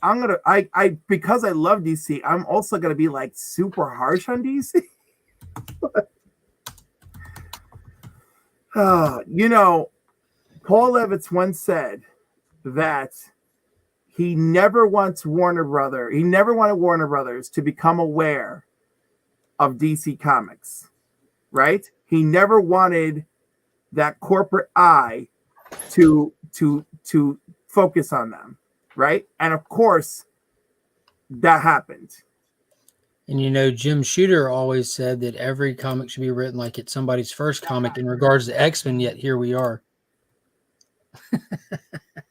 I because I love DC, I'm also gonna be like super harsh on DC. You know, Paul Levitz once said that he never wanted Warner Brothers to become aware of DC Comics, right? He never wanted that corporate eye to focus on them, right? And of course, that happened. And you know, Jim Shooter always said that every comic should be written like it's somebody's first comic in regards to X-Men, yet here we are.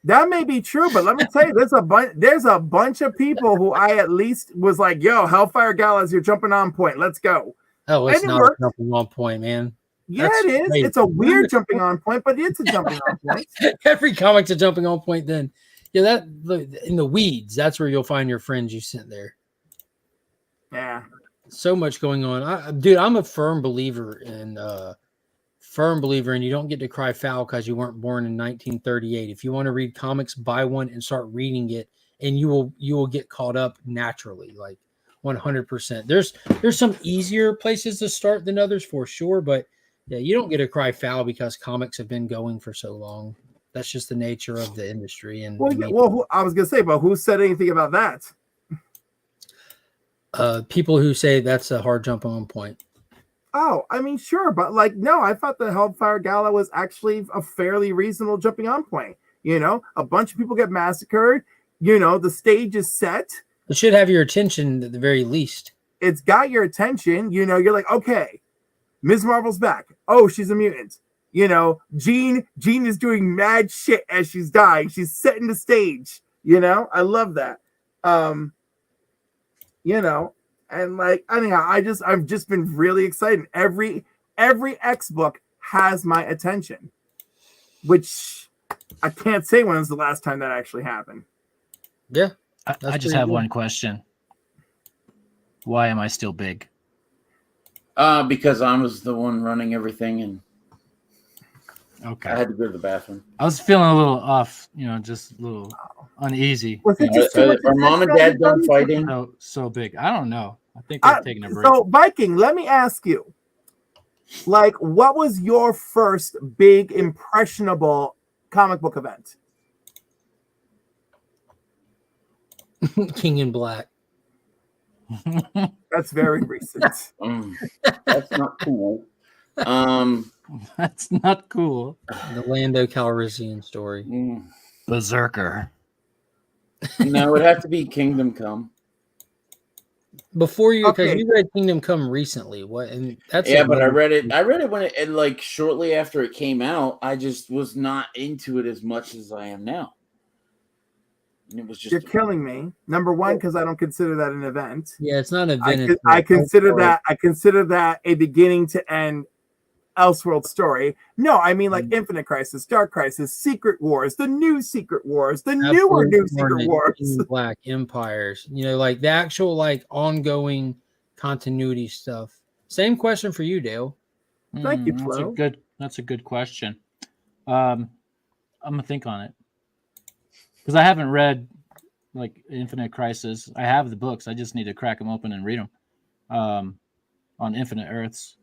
That may be true, but let me tell you, there's a bunch of people who I at least was like, yo, Hellfire Gala is your jumping on point. Let's go. Oh, it's And it not worked. a jumping on point, man. Yeah, That's it is. great. It's a weird jumping on point, but it's a jumping on point. Every comic's a jumping on point. Then, yeah, in the weeds, that's where you'll find your friends you sent there. Yeah. So much going on, dude. I'm a firm believer in you don't get to cry foul because you weren't born in 1938. If you want to read comics, buy one and start reading it, and you will get caught up naturally, like 100%. There's some easier places to start than others for sure, but yeah, you don't get to cry foul because comics have been going for so long. That's just the nature of the industry. And I was gonna say, but who said anything about that? People who say that's a hard jump on point. Oh, I mean, sure, but like, no, I thought the Hellfire Gala was actually a fairly reasonable jumping on point. You know, a bunch of people get massacred. You know, the stage is set. It should have your attention at the very least. It's got your attention. You know, you're like, okay, Ms. Marvel's back. Oh, she's a mutant. You know, Jean is doing mad shit as she's dying. She's setting the stage. You know, I love that. You know, and like, anyhow, I've just been really excited. Every X book has my attention, which I can't say when was the last time that actually happened. Yeah. I just have one question. Why am I still big? Because I was the one running everything, and Okay. I had to go to the bathroom. I was feeling a little off, just a little uneasy. Was it just too much Are mom and dad done fighting? So big. I don't know. I think they're taking a break. So, Viking, let me ask you, like, what was your first big impressionable comic book event? King in Black. That's very recent. That's not cool. That's not cool. The Lando Calrissian story. Berserker. No, it would have to be Kingdom Come. Before you, because Okay. you read Kingdom Come recently. What? And that's Yeah, but I read it when it like shortly after it came out. I just was not into it as much as I am now. And it was just You're killing me. Number one, because I don't consider that an event. Yeah, it's not an event. I consider that a beginning to end Elseworld story. No, I mean like Infinite Crisis, Dark Crisis, Secret Wars, the new Secret Wars, the newer new Secret Wars. King in Black, Empires. Like the actual like ongoing continuity stuff. Same question for you, Dale. Thank you, Flo. That's a good question. I'm gonna think on it because I haven't read like Infinite Crisis. I have the books. I just need to crack them open and read them. On Infinite Earths.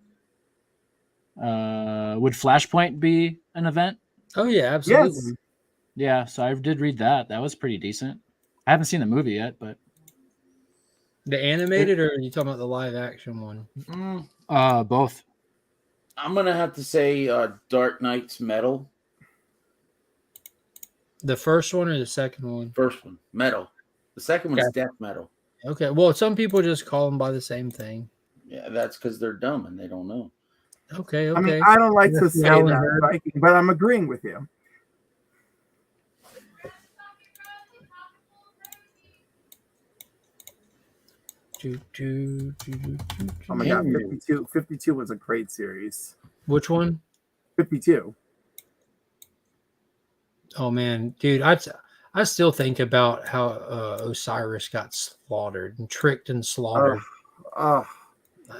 Would Flashpoint be an event? Oh yeah, absolutely. Yes. Yeah, so I did read that. That was pretty decent. I haven't seen the movie yet, but The animated, or are you talking about the live action one? both. I'm gonna have to say Dark Knight's Metal. The first one or the second one? First one, Metal. The second one's Okay. Death Metal. Okay. Well, some people just call them by the same thing. Yeah, that's because they're dumb and they don't know. Okay. I mean, Okay. I don't like to That's say Alan that, Hurd. Viking, but I'm agreeing with you. Oh my god, Henry. 52. 52 was a great series. Which one? 52. Oh man, dude, I still think about how Osiris got slaughtered and tricked and slaughtered. Oh,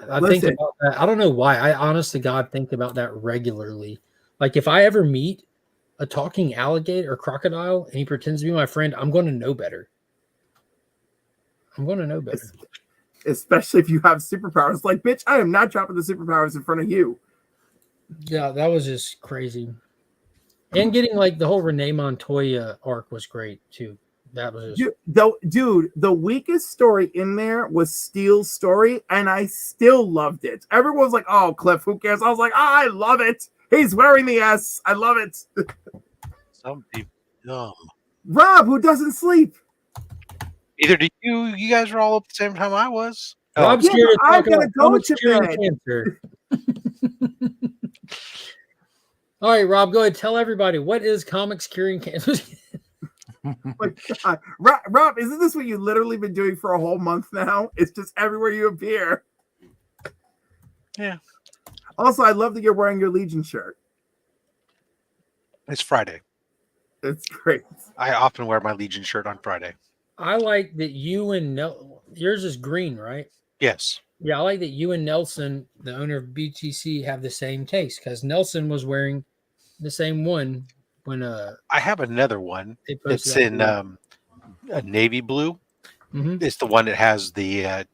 I think listen. about that. I don't know why. I honest to God think about that regularly. Like if I ever meet a talking alligator or crocodile and he pretends to be my friend, I'm going to know better. I'm going to know better. especially if you have superpowers. Like, bitch, I am not dropping the superpowers in front of you. Yeah, that was just crazy. And getting like the whole Renee Montoya arc was great too. That was just, Dude, the weakest story in there was Steel's story, and I still loved it. Everyone was like, "Oh, Cliff, who cares?" I was like, I love it. He's wearing the S. I love it." Some people dumb. Rob, who doesn't sleep. Either do you? You guys were all up at the same time I was. Rob's yeah, here to but I'm talk gonna about go comics to curing bed. cancer. All right, Rob, go ahead. Tell everybody what is comics curing cancer. Like, Rob, isn't this what you've literally been doing for a whole month now? It's just everywhere you appear. Yeah. Also, I love that you're wearing your Legion shirt. It's Friday. It's great. I often wear my Legion shirt on Friday. I like that you and yours is green, right? Yes. Yeah, I like that you and Nelson, the owner of BTC, have the same taste because Nelson was wearing the same one when I have another one. they posted It's that in video. a navy blue. Mhm. It's the one that has the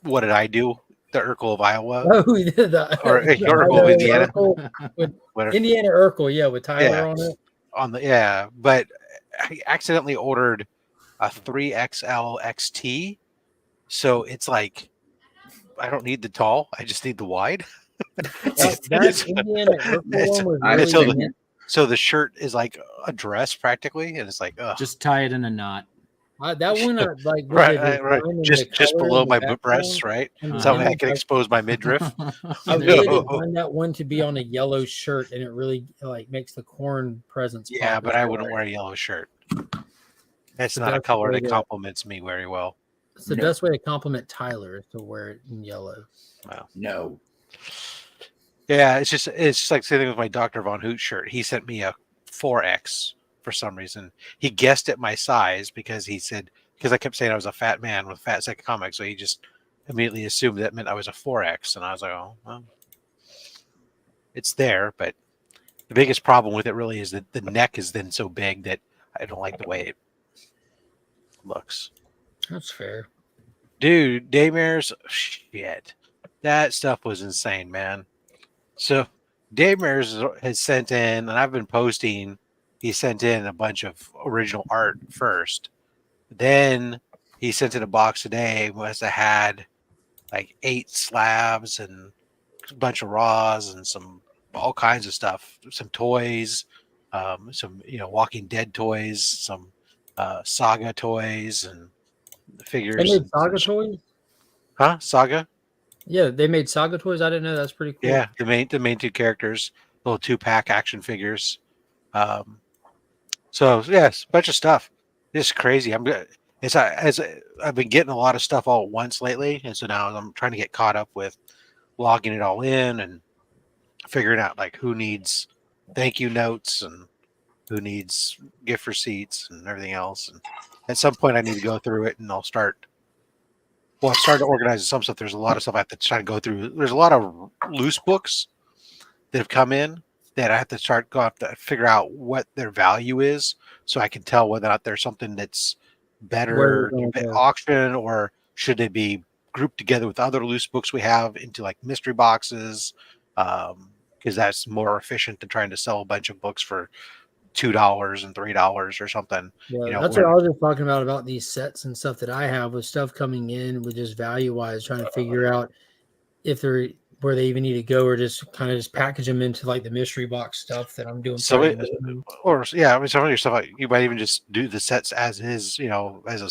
what did I do? The Urkel of Iowa. Oh, the, Or the Urkel, Idaho Indiana. Urkel, Whatever. Indiana Urkel, yeah, with Tyler Yeah. on it. On the but I accidentally ordered a 3XL XT. So it's like I don't need the tall, I just need the wide. That Indiana Urkel one was I really so mint. So the shirt is like a dress practically, and it's like Just tie it in a knot. That one, like, with right, the right. design and Just the color below and my the boot breasts, right? background and the So I image, can expose my midriff. I really No. didn't want that one to be on a yellow shirt, and it really like makes the corn presence. Yeah, pop but as I well. wouldn't wear a yellow shirt. That's The not a best color way that to- complements me very well. It's the No. best way to compliment Tyler is to wear it in yellow. No. Yeah, it's just like the same thing with my Dr. Von Hoot shirt. He sent me a 4X for some reason. He guessed at my size because I kept saying I was a fat man with fat sack comics, so he just immediately assumed that meant I was a 4X, and I was like, oh, well, it's there, but the biggest problem with it really is that the neck is then so big that I don't like the way it looks. That's fair. Dude, Daymare's shit. That stuff was insane, man. So Daymare's has sent in, and I've been posting, he sent in a bunch of original art first. Then he sent in a box today, must have had like 8 slabs and a bunch of raws and some all kinds of stuff. Some toys, some Walking Dead toys, some Saga toys and figures. They made and Saga some- toys. Huh? Saga? Yeah, they made Saga toys. I didn't know. That's pretty cool. Yeah, the main 2 characters, little 2-pack action figures. So yes, bunch of stuff. It's crazy. I've been getting a lot of stuff all at once lately, and so now I'm trying to get caught up with logging it all in and figuring out like who needs thank you notes and who needs gift receipts and everything else. And at some point, I need to go through it, and I've started to organize some stuff. There's a lot of stuff I have to try to go through. There's a lot of loose books that have come in that I have to figure out what their value is, so I can tell whether or not there's something that's better Where you're to gonna go. auction, or should they be grouped together with other loose books we have into like mystery boxes, because that's more efficient than trying to sell a bunch of books for $2 and $3 or something. Yeah, that's what I was just talking about these sets and stuff that I have with stuff coming in with just value wise, trying to figure out if they're where they even need to go, or just kind of just package them into like the mystery box stuff that I'm doing. So, probably or yeah, I mean, some of your stuff like you might even just do the sets as is, you know, as a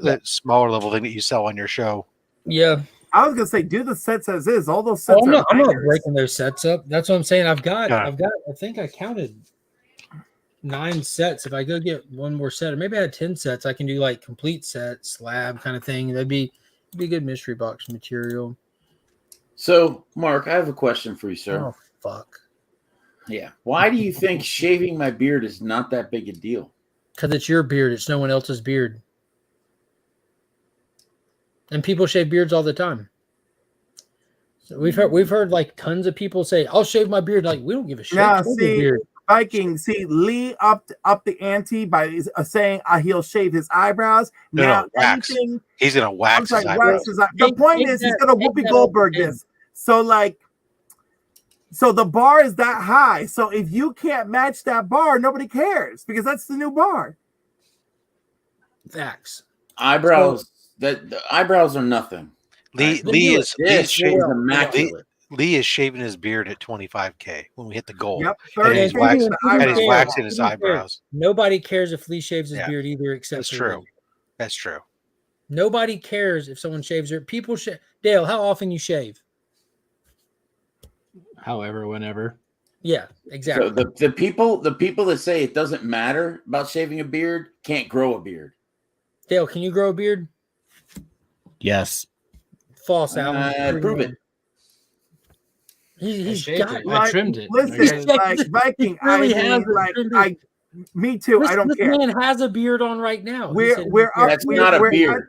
that smaller level thing that you sell on your show. yeah. I was gonna say, do the sets as is. All those Oh, sets I'm are not bangers. breaking those sets up. That's what I'm saying. I've got, Yeah. I think I counted 9 sets. If I go get one more set, or maybe I had 10 sets, I can do like complete set slab kind of thing. That'd be good mystery box material. So, Mark, I have a question for you, sir. Oh fuck! Yeah. Why do you think shaving my beard is not that big a deal? Because it's your beard. It's no one else's beard. And people shave beards all the time. So we've heard like tons of people say, "I'll shave my beard." Like, we don't give a shit. Now, Shave your see, beard. Viking, see, Lee upped the ante by saying he'll shave his eyebrows. No, Now, wax. anything, He's gonna I'm wax sorry, his eyebrows. wax his eye. The Take- point take is, he's that- gonna take Whoopi that off Goldberg the this. So, like, so the bar is that high. So if you can't match that bar, nobody cares because that's the new bar. Facts. Eyebrows. The eyebrows are nothing. Lee They Lee do is it. This Lee's is well, immaculate. Lee is shaving his beard at 25K when we hit the goal. Yep. And he's 30 waxing- the and he's eyebrows. waxing his Who cares? eyebrows. Nobody cares if Lee shaves his Yeah. beard either, except That's for true. Lee. That's true. Nobody cares if someone shaves their. People shave. Dale, how often you shave? However, whenever. Yeah, exactly. So the people that say it doesn't matter about shaving a beard can't grow a beard. Dale, can you grow a beard? Yes. False, Alan. Prove it. He's shaved got. it. I trimmed it. Listen, like Viking, really I has mean, a like, trimmed me too. I don't this care. man has a beard on right now. He We're said he we're was- up. That's we're, not a we're- beard.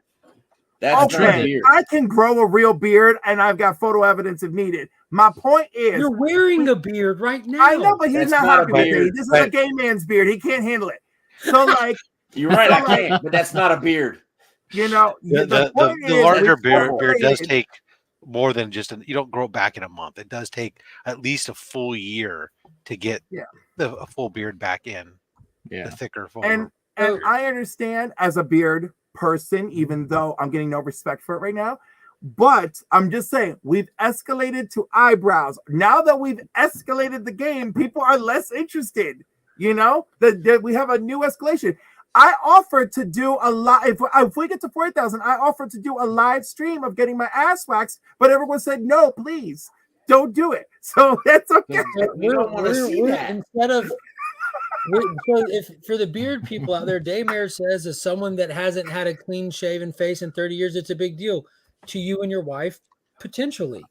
That's not a Okay, beard. I can grow a real beard, and I've got photo evidence if needed. My point is, You're wearing a beard right now. I know, but he's That's not not a happy with beard. it. This is a Right. gay man's beard. He can't handle it. So, like, You're right, I So, like- can't, but that's not a beard. you know, The point the is, larger it's beard does separated. take more than just you don't grow it back in a month. It does take at least a full year to get Yeah. a full beard back in. Yeah. The thicker form. And I understand as a beard person, even though I'm getting no respect for it right now. But I'm just saying, we've escalated to eyebrows. Now that we've escalated the game, people are less interested. You know, that we have a new escalation. I offered to do a live. If we get to 40,000, I offered to do a live stream of getting my ass waxed, but everyone said no, please don't do it. So that's okay. We don't want to see that. Instead of so if for the beard people out there, Daymare says as someone that hasn't had a clean shaven face in 30 years, it's a big deal to you and your wife, potentially.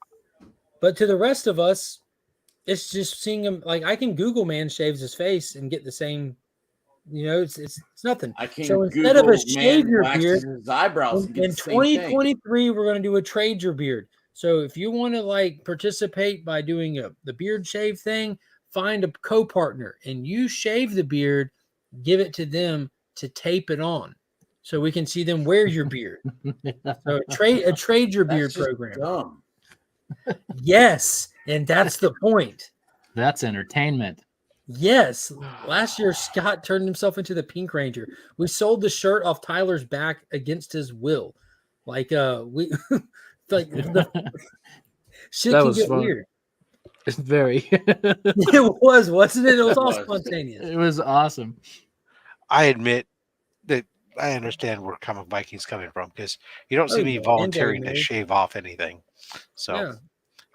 But to the rest of us, it's just seeing him. Like, I can Google man shaves his face and get the same, you know, it's nothing. I can So instead of a Google shave man your waxes beard, his eyebrows and get in the same thing. 2023 we're going to do a trade your beard. So if you want to like participate by doing the beard shave thing, find a co-partner and you shave the beard, give it to them to tape it on so we can see them wear your beard. So a trade your beard That's just program. dumb. Yes, and that's the point. That's entertainment. Yes, last year Scott turned himself into the Pink Ranger. We sold the shirt off Tyler's back against his will. Like we like the shit That can was get fun. weird. It's very. It was, wasn't it? It was all It was. spontaneous. It was awesome. I admit that I understand where Comic Viking's coming from because you don't see Oh, me yeah. volunteering to And shave off anything. So Yeah.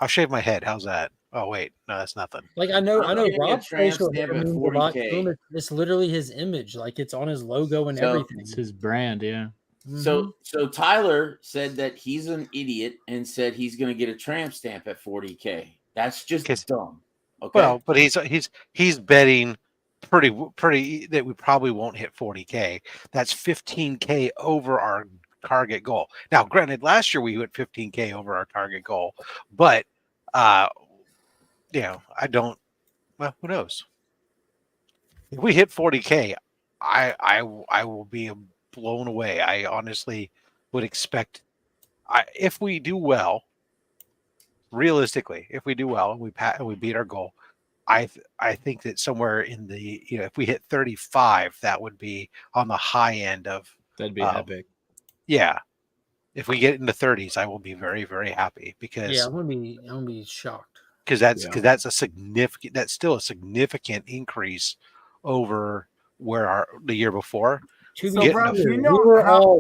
I'll shave my head. How's that? Oh wait, no, that's nothing. Like I know I'm getting a Rob's tramp facial stamp hair at means a lot to 40K. him. It's literally his image. Like it's on his logo and So- everything. It's his brand. Yeah. Mhm. So Tyler said that he's an idiot and said he's going to get a tramp stamp at 40K. That's just 'Cause- dumb. Okay. Well, but he's betting pretty that we probably won't hit 40K. That's 15K over our target goal. Now, granted, last year we hit 15K over our target goal, but you know, I don't. Well, who knows? If we hit 40K, I will be blown away. I honestly would expect, if we do well, realistically, if we do well and we beat our goal, I think that somewhere in the, you know, if we hit 35, that would be on the high end of That'd be Wow. epic. yeah. if we get into 30s, I will be very, very happy because Yeah, I'm gonna be shocked. that's a significant, that's still a significant increase over where the year before. To So, be Rob, clear, you know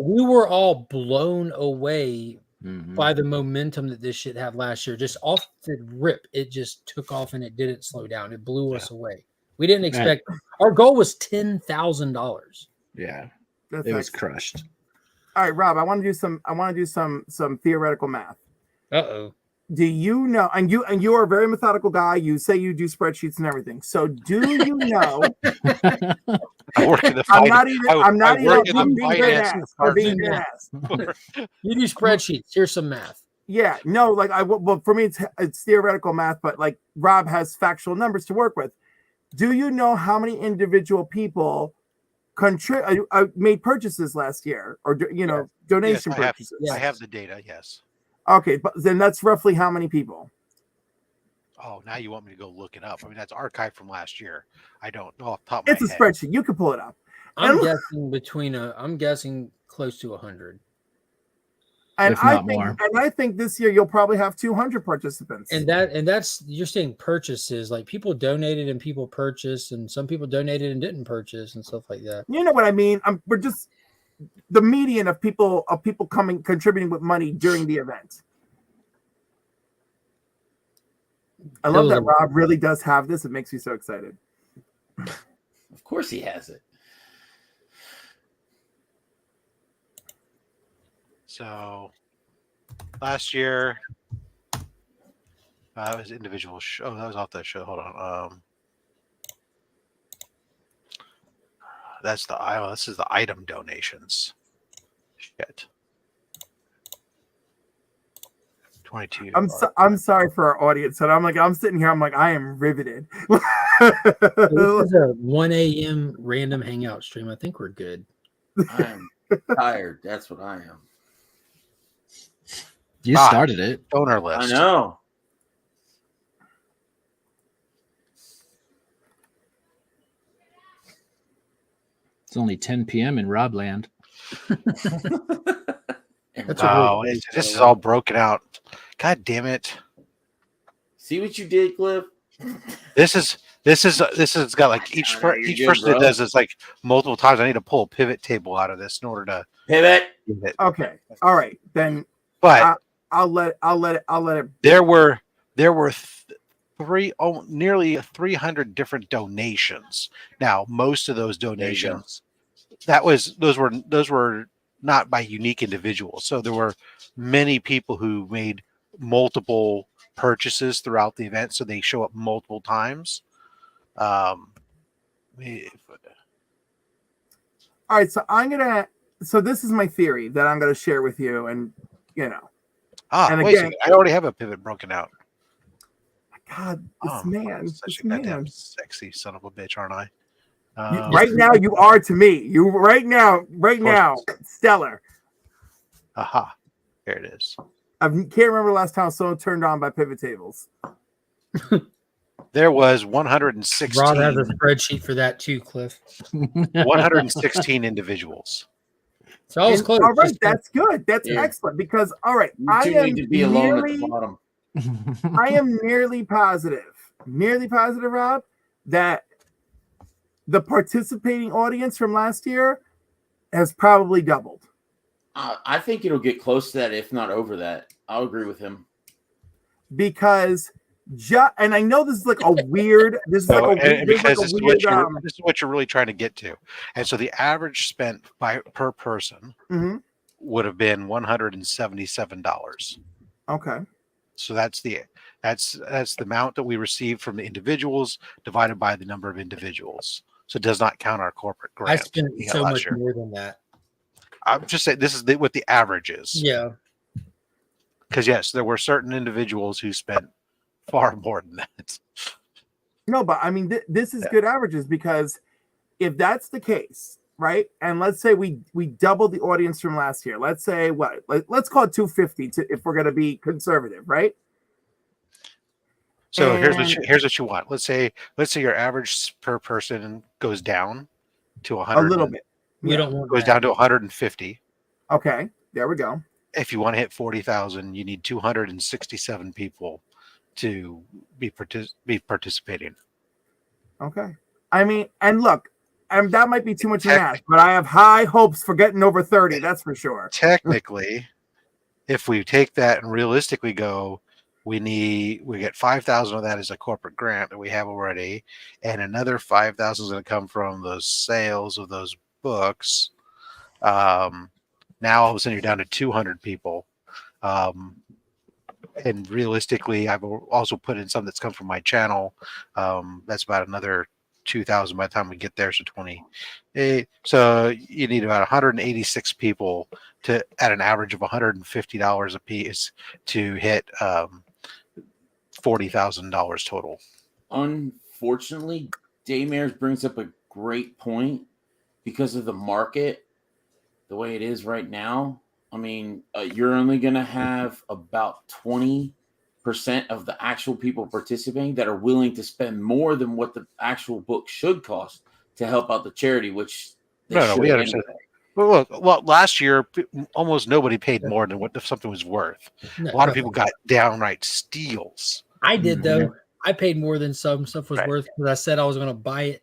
we were all blown away Mhm. by the momentum that this shit had last year. Just off the rip, it just took off and it didn't slow down. It blew us away. We didn't expect. Our goal was $10,000. Yeah, That's it was excellent. crushed. All right, Rob, I want to do some theoretical math. Uh-oh. Do you know, and you are a very methodical guy, you say you do spreadsheets and everything. So do you know I work in the I'm finance. not even I'm being dead ass. I'm being dead ass. You do spreadsheets. Here's some math. Yeah, no, like well, for me it's theoretical math, but like Rob has factual numbers to work with. Do you know how many individual people made purchases last year, or donation Yes, purchases? I have the data. Yes. Okay, but then that's roughly how many people? Oh, now you want me to go look it up? I mean, that's archived from last year. I don't know off the top of my It's a head. spreadsheet. You can pull it up. I'm And- guessing close to 100. And If not think, more. and I think this year you'll probably have 200 participants. And that's you're saying purchases, like people donated and people purchased, and some people donated and didn't purchase and stuff like that. You know what I mean? We're just the median of people contributing with money during the event. I love that Rob really does have this. It makes me so excited. Of course he has it. So last year, that was individual show. Oh, that was off that show. Hold on. This is the item donations. Shit. 22. I'm sorry for our audience. And I'm sitting here. I'm like, I am riveted. This is a 1 a.m. random hangout stream. I think we're good. I'm tired. That's what I am. You started it. Donor I list. know. It's only 10 p.m. in Robland. That's Wow, this is all broken out. God damn it! See what you did, Cliff? This has got like each You're good, person that bro. does this like multiple times. I need to pull a pivot table out of this in order to Pivot. get it. Okay. All right. Then But I'll let it. there were nearly 300 different donations. Now, most of those donations, those were not by unique individuals. So there were many people who made multiple purchases throughout the event, so they show up multiple times. All right. So this is my theory that I'm gonna share with you, and and wait a again, second, I already have a pivot broken out. God, I'm such a goddamn sexy son of a bitch, aren't I? Right now, you are to me. You right now, stellar. Aha, there it is. I can't remember the last time someone turned on by pivot tables. There was 116. Rob has a spreadsheet for that too, Cliff. 116 individuals. So I was close. All right, Just- that's good. That's Yeah. excellent because all right, You I two am need to be alone at nearly, the bottom. I am nearly positive, Rob, that the participating audience from last year has probably doubled. I think it'll get close to that, if not over that. I'll agree with him. Because and I know this is like a weird. This is like a weird. Because This is this, like is a what weird. this is what you're really trying to get to. And so the average spent per person Mhm. would have been $177. Okay. So that's the amount that we received from the individuals divided by the number of individuals. So it does not count our corporate I grant. spent we had so last much year. more than that. I'm just saying this is what the average is. Yeah. Because yes, there were certain individuals who spent far more than that. No, but I mean, this is good averages because if that's the case, right? And let's say we doubled the audience from last year. Let's say let's call it 250 if we're going to be conservative, right? So here's And- what you want. Let's say your average per person goes down to 100. A little bit. We Yeah. don't want Goes that. down to 150. Okay, there we go. if you want to hit 40,000, you need 267 people to be participating. Okay. I mean, and look, that might be too much of an ask, but I have high hopes for getting over 30. That's for sure. Technically, if we take that and realistically go, we get 5,000 of that as a corporate grant that we have already, and another 5,000 is going to come from the sales of those books. Now all of a sudden you're down to 200 people. And realistically, I've also put in some that's come from my channel. That's about another 2,000 by the time we get there. So 28. So you need about 186 people to, at an average of $150 a piece, to hit $40,000 total. Unfortunately, Daymares brings up a great point because of the market, the way it is right now. I mean, you're only going to have about 20% of the actual people participating that are willing to spend more than what the actual book should cost to help out the charity, which they No, we should understand. anyway. Well, last year, almost nobody paid more than what something was worth. No, A lot of people got downright steals. I did though. I paid more than some stuff was Right. worth because I said I was going to buy it.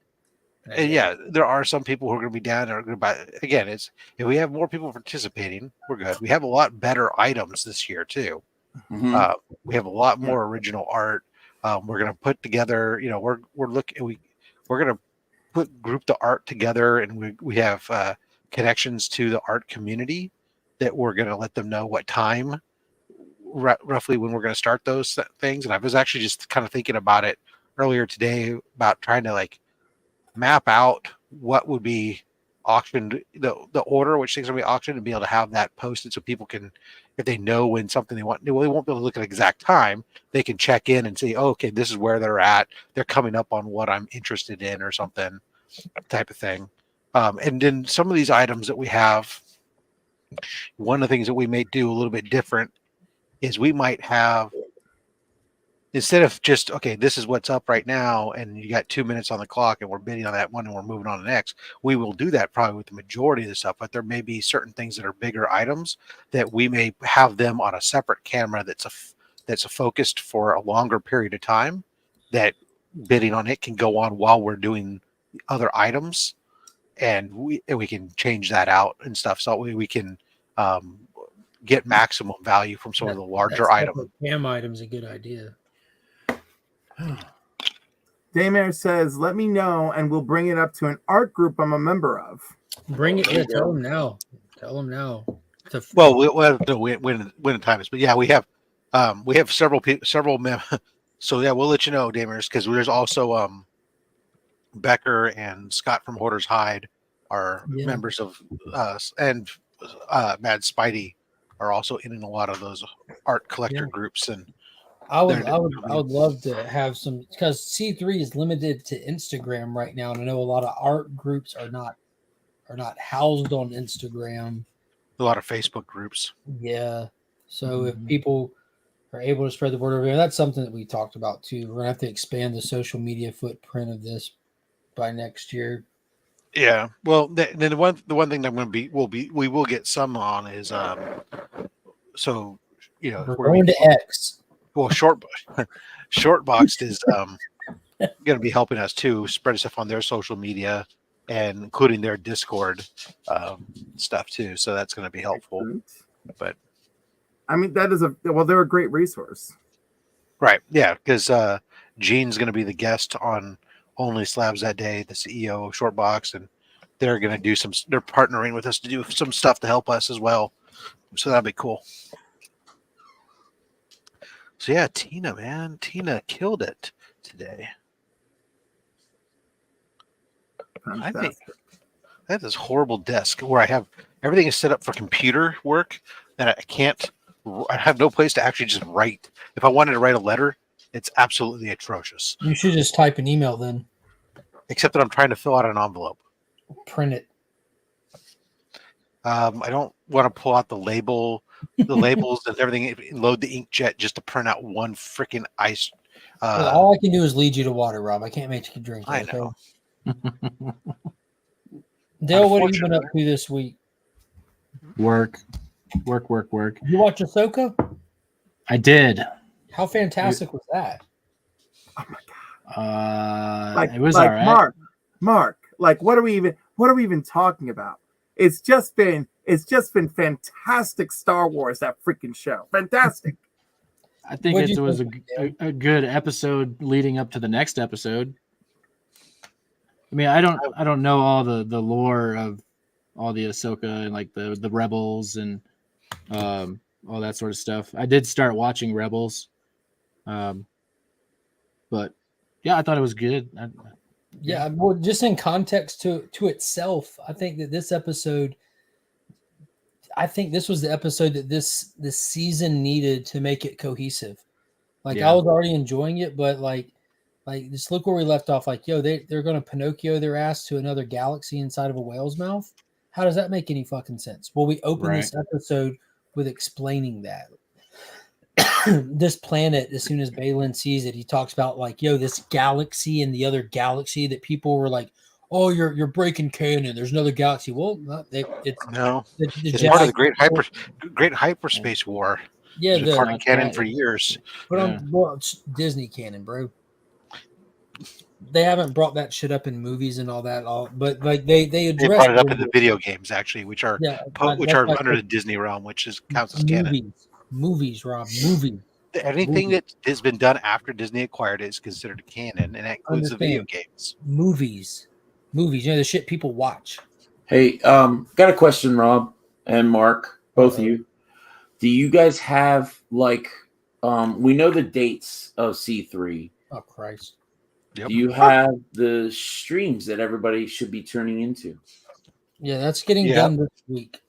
And yeah, there are some people who are going to be down and are going to buy. Again, it's if we have more people participating, we're good. We have a lot better items this year too. Mhm. We have a lot more original art. We're going to put together. You know, we're looking. We're going to group the art together, and we have connections to the art community that we're going to let them know what time, roughly when we're going to start those things. And I was actually just kind of thinking about it earlier today about trying to like map out what would be auctioned, the order which things will be auctioned, and be able to have that posted so people can, if they know when something they want, well, they won't be able to look at an exact time. They can check in and say, oh, okay, this is where they're at. They're coming up on what I'm interested in or something, type of thing. And then some of these items that we have, one of the things that we may do a little bit different is we might have, instead of just, okay, this is what's up right now, and you got 2 minutes on the clock, and we're bidding on that one, and we're moving on to the next. We will do that probably with the majority of the stuff, but there may be certain things that are bigger items that we may have them on a separate camera that's focused for a longer period of time. That bidding on it can go on while we're doing other items, and we can change that out and stuff, so we can get maximum value from some of the larger items. Cam item's a good idea. Daymare says, let me know and we'll bring it up to an art group I'm a member of. Bring it. Yeah, tell them now. Tell them now. Well, we'll have to when the time is. But yeah, we have several people, so yeah, we'll let you know, Damers, because there's also Becker and Scott from Hoarder's Hide are members of us, and Mad Spidey are also in a lot of those art collector groups. And I would love to have some, because C3 is limited to Instagram right now, and I know a lot of art groups are not housed on Instagram. A lot of Facebook groups. Yeah. So if people are able to spread the word over here, that's something that we talked about too. We're gonna have to expand the social media footprint of this by next year. Yeah. Well, then the one thing that we will get some on is so you know, we're going to X. Well, Shortboxed is going to be helping us too, spread stuff on their social media and including their Discord stuff too. So that's going to be helpful. But I mean, they're a great resource. Right. Yeah. Because Gene's going to be the guest on Only Slabs that day, the CEO of Shortbox, and they're going to do they're partnering with us to do some stuff to help us as well. So that'll be cool. So yeah, Tina killed it today. Fantastic. I think I have this horrible desk where I have everything is set up for computer work, and I have no place to actually just write. If I wanted to write a letter, it's absolutely atrocious. You should just type an email then. Except that I'm trying to fill out an envelope. Print it. I don't want to pull out the labels and everything, load the inkjet just to print out one freaking ice. All I can do is lead you to water, Rob. I can't make you drink. I know. Dale, what have you been up to this week? Work. Work. You watch Ahsoka? I did. How fantastic was that? It was all right. Mark, like what are we even talking about? It's just been fantastic Star Wars, that freaking show. Fantastic. I think What'd it you was think, a good episode leading up to the next episode. I mean, I don't know all the lore of all the Ahsoka and like the Rebels and all that sort of stuff. I did start watching Rebels, but yeah, I thought it was good. Yeah, well, just in context to itself, I think that this episode, I think this was the episode that this season needed to make it cohesive. Like Yeah. I was already enjoying it, but like just look where we left off. Like, yo, they're going to Pinocchio their ass to another galaxy inside of a whale's mouth. How does that make any fucking sense? Well, we open this episode with explaining that. This planet, as soon as Balin sees it, he talks about like, yo, this galaxy and the other galaxy that people were like, oh, you're breaking canon. There's another galaxy. Well, it's No, the it's part of the great hyperspace war. Yeah, It's been part of canon for years. But well, it's Disney canon, bro. They haven't brought that shit up in movies and all that. But like they addressed brought it up in the video games actually, which are under the Disney realm, which is counts as canon. Movies, Rob. Movies. Anything that has been done after Disney acquired it is considered canon, and that includes the video games. Movies. You know, the shit people watch. Hey, got a question, Rob and Mark, both of you. Do you guys have like we know the dates of C3. Oh Christ. Yep. Do you have the streams that everybody should be tuning into? Yeah, that's getting done this week.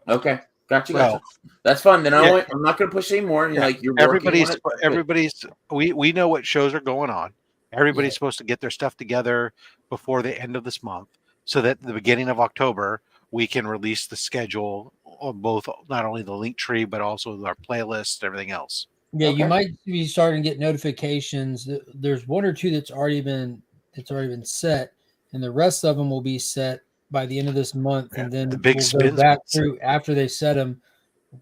Okay. Gotcha. Well, that's fun. Then I'm not going to push anymore. Yeah. Like you're everybody's. We know what shows are going on. Everybody's supposed to get their stuff together before the end of this month, so that at the beginning of October we can release the schedule of both, not only the link tree but also our playlist, everything else. Yeah, you might be starting to get notifications. There's one or two that's already been set, and the rest of them will be set by the end of this month, and then the big we'll go back through after they set them,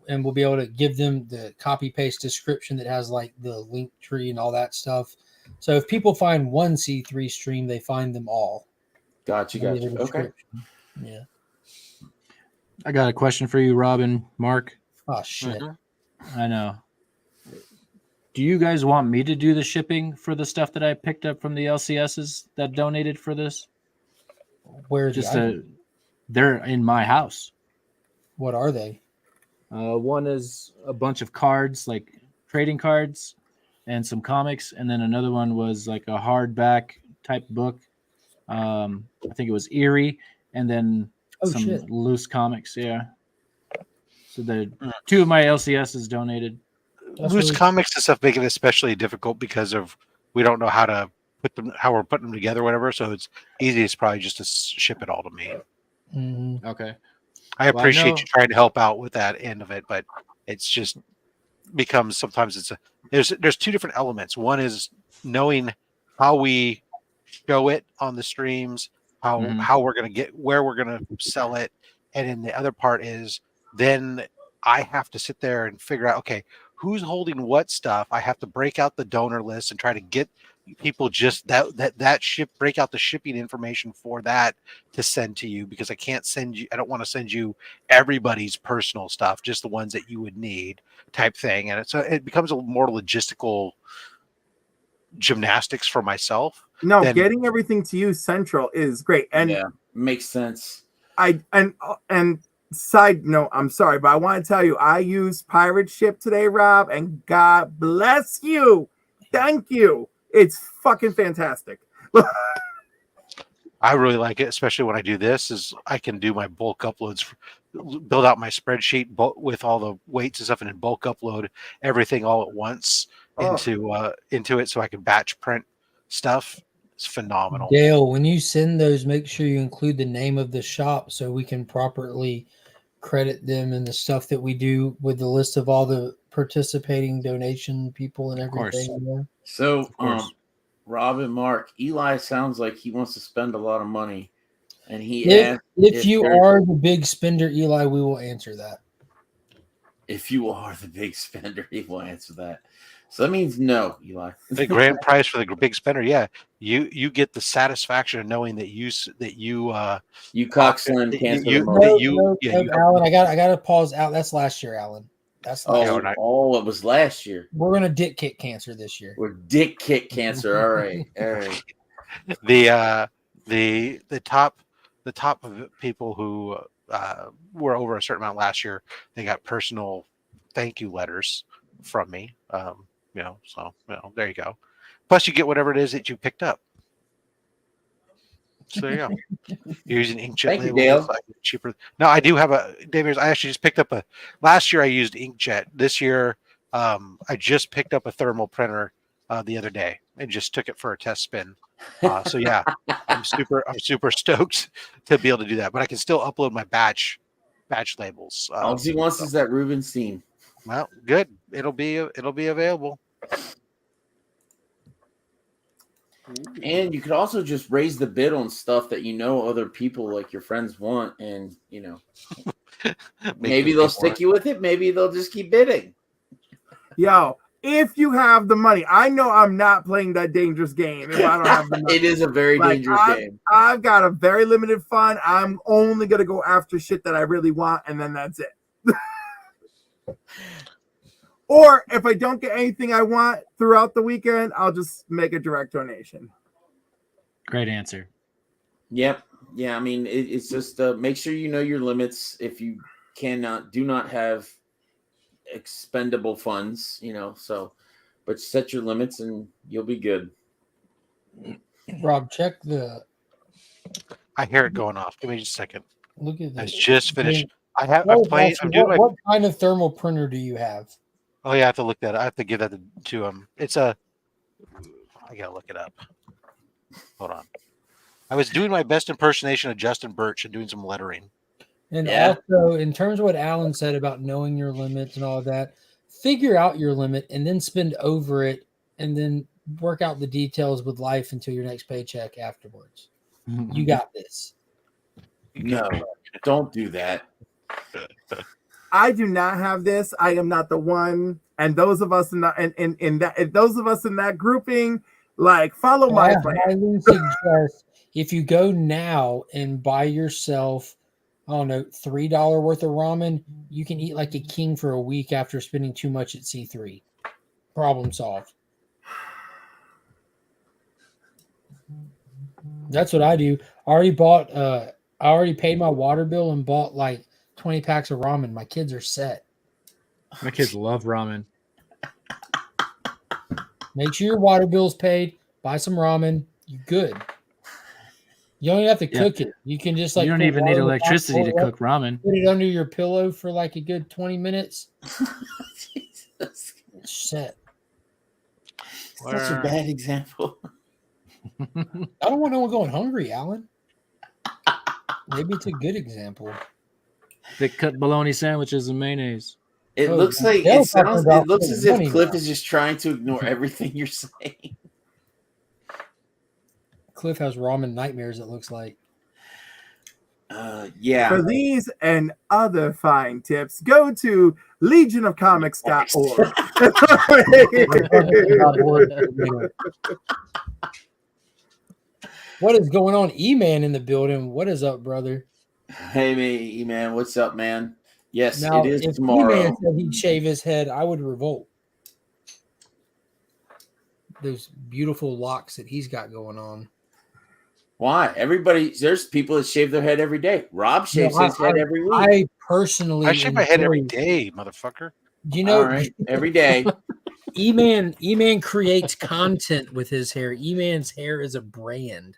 and we'll be able to give them the copy paste description that has like the link tree and all that stuff. So if people find one C3 stream, they find them all. Gotcha. Okay. Yeah. I got a question for you, Robin, Mark. Oh shit. I know. Do you guys want me to do the shipping for the stuff that I picked up from the LCSs that donated for this? Where they're in my house. What are they? One is a bunch of cards, like trading cards, and some comics, and then another one was like a hardback type book. I think it was Eerie, and then some loose comics. Yeah. So the two of my LCSs donated. Loose comics and stuff make it especially difficult because of we don't know how to put them, how we're putting them together, or whatever. So it's easiest probably just to ship it all to me. Mm-hmm. Okay. I appreciate you trying to help out with that end of it, but it's just becomes sometimes there's two different elements. One is knowing how we show it on the streams, how we're going to get where we're going to sell it, and then the other part is then I have to sit there and figure out, okay, who's holding what stuff. I have to break out the donor list and try to get people just break out the shipping information for that to send to you, because I don't want to send you everybody's personal stuff, just the ones that you would need type thing. And so it becomes a more logistical gymnastics for myself. No, getting everything to you central is great. And makes sense. And side note, I'm sorry, but I want to tell you, I used Pirate Ship today, Rob, and God bless you. Thank you. It's fucking fantastic. I really like it, especially when I do this, is I can do my bulk uploads, build out my spreadsheet with all the weights and stuff, and then bulk upload everything all at once into it, so I can batch print stuff. It's phenomenal. Dale, when you send those, make sure you include the name of the shop so we can properly credit them and the stuff that we do with the list of all the participating donation people and everything. So, Rob and Mark, Eli sounds like he wants to spend a lot of money, and he if you are the big spender, Eli, we will answer that. If you are the big spender, he will answer that. So that means no, Eli. The grand prize for the big spender, yeah. You get the satisfaction of knowing that you You cockslam cancel you- the No, most. you- Alan, I got to pause out. That's last year, Alan. That's last Oh, year. no. oh, it was last year. We're gonna dick kick cancer this year. We're dick kick cancer. All right, all right. the top of people who were over a certain amount last year, they got personal thank you letters from me. So there you go. Plus, you get whatever it is that you picked up. So there you go. You're using inkjet. Thank you, labels, Dale. cheaper. No, I do have a David. I actually just picked up a. Last year I used inkjet. This year, I just picked up a thermal printer the other day and just took it for a test spin. So yeah, I'm super stoked to be able to do that. But I can still upload my batch labels. All he wants is that Rubenstein. Well, good. It'll be available. And you could also just raise the bid on stuff that you know other people like your friends want, and maybe they'll stick you with it. Maybe they'll just keep bidding. Yo, if you have the money, I know I'm not playing that dangerous game if I don't have the money. It is a very dangerous game. I've got a very limited fund. I'm only gonna go after shit that I really want, and then that's it. Or if I don't get anything I want throughout the weekend, I'll just make a direct donation. Great answer. Yep. Yeah. I mean, it's just make sure you know your limits. If you do not have expendable funds, but set your limits and you'll be good. Rob, check the. I hear it going off. Give me just a second. Look at I this. just finished. I'm Oh, playing. actually, I'm doing what kind of thermal printer do you have? Oh yeah, I have to look that. I have to give that to him. It's a. I gotta look it up. Hold on. I was doing my best impersonation of Justin Birch and doing some lettering. And Yeah. also, in terms of what Alan said about knowing your limits and all of that, figure out your limit and then spend over it, and then work out the details with life until your next paycheck afterwards. You got this. No, don't do that. I do not have this. I am not the one. And those of us in that grouping, like, follow my I plan. highly suggest if you go now and buy yourself, I don't know, $3 worth of ramen, you can eat like a king for a week after spending too much at C3. Problem solved. That's what I do. I already paid my water bill and bought like 20 packs of ramen. My kids are set. My kids love ramen. Make sure your water bill's paid. Buy some ramen. You good. You don't even have to Yeah. cook it. You can just like You don't put even water need in the pot, electricity to pour it up, cook ramen. Put it under your pillow for like a good 20 minutes. Jesus. It's set. Such a bad example. I don't want no one going hungry, Alan. Maybe it's a good example. Thick cut bologna sandwiches and mayonnaise. It Oh, looks like Dale's talking about it looks putting as if money Cliff down. is just trying to ignore everything you're saying. Cliff has ramen nightmares, it looks like. Yeah. For these and other fine tips, go to legionofcomics.org. What is going on? E-Man in the building. What is up, brother? Hey, man, what's up, man? Yes, Now, it is if tomorrow. E-Man said he'd shave his head, I would revolt. Those beautiful locks that he's got going on. Why? There's people that shave their head every day. Rob shaves No, his head every week. I personally, I shave my head every enjoy- day, motherfucker. You know, All right, every day. E-Man creates content with his hair. E-Man's hair is a brand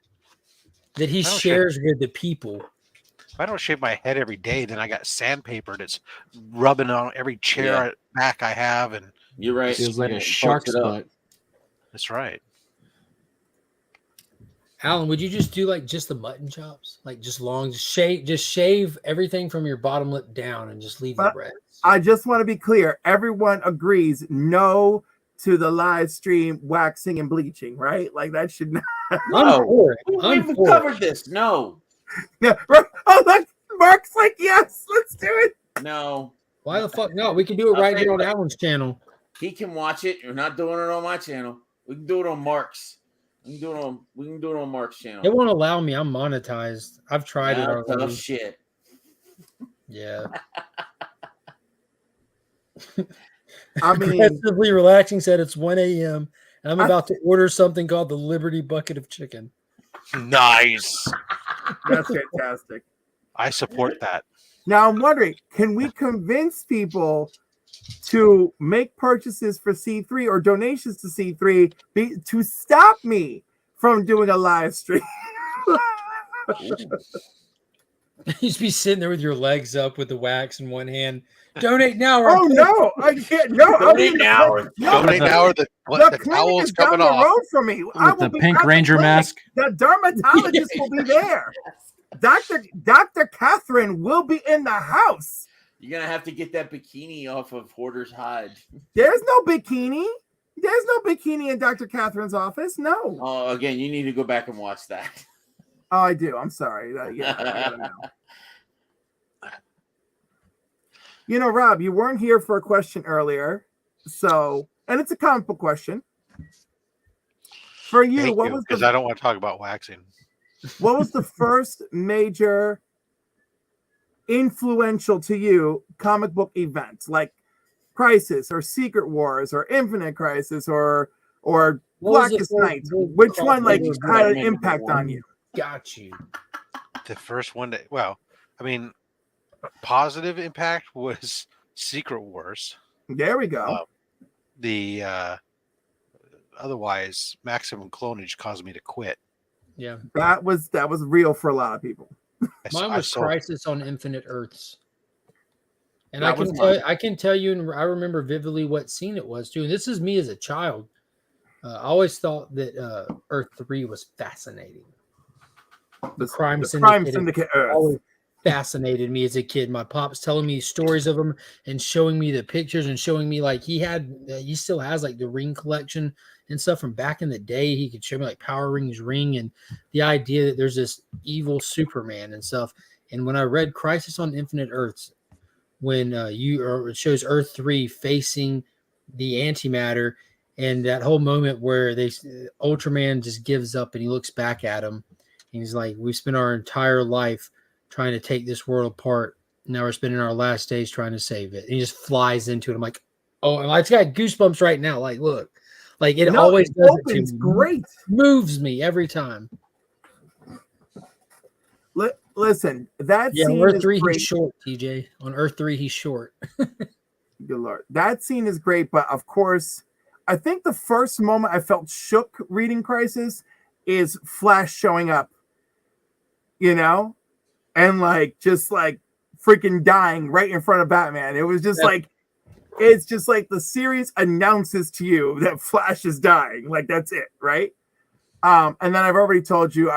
that he I don't shares with the people. If I don't shave my head every day, then I got sandpaper that's rubbing on every chair back I have, and You're right. Feels like Yeah, a it shark's fucks it up. butt. that's right. Alan, would you just do like just the mutton chops? Like just long, just shave everything from your bottom lip down and just leave the But- rest. I just want to be clear. Everyone agrees no to the live stream waxing and bleaching, right? Like that should not. I'm for it. We I'm even for covered it. this. No, Yeah, right. Oh, look, Mark's like, yes, let's do it. no. Why the fuck not? We can do it I'll right tell here you on what. Alan's channel. He can watch it. We're not doing it on my channel. We can do it on Mark's. We can do it on Mark's channel. It won't allow me. I'm monetized. I've tried it Tough already. shit. Yeah. I mean, Aggressively relaxing said it's 1 a.m. and I'm about to order something called the Liberty Bucket of Chicken. Nice. that's fantastic. I support that. Now I'm wondering, can we convince people to make purchases for C3 or donations to C3 to stop me from doing a live stream? You just be sitting there with your legs up with the wax in one hand. Donate now. Or Oh no, I can't. No, I'll be in the now. clinic. No, Donate now or the the clinic towel's is down coming the off. road from me. I With will the be pink at the ranger clinic. mask. The dermatologist will be there. Dr. Catherine will be in the house. You're gonna have to get that bikini off of Hoarder's hide. There's no bikini. There's no bikini in Dr. Catherine's office. No. Oh, again, you need to go back and watch that. Oh, I do. I'm sorry. Yeah, I gotta know. You know, Rob, you weren't here for a question earlier, so and it's a comic book question for you. Thank What you, was because the I don't want to talk about waxing. what was the first major influential to you comic book event, like Crisis or Secret Wars or Infinite Crisis or What was the Blackest first Night? big Which one like crossover had an event? impact on you? Got you. The first one that, well, I mean, positive impact was Secret Wars. There we go. The otherwise maximum clonage caused me to quit. Yeah. That was real for a lot of people. Mine I was sold- Crisis on Infinite Earths. And That was I can tell you, and I remember vividly what scene it was too. And this is me as a child. I always thought that Earth 3 was fascinating. The crime syndicate Earth. always fascinated me as a kid. My pop's telling me stories of them and showing me the pictures and showing me like he still has like the ring collection and stuff from back in the day. He could show me like Power Rings ring and the idea that there's this evil Superman and stuff. And when I read Crisis on Infinite Earths, when it shows Earth 3 facing the antimatter, and that whole moment where Ultraman just gives up and he looks back at him and he's like, we spent our entire life trying to take this world apart. Now we're spending our last days trying to save it. And he just flies into it. I'm like, oh, I just got goosebumps right now. Like, look, like it always does it to opens me. great. Moves me every time. Listen, that Yeah, on scene Earth is 3, great. he's short, TJ. On Earth 3, he's short. Good Lord. That scene is great, but of course, I think the first moment I felt shook reading Crisis is Flash showing up, you know, and like just like freaking dying right in front of Batman. It was just like, it's just like the series announces to you that Flash is dying. Like that's it, right? And then I've already told you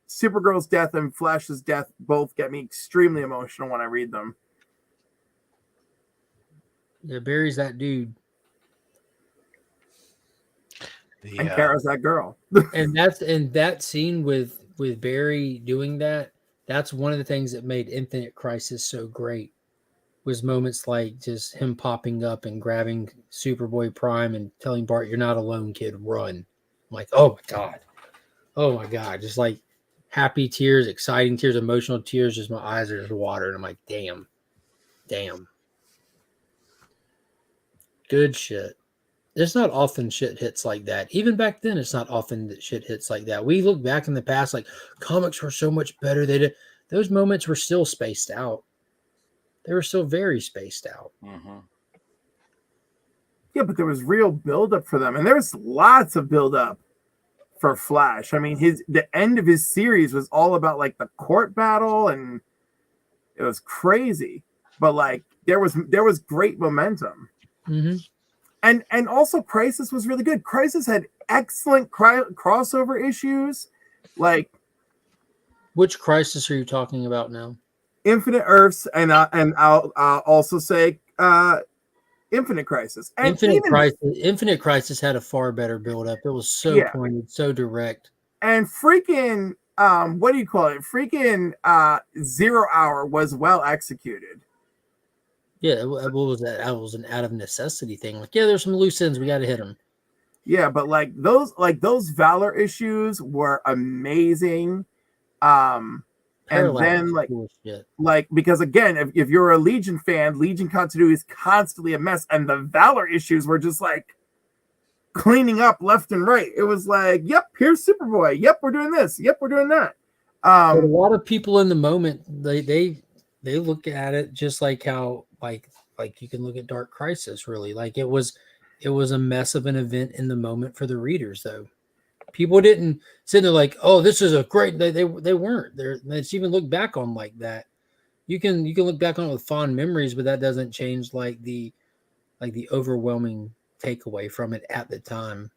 Supergirl's death and Flash's death both get me extremely emotional when I read them. Yeah, Barry's that dude. And Kara's that girl. And that scene with Barry doing that, that's one of the things that made Infinite Crisis so great, was moments like just him popping up and grabbing Superboy Prime and telling Bart, "You're not alone, kid, run." I'm like, oh my god, just like happy tears, exciting tears, emotional tears, just my eyes are just watering. I'm like, damn. Good shit. It's not often shit hits like that. Even back then, it's not often that shit hits like that. We look back in the past, like comics were so much better. Those moments were still spaced out. They were still very spaced out. Mm-hmm. Yeah, but there was real buildup for them, and there's lots of buildup for Flash. I mean, the end of his series was all about like the court battle, and it was crazy. But like there was great momentum. Mm-hmm. And also Crisis was really good. Crisis had excellent crossover issues, like Which Crisis are you talking about now? Infinite Earths, and I'll also say Infinite Crisis. And Infinite Crisis had a far better build up. It was so pointed, so direct. And freaking what do you call it? Freaking 0 Hour was well executed. Yeah, what was that? That was an out of necessity thing. Like, yeah, there's some loose ends. We got to hit them. Yeah, but like those Valor issues were amazing. And then like because again, if you're a Legion fan, Legion continuity is constantly a mess, and the Valor issues were just like cleaning up left and right. It was like, yep, here's Superboy. Yep, we're doing this. Yep, we're doing that. But a lot of people in the moment, they look at it just like how like you can look at Dark Crisis. Really, like it was a mess of an event in the moment for the readers, though. People didn't sit there like, oh, this is a great. They weren't there. Let's even look back on like that. You can look back on it with fond memories, but that doesn't change like the overwhelming takeaway from it at the time.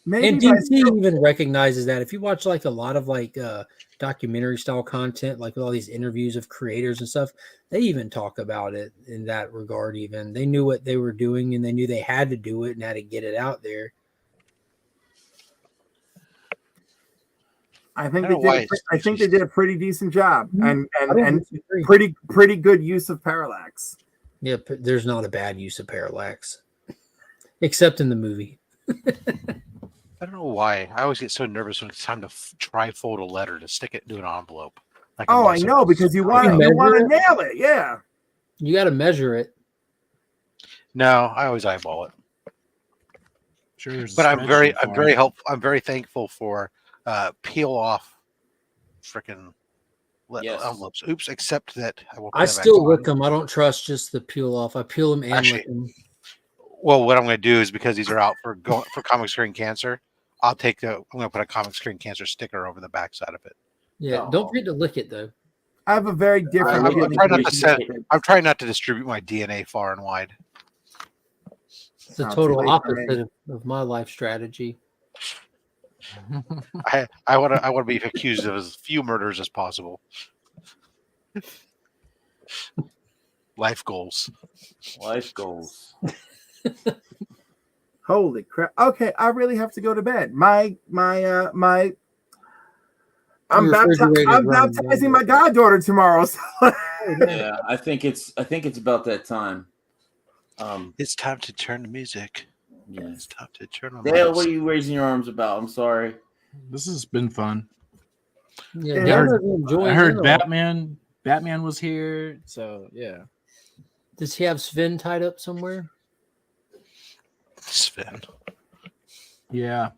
Maybe and DC even recognizes that if you watch like a lot of like documentary style content, like with all these interviews of creators and stuff, they even talk about it in that regard. Even they knew what they were doing and they knew they had to do it and had to get it out there. I think they did a pretty decent job and pretty good use of parallax. Yeah, there's not a bad use of parallax, except in the movie. I don't know why. I always get so nervous when it's time to tri-fold a letter to stick it into an envelope. Like I know, because you want to nail it. Yeah. You got to measure it. No, I always eyeball it. Sure, but I'm very helpful. I'm very thankful for peel off freaking envelopes. Oops, except that I still lick them. I don't trust just the peel off. I peel them and lick them. Well, what I'm going to do is because these are out for Comic Screen Cancer, I'm going to put a Comic Screen Cancer sticker over the backside of it. Yeah, don't forget to lick it though. I have a very different. I'm trying not to distribute my DNA far and wide. It's the total opposite of my life strategy. I want to be accused of as few murders as possible. Life goals. Holy crap! Okay, I really have to go to bed. I'm baptizing my goddaughter tomorrow. So. Yeah, I think it's about that time. It's time to turn the music. Yeah, it's time to turn on. Dale, what are you raising your arms about? I'm sorry. This has been fun. Yeah, I heard Batman was here, so yeah. Does he have Sven tied up somewhere? Sven. Yeah.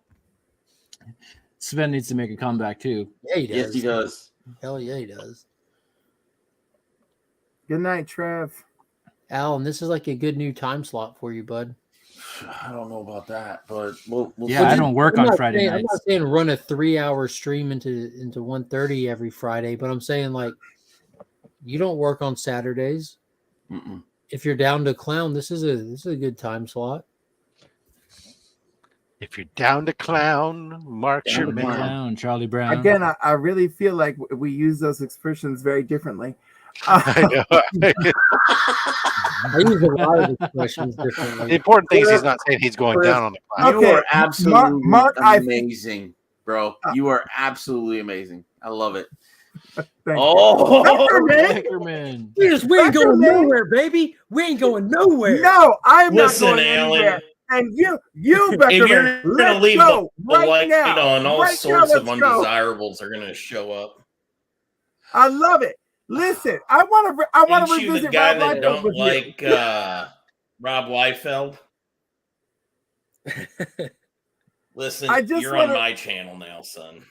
Sven needs to make a comeback too. Yeah, he does. Yes, he does. Hell yeah, he does. Good night, Trev. Alan, this is like a good new time slot for you, bud. I don't know about that, but we'll I don't work on Friday nights. I'm not saying run a 3-hour stream into 1:30 every Friday, but I'm saying like you don't work on Saturdays. Mm-mm. If you're down to clown, this is a good time slot. If you're down to clown, mark your man. Charlie Brown. Again, I really feel like we use those expressions very differently. I know. I use a lot of expressions differently. The important thing is he's not saying he's going down on the clown. You are absolutely amazing, bro. You are absolutely amazing. I love it. Beckerman. We ain't going nowhere, baby. We ain't going nowhere. No, I'm not going anywhere. And you, Beckerman, you're gonna leave go the light on. All right sorts now, of undesirables are gonna show up. I love it. Listen, I want to revisit the guy Rob that Liefeld don't with like you. Rob Liefeld. Listen, you're on my channel now, son.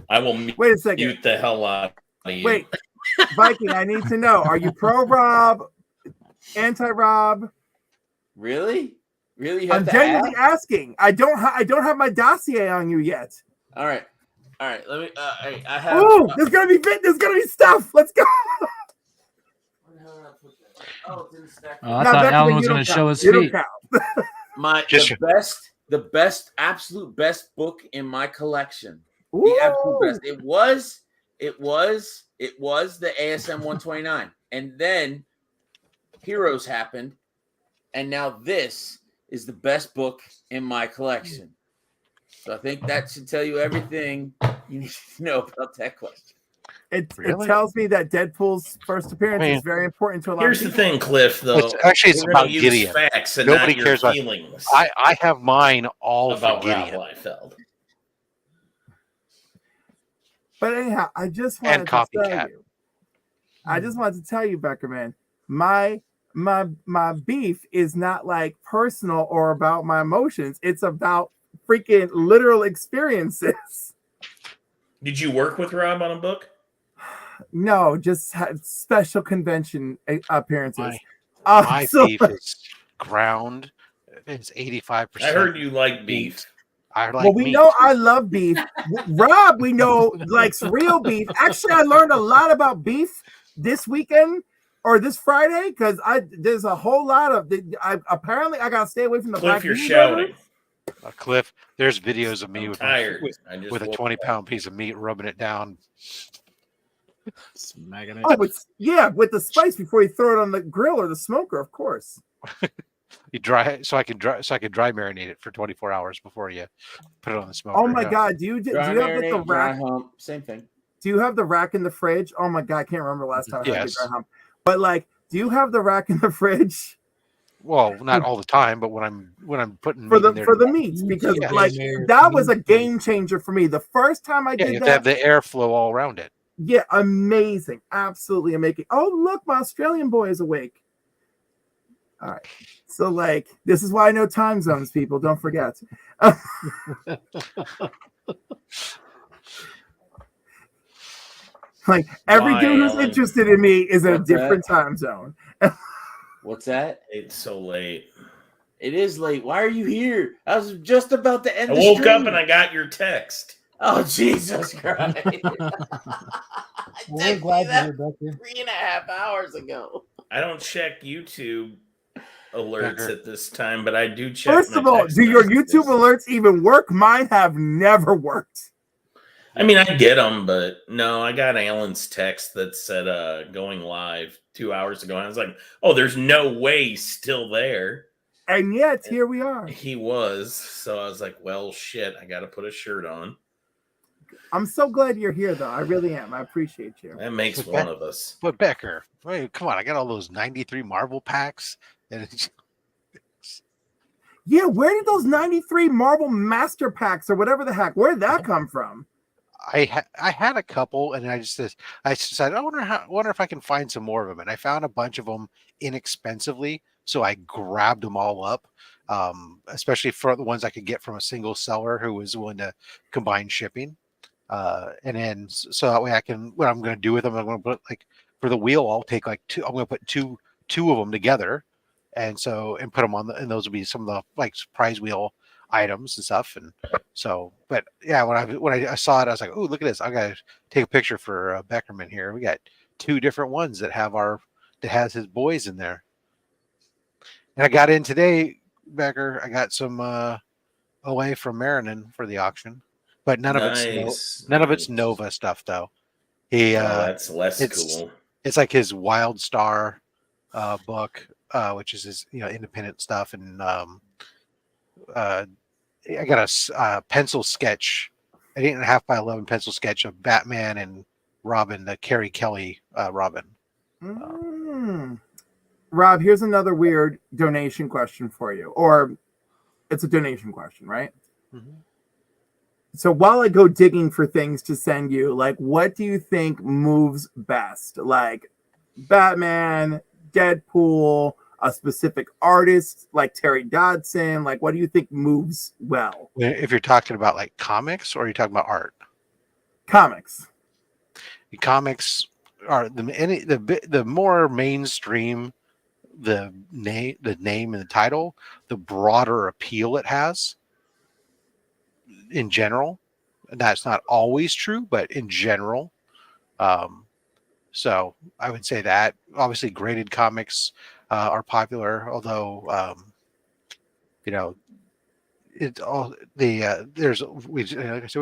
I will wait a second. Mute the hell out of you. Wait, Viking, I need to know: are you pro Rob, anti Rob? Really? I'm genuinely asking. I don't have my dossier on you yet. All right. Let me. I have. Ooh, there's gonna be stuff. Let's go. I thought Alan was going to show his feet. The absolute best book in my collection. Ooh. The absolute best. It was the ASM 129, and then Heroes happened, and now this is the best book in my collection. So I think that should tell you everything you need to know about that question. It Really? tells me that Deadpool's first appearance is very important to a lot Here's of the people. thing, Cliff. Though It's actually it's we're gonna about use Gideon. facts and Nobody not your cares about. feelings I have mine all for about Rob Gideon Liefeld. But anyhow, I just and wanted to tell Copycat. you. I just wanted to tell you, Beckerman, my beef is not like personal or about my emotions. It's about freaking literal experiences. Did you work with Rob on a book? No, just had special convention appearances. My So- beef is ground. It's 85%. I heard you like beef. I like well, we meat. know I love beef. Rob, we know, likes real beef. Actually, I learned a lot about beef this weekend or this Friday because there's a whole lot of. Apparently, I gotta stay away from the Cliff, black you're bean shouting. burger. Cliff, there's videos of me I'm with tired. with I just a woke 20-pound piece of meat, rubbing it down. Smacking it. Oh, with the spice before you throw it on the grill or the smoker, of course. You dry so I can dry marinate it for 24 hours before you put it on the smoker. Oh my Yeah. God, do you have like, the marinade, dry rack? hump, same thing. Do you have the rack in the fridge? Oh my God, I can't remember last time I had Yes. the dry hump. But like, do you have the rack in the fridge Well, not all the time, but when I'm putting for meat the in there, for the meats? Because Yeah. like that was a game changer for me. The first time I yeah, you did have to have that, the airflow all around it. yeah, amazing, absolutely amazing. Oh look, my Australian boy is awake. All right, so like this is why I know time zones, people. Don't forget. Like every Why, dude who's Ellen? interested in me is in a What's that? different time zone. What's that? It's so late. It is late. Why are you here? I was just about to end. I the woke up stream. and I got your text. Oh Jesus Christ! We're glad you're here, Becker. 3.5 hours ago. I don't check YouTube alerts at this time, but I do check. First my of all, text do your messages. YouTube alerts even work? Mine have never worked. I mean, I get them, but no, I got Alan's text that said going live 2 hours ago. And I was like, oh, there's no way he's still there. And yet, here we are. He was. So I was like, well, shit, I got to put a shirt on. I'm so glad you're here, though. I really am. I appreciate you. That makes But one of us. But Becker, wait, come on! I got all those '93 Marvel packs, and it's, Yeah, where did those 93 Marvel Master Packs or whatever the heck, where did that come from? I had a couple, and I decided I wonder if I can find some more of them, and I found a bunch of them inexpensively, so I grabbed them all up, especially for the ones I could get from a single seller who was willing to combine shipping, and then so that way I can what I'm going to do with them. I'm going to put like for the wheel, I'll take like two. I'm going to put two of them together, and put them on and those will be some of the like surprise wheel items and stuff. And so, but yeah, when I saw it, I was like, oh, look at this! I got to take a picture for Beckerman here. We got two different ones that has his boys in there. And I got in today, Becker. I got some OA from Marinan for the auction, but none of it's Nova stuff though. That's less cool. It's like his Wild Star book, which is his independent stuff, and I got a pencil sketch, an 8.5 by 11 pencil sketch of Batman and Robin, the Carrie Kelly Robin. Rob, here's another weird donation question for you, or it's a donation question, right? Mm-hmm. So while I go digging for things to send you, like, what do you think moves best? Like Batman, Deadpool, a specific artist like Terry Dodson? Like, what do you think moves well? If you're talking about like comics, or are you talking about art? Comics. The comics are the more mainstream the name and the title, the broader appeal it has. In general, and that's not always true, but in general. So I would say that obviously graded comics are popular, although it all the there's we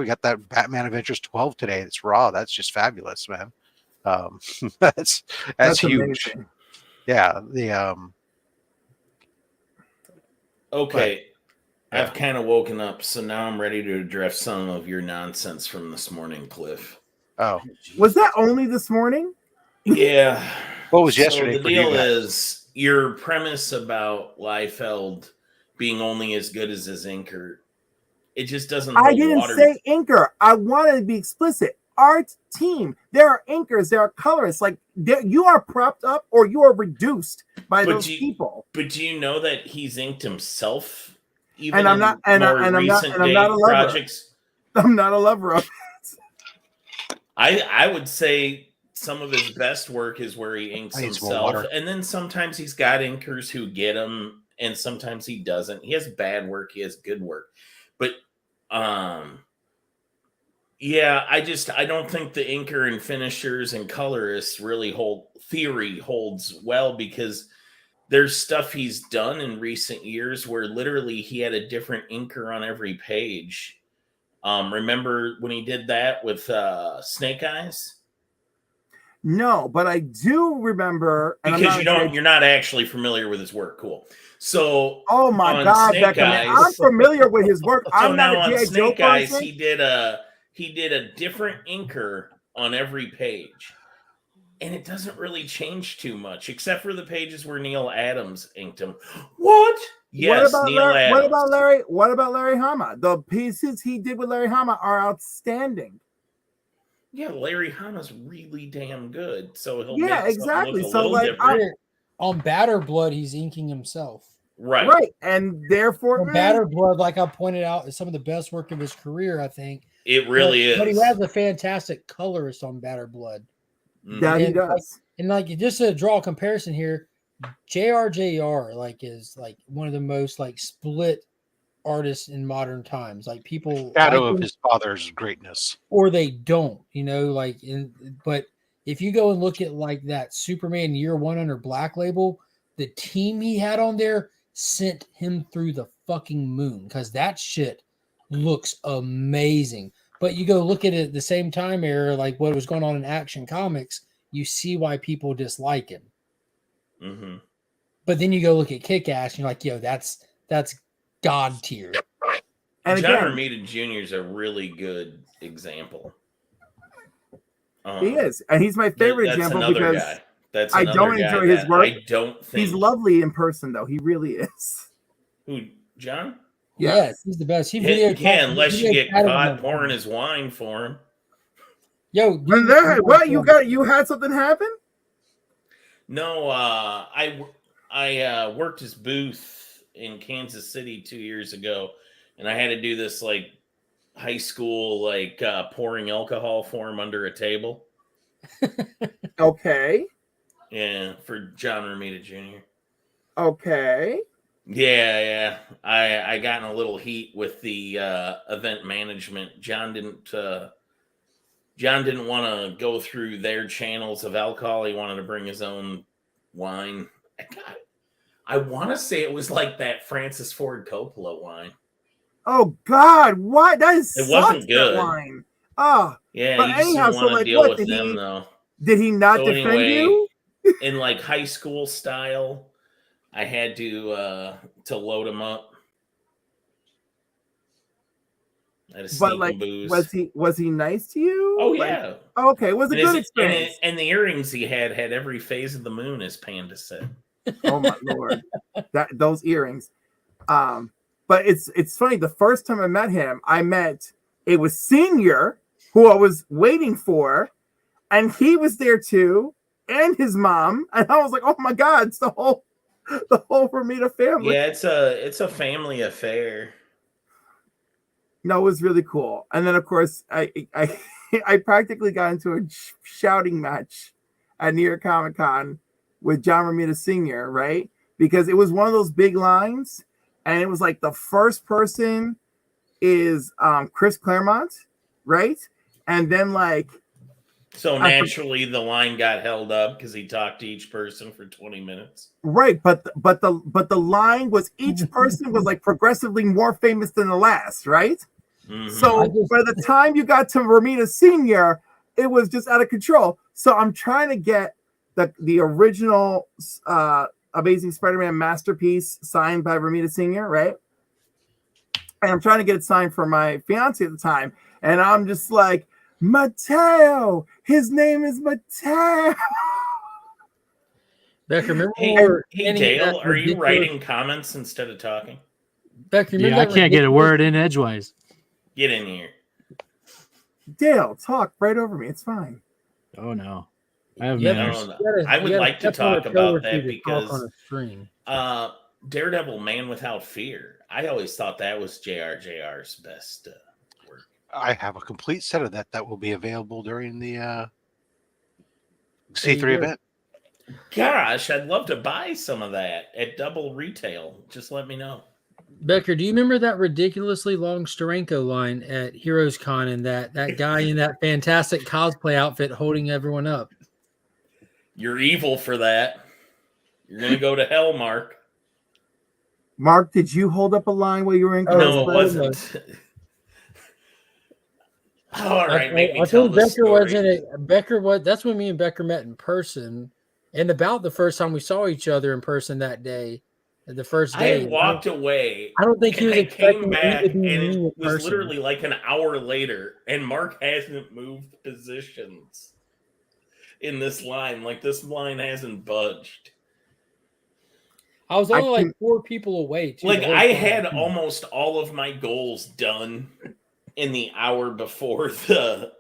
got that Batman Adventures 12 today. That's raw. That's just fabulous, man. That's huge. Amazing. Yeah. The Okay. But, I've kind of woken up, so now I'm ready to address some of your nonsense from this morning, Cliff. Oh, Was that only this morning? Yeah. what was So yesterday the for you deal guys? is your premise about Liefeld being only as good as his inker. It just doesn't I hold didn't water. say inker. I wanted to be explicit. Art team. There are inkers. There are colorists. Like you are propped up or you are reduced by But those people. But do you know that he's inked himself? Even And I'm not. in And, more I, and I'm not. recent And I'm day not a lover. projects. I'm not a lover of. I would say some of his best work is where he inks I need some more himself, water. and then sometimes he's got inkers who get him, and sometimes he doesn't. He has bad work, he has good work, but yeah, I don't think the inker and finishers and colorists really holds well because there's stuff he's done in recent years where literally he had a different inker on every page. Remember when he did that with Snake Eyes? No, but I do remember. And Because I'm you're not actually familiar with his work. Cool. So Oh my on God, Snake Becca, man, Eyes, I'm familiar with his work. so I'm not now a on G.I. Joe Snake Eyes, person. he did a different inker on every page. And it doesn't really change too much, except for the pages where Neil Adams inked him. What? Yes, Neil Adams. What about Larry Hama? The pieces he did with Larry Hama are outstanding. Yeah, Larry Hama's really damn good. So he'll Yeah, make something exactly. look a So, little like, different. On Batter Blood, he's inking himself. Right. Right. And therefore, On Batter Blood, like I pointed out, is some of the best work of his career, I think. It really But he is. has a fantastic colorist on Batter Blood. that he And, does. Just to draw a comparison here, JRJR is one of the most split artists in modern times. Like people Shadow like of him his father's greatness. or they don't, but if you go and look at that Superman Year One under Black Label, the team he had on there sent him through the fucking moon because that shit looks amazing. But you go look at it at the same time era, like what was going on in Action Comics, you see why people dislike him. Mm-hmm. But then you go look at Kick-Ass, and you're like, yo, that's god tier. And John again, Romita Jr. is a really good example. he is. And he's my favorite That's example another because guy. That's I another don't guy enjoy his that work. I don't think he's lovely in person, though. He really is. Who, John? Yes. Yeah, he's the best. He Yeah, unless you get chatted caught him. pouring his wine for him. Yo, What you had something happen? No, I worked his booth in Kansas City 2 years ago, and I had to do this high school pouring alcohol for him under a table. Okay. Yeah, for John Romita Jr. Okay. Yeah. I got in a little heat with the event management. John didn't want to go through their channels of alcohol. He wanted to bring his own wine. I want to say it was like that Francis Ford Coppola wine. Oh God, what? That is It wasn't good. Wine. Oh, Yeah, but you just anyhow, didn't want to deal with them though. Did he not So defend anyway, you? in high school style, I had to load him up. I had to But sneak him booze. was he nice to you? Oh yeah. Okay, it was a good experience. And the earrings he had every phase of the moon, as Panda said. Oh my lord, those earrings. But it's funny. The first time I met it was Senior, who I was waiting for, and he was there too, and his mom, and I was like, oh my god, it's the whole Romita family. Yeah, it's a family affair. No, it was really cool. And then of course I practically got into a shouting match at New York Comic Con with John Romita Sr., right? Because it was one of those big lines, and it was like the first person is Chris Claremont, right? And then so naturally the line got held up because he talked to each person for 20 minutes. Right, but the line was each person was progressively more famous than the last, right? Mm-hmm. So by the time you got to Romita Sr., it was just out of control. So I'm trying to get the original Amazing Spider-Man masterpiece signed by Romita Sr., right? And I'm trying to get it signed for my fiance at the time. And I'm just like, Mateo. His name is Mateo. Becker, remember when Hey, we were hey standing in Dale, that are you ridiculous- writing comments instead of talking? Becker, remember Yeah, I that can't get a ridiculous- word in edgewise. Get in here. Dale, talk right over me. It's fine. Oh no, I have Yeah, manners. No, you gotta- I would you gotta like to step on a talk toe about or that two to talk because on a stream. Daredevil Man Without Fear. I always thought that was JRJR's best work. I have a complete set of that will be available during the There C3 you go. event. Gosh, I'd love to buy some of that at double retail. Just let me know. Becker, do you remember that ridiculously long Steranko line at Heroes Con and that guy in that fantastic cosplay outfit holding everyone up? You're evil for that. You're gonna go to hell, Mark. Mark, did you hold up a line while you were in Oh, No, it cosplay? wasn't. All right, make me I tell think the Becker story. wasn't it. Becker was. That's when me and Becker met in person, and about the first time we saw each other in person that day. The first I day, had walked away. I don't think he and was I expecting came me back, to and be me it in was person. literally like an hour later, and Mark hasn't moved positions in this line. Like this line hasn't budged. I was I only like can- 4 people away. Too, Like the whole I time. had almost all of my goals done in the hour before the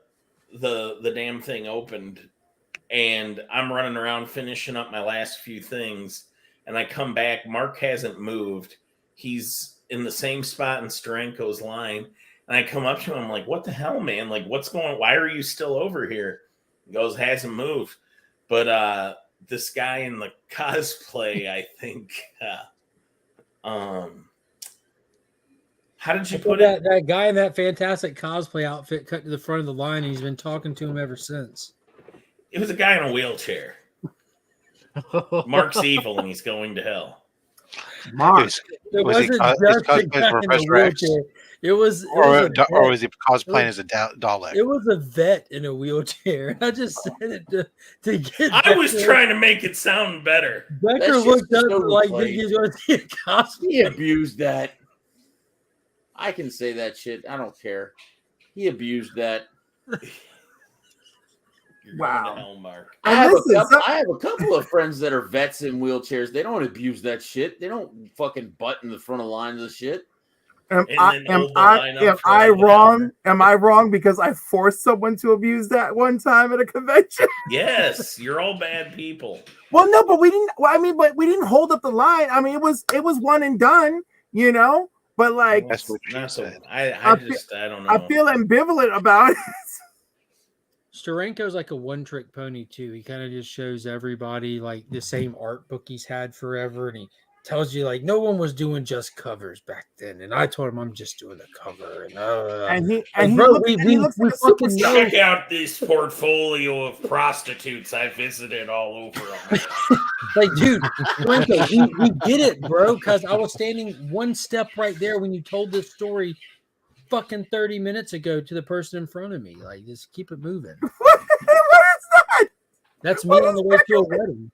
damn thing opened, and I'm running around finishing up my last few things, and I come back. Mark hasn't moved. He's in the same spot in Steranko's line, and I come up to him. I'm like, "What the hell, man? Like, what's going? Why are you still over here?" He goes, "Hasn't moved." But this guy in the cosplay, I think. How did you put it? That guy in that fantastic cosplay outfit cut to the front of the line, and he's been talking to him ever since. It was a guy in a wheelchair. Mark's evil and he's going to hell. Mark. It Was he wasn't cos- just his a cosplay guy for in a Professor X? wheelchair. It was Or a was he cosplaying as a Dalek? It was a vet in a wheelchair. I just said it to get. I was Becker- trying to make it sound better. Becker That shit's looked up so like played. he's going to see a cosplay. He abused that. I can say that shit. I don't care. He abused that. You're Wow. going to hell, Mark. I have, listen, I have a couple of friends that are vets in wheelchairs. They don't abuse that shit. They don't fucking butt in the front of lines of shit. Am And I then am hold the I line up am for I like an wrong? hour. Am I wrong because I forced someone to abuse that one time at a convention? Yes, you're all bad people. Well, no, but we didn't. Well, I mean, but we didn't hold up the line. I mean, it was one and done, you know. But like, That's what she Not so, said. I don't know. I feel ambivalent about it. Steranko's like a one-trick pony too. He kind of just shows everybody like the same art book he's had forever, and he tells you like no one was doing just covers back then. And I told him I'm just doing the cover, And he bro, looks, we- and he we- looks we like a fucking superstar. know. Check out this portfolio of prostitutes I visited all over them. like, dude, Steranko, we get it, bro. Because I was standing one step right there when you told this story, fucking 30 minutes ago to the person in front of me. Like, just keep it moving. What is that? That's me What on the is way to a that? wedding.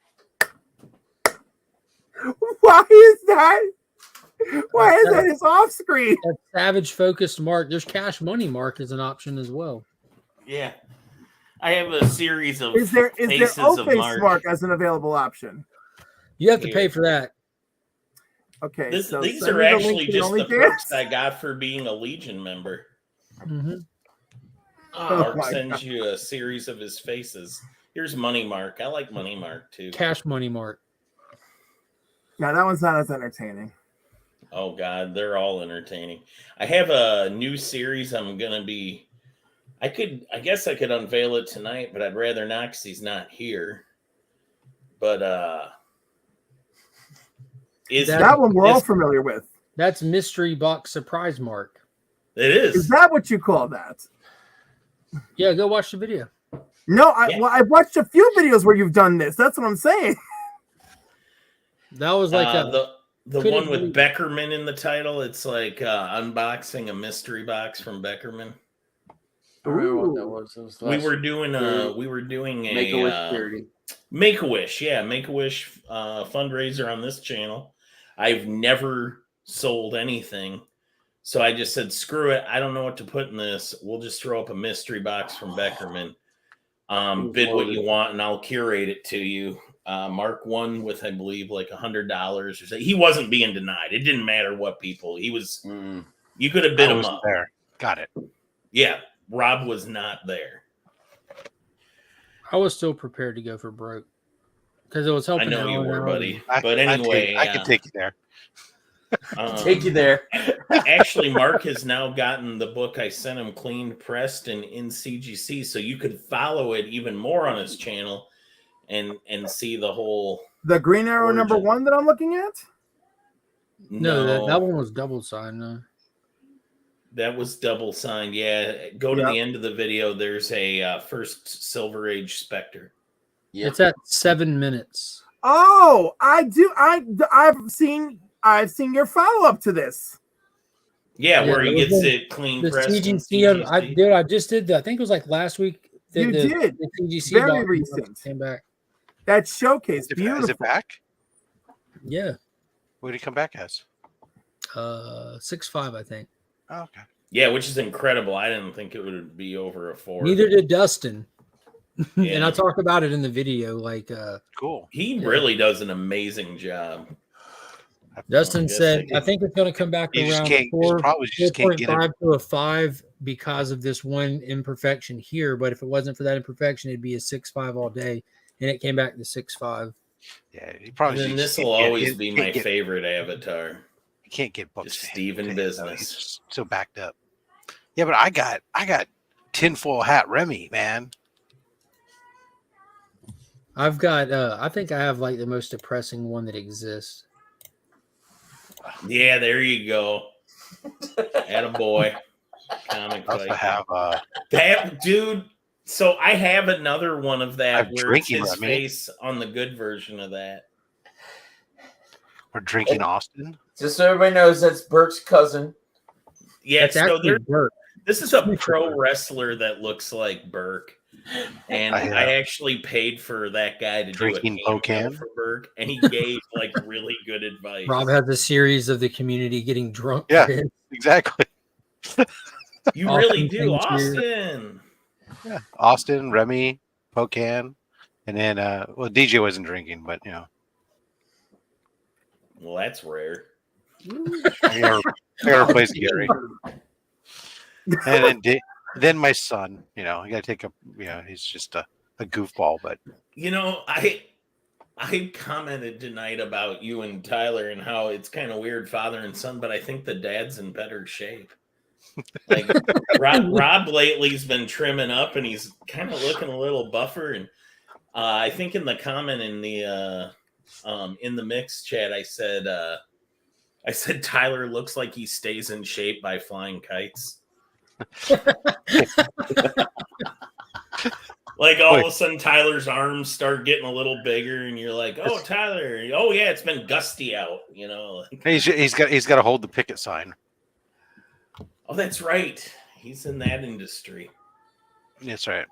Why is that? Why is that? It's off screen. That savage focused mark. There's cash money mark as an option as well. Yeah. I have a series of Is there faces O of face Mark. mark as an available option? You have to Here. pay for that. Okay, These so are send me the link actually to just the OnlyFans. perks I got for being a Legion member. Mhm. Oh Mark my sends you a series of his faces. Here's Money Mark. I like Money Mark too. Cash money mark. No, that one's not as entertaining. Oh God, they're all entertaining. I have a new series I'm gonna be. I guess I could unveil it tonight, but I'd rather not because he's not here. But is That one we're all is- familiar with. That's mystery box surprise mark. It Is is. that what you call that? Yeah, go watch the video. No, Yeah. well, I've watched a few videos where you've done this. That's what I'm saying. That was like The couldn't one with believe- Beckerman in the title. It's like unboxing a mystery box from Beckerman. I don't remember what that Ooh. was. It was We last- were doing a Make a wish charity. Make-A-Wish, yeah, Make-A-Wish fundraiser on this channel. I've never sold anything, So I just said, screw it. I don't know what to put in this. We'll just throw up a mystery box from Beckerman. Bid what you want, and I'll curate it to you. Mark won with, I believe, like $100 or so. He wasn't being denied. It didn't matter what people. He was. You could have bid him up. There. Got it. Yeah, Rob was not there. I was still prepared to go for broke because it was helping. I know you Alan were, out. buddy. But anyway, I can take you there. Take you there. Actually, Mark has now gotten the book I sent him cleaned, pressed, and in CGC, so you could follow it even more on his channel and see the whole. The Green Arrow origin. #1 that I'm looking at. No, that one was double signed. No. That was double signed. Yeah, go to the end of the video. There's a first Silver Age Spectre. Yep. It's at 7 minutes. Oh, I do. I've seen your follow up to this. Yeah, Yeah, where he it was gets in it clean The pressed. in CGC, CGC. I just did that. I think it was like last week. You did. The CGC Very box recent. came back. That showcase, Is beautiful. it back? Yeah, What did he come back as? 6.5, I think. Oh, okay. Yeah, which is incredible. I didn't think it would be over a 4. Neither did Dustin. Yeah. And I talk about it in the video. Like Cool. He really does an amazing job. Dustin Yes, said, I I think it's going to come back You just around can't. You probably just can't get it. 4.5 to a 5 because of this one imperfection here. But if it wasn't for that imperfection, it'd be a 6.5 all day. And it came back to 6.5. Yeah, you probably. And then just this will can't get- always you be can't my get- favorite avatar. You can't get books. Just to him Steve in today, though. business. He's just so backed up. Yeah, but I got tinfoil hat Remy, man. I've got, I think I have like the most depressing one that exists. Yeah, there you go. Attaboy. Comic I also Viking. have That dude. So I have another one of that I'm where it's drinking, his Remy. face on the good version of that. we're drinking Austin. Just so everybody knows, that's Burke's cousin. Yeah, That's so actually there, Bert. this is a pro wrestler that looks like Burke. And I actually paid for that guy to Drinking do a cameo Pocan? for Burke, and he gave like really good advice. Rob has a series of the community getting drunk. Yeah. with him. Exactly. You Austin really do, thanks you. Austin. Yeah. Austin, Remy, Pocan, and then well, DJ wasn't drinking, but you know, Well, that's rare. I gotta replace Gary. And then my son, you know, I gotta take a, you know, he's just a goofball, but You know, I commented tonight about you and Tyler and how it's kind of weird father and son, but I think the dad's in better shape. Like Rob lately's been trimming up and he's kind of looking a little buffer. And I think in the comment in the mix chat, I said Tyler looks like he stays in shape by flying kites. Like all of a sudden Tyler's arms start getting a little bigger and you're like, oh Tyler, oh yeah, it's been gusty out, you know. he's got to hold the picket sign. Oh, that's right. He's in that industry. That's right.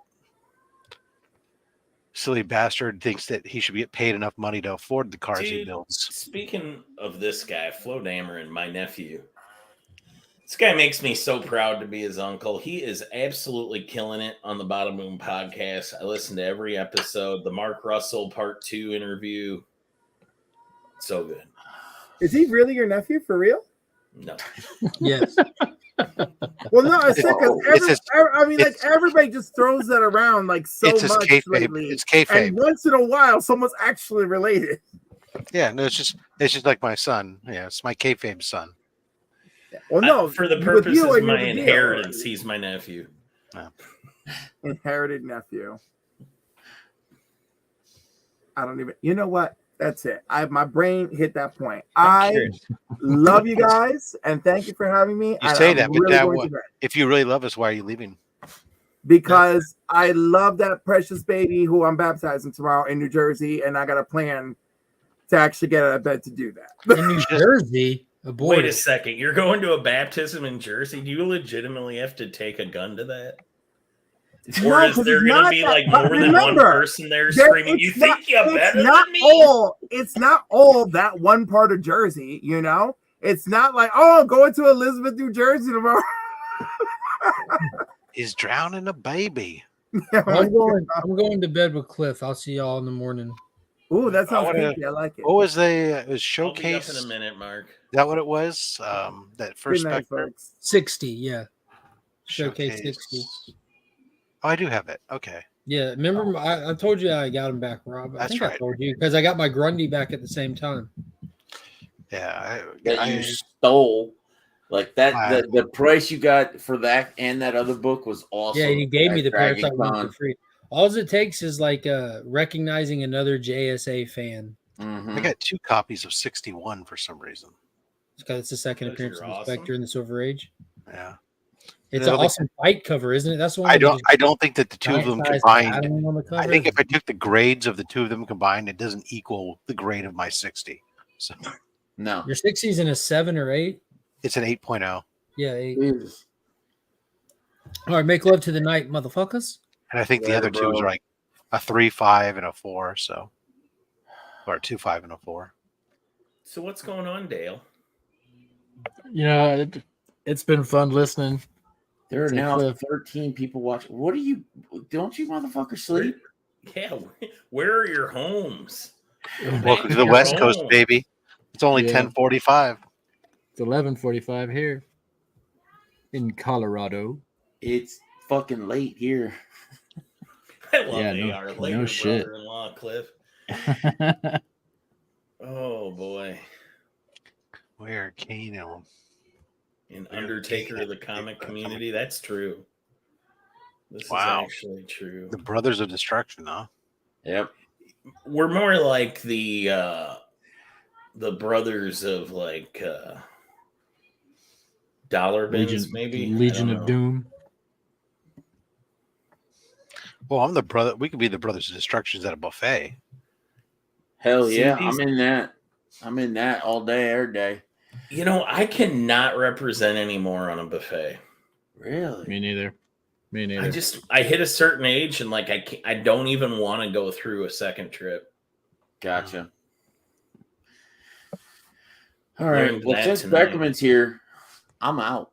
Silly bastard thinks that he should get paid enough money to afford the cars he Dude, builds. Speaking of this guy, Flo Dameron, my nephew. This guy makes me so proud to be his uncle. He is absolutely killing it on the Bottom Boom podcast. I listen to every episode. The Mark Russell Part 2 interview. So good. Is he really your nephew for real? No. Yes. Well, no, I said because I mean, like it's- everybody just throws that around like so It's his much kayfabe. lately. It's kayfabe. And once in a while, someone's actually related. Yeah, no, it's just like my son. Yeah, it's my kayfabe son. Well, no, For the with purposes you, of I my knew the deal. inheritance, he's my nephew. Inherited nephew. I don't even. You know what? That's it. My brain hit that point. I love you guys and thank you for having me. You say that, but really that going what? to bed If you really love us, why are you leaving? because I love that precious baby who I'm baptizing tomorrow in New Jersey, and I got a plan to actually get out of bed to do that. In New Jersey, Wait aborted. a second. You're going to a baptism in Jersey? Do you legitimately have to take a gun to that? Or No, is 'cause there it's going to not be that- like but more than one remember, person there screaming, you think you're better than me? It's not all that one part of Jersey, you know? It's not like, oh, I'm going to Elizabeth, New Jersey tomorrow. He's drowning a baby. I'm going to bed with Cliff. I'll see y'all in the morning. Ooh, that sounds wanna- kinky. I like it. What was the it was I'll be up showcase? in a Is minute, Mark. that what it was? That first Good night, Spectre 60, yeah. Showcase 60. Oh, I do have it. Okay. Yeah, remember I told you I got him back, Rob. I That's think I right. told you because I got my Grundy back at the same time. Yeah. That you stole. Like that, I- the price you got for that and that other book was awesome. Yeah, he gave me at the Dragon Parasite one Con. for free. All it takes is like recognizing another JSA fan. Mhm. I got 2 copies of 61 for some reason. Because it's the second Because appearance you're of the awesome. Spectre in the Silver Age. Yeah. It's The an other- awesome fight cover, isn't it? That's the one. I where you don't. I don't think that the 2 of them giant-sized combined. pattern on the I cover. think if I took the grades of the 2 of them combined, it doesn't equal the grade of my 60. So No. Your 60's in a 7 or 8. it's an 8.0. Yeah, 8. Jesus. All right, make love to the night, motherfuckers. And I think the Later, other 2s bro. are like a 3, 5, and a 4. So, or a 2, 5, and a 4. So what's going on, Dale? You know, it's been fun listening. There are Say now Cliff. 13 people watching. What are you? Don't you motherfuckers sleep? Yeah, where are your homes? Welcome to the You're West Coast, home. baby. It's only Yeah. 10:45. It's 11:45 here in Colorado. It's fucking late here. I love Yeah, no- AR no later shit. brother-in-law Cliff. Oh boy, Where Kano? an Yeah, Undertaker yeah. of the comic community. That's true. This Wow. is actually true. The Brothers of Destruction, huh? Yep. We're more like the brothers of like dollar bins, maybe Legion I don't of know. Doom. Well, I'm the brother. We could be the Brothers of Destructions at a buffet. Hell See, yeah. these- I'm in that. I'm in that all day, every day. You know, I cannot represent anymore on a buffet. Really? Me neither. Me neither. I hit a certain age and like I don't even want to go through a second trip. Gotcha. All right. Learned Well, that since tonight. Beckerman's here, I'm out.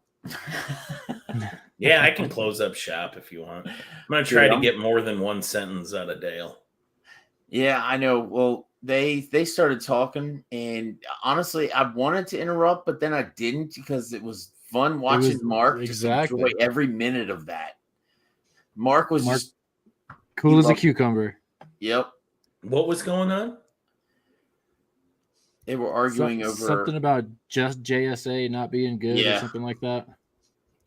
Yeah, I can close up shop if you want. I'm gonna try Yeah. to get more than one sentence out of Dale. Yeah, I know. Well, they started talking, and honestly, I wanted to interrupt, but then I didn't because it was fun watching was- Mark exactly. just enjoy every minute of that. Mark was Mark- just Cool as a loved- cucumber. yep. What was going on? They were arguing over Something about just JSA not being good Yeah. or something like that.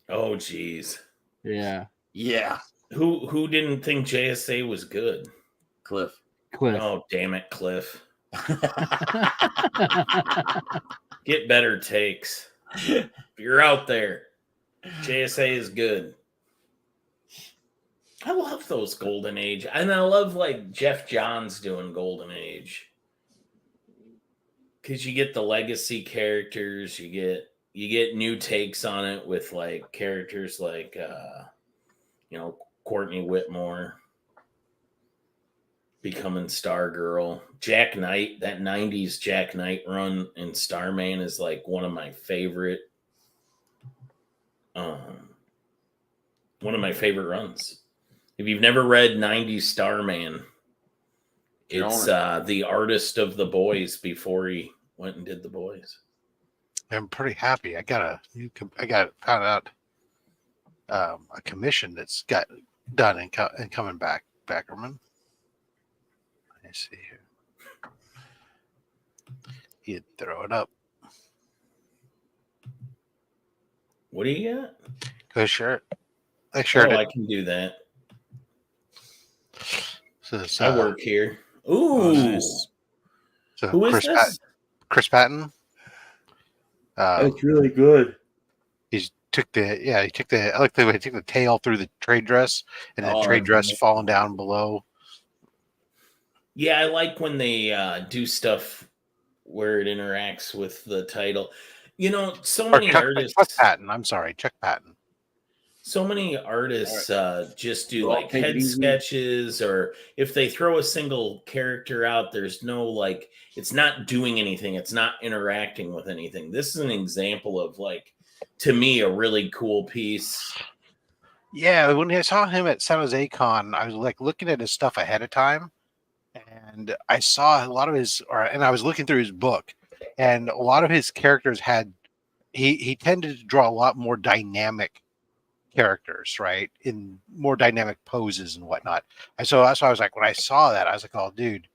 Oh geez. Yeah. yeah, Who didn't think JSA was good? Cliff. Cliff. Oh damn it, Cliff. Get better takes. If you're out there, JSA is good. I love those Golden Age. And I love like Jeff Johns doing Golden Age. Cause you get the legacy characters, you get new takes on it with like characters like Courtney Whitmore becoming Stargirl. Jack Knight, that 90s Jack Knight run in Starman is like one of my favorite runs. If you've never read 90s Starman, it's the artist of The Boys before he went and did The Boys. I'm pretty happy. I got found out a commission that's got done and coming back. Beckerman. Let me see here. He'd throw it up. What do you got? Go shirt. I shared I it. can do that. So it's, I work here. Ooh. nice. so Who is Chris this? Chris Patton. really good. He took the I like the way he took the tail through the trade dress and the Oh, trade dress nice. falling down below. Yeah, I like when they do stuff where it interacts with the title. You know, so Or many Chuck artists. Patton. I'm sorry, Chuck Patton. So many artists just do Well, like take it head easy. sketches, or if they throw a single character out, there's no like, it's not doing anything, it's not interacting with anything. This is an example of like, to me, a really cool piece. Yeah, when I saw him at San Jose Con, I was like looking at his stuff ahead of time, and I saw a lot of and I was looking through his book, and a lot of his characters had he tended to draw a lot more dynamic characters, right, in more dynamic poses and whatnot. And so that's why I was like, when I saw that, I was like, oh, dude,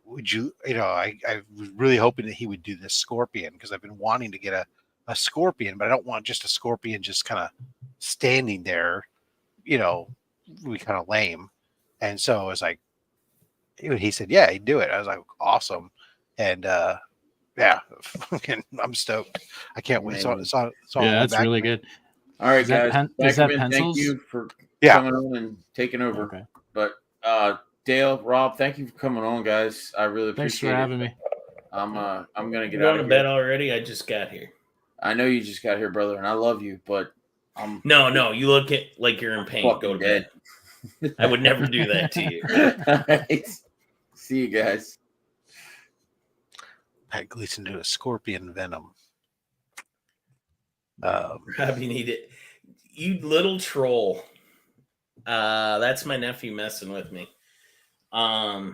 would you, I was really hoping that he would do this scorpion, because I've been wanting to get a scorpion, but I don't want just a scorpion just kind of standing there, really kind of lame. And so I was like, he said, yeah, he'd do it. I was like, awesome. And yeah, I'm stoked. I can't wait. So Yeah, that's really good. All right, Is that guys. is that Beckerman, pencils? Thank you for Yeah. coming on and taking over. Okay. But Dale, Rob, thank you for coming on, guys. I really Thanks appreciate for it. having me. I'm gonna get You out going of to here. bed already? I just got here. I know you just got here, brother, and I love you, but I'm No, you look like you're in pain. Go fucking to bed. dead. I would never do that to you. All right. See you guys. Pat Gleason do a scorpion venom. Rob, you need it. You little troll. That's my nephew messing with me. How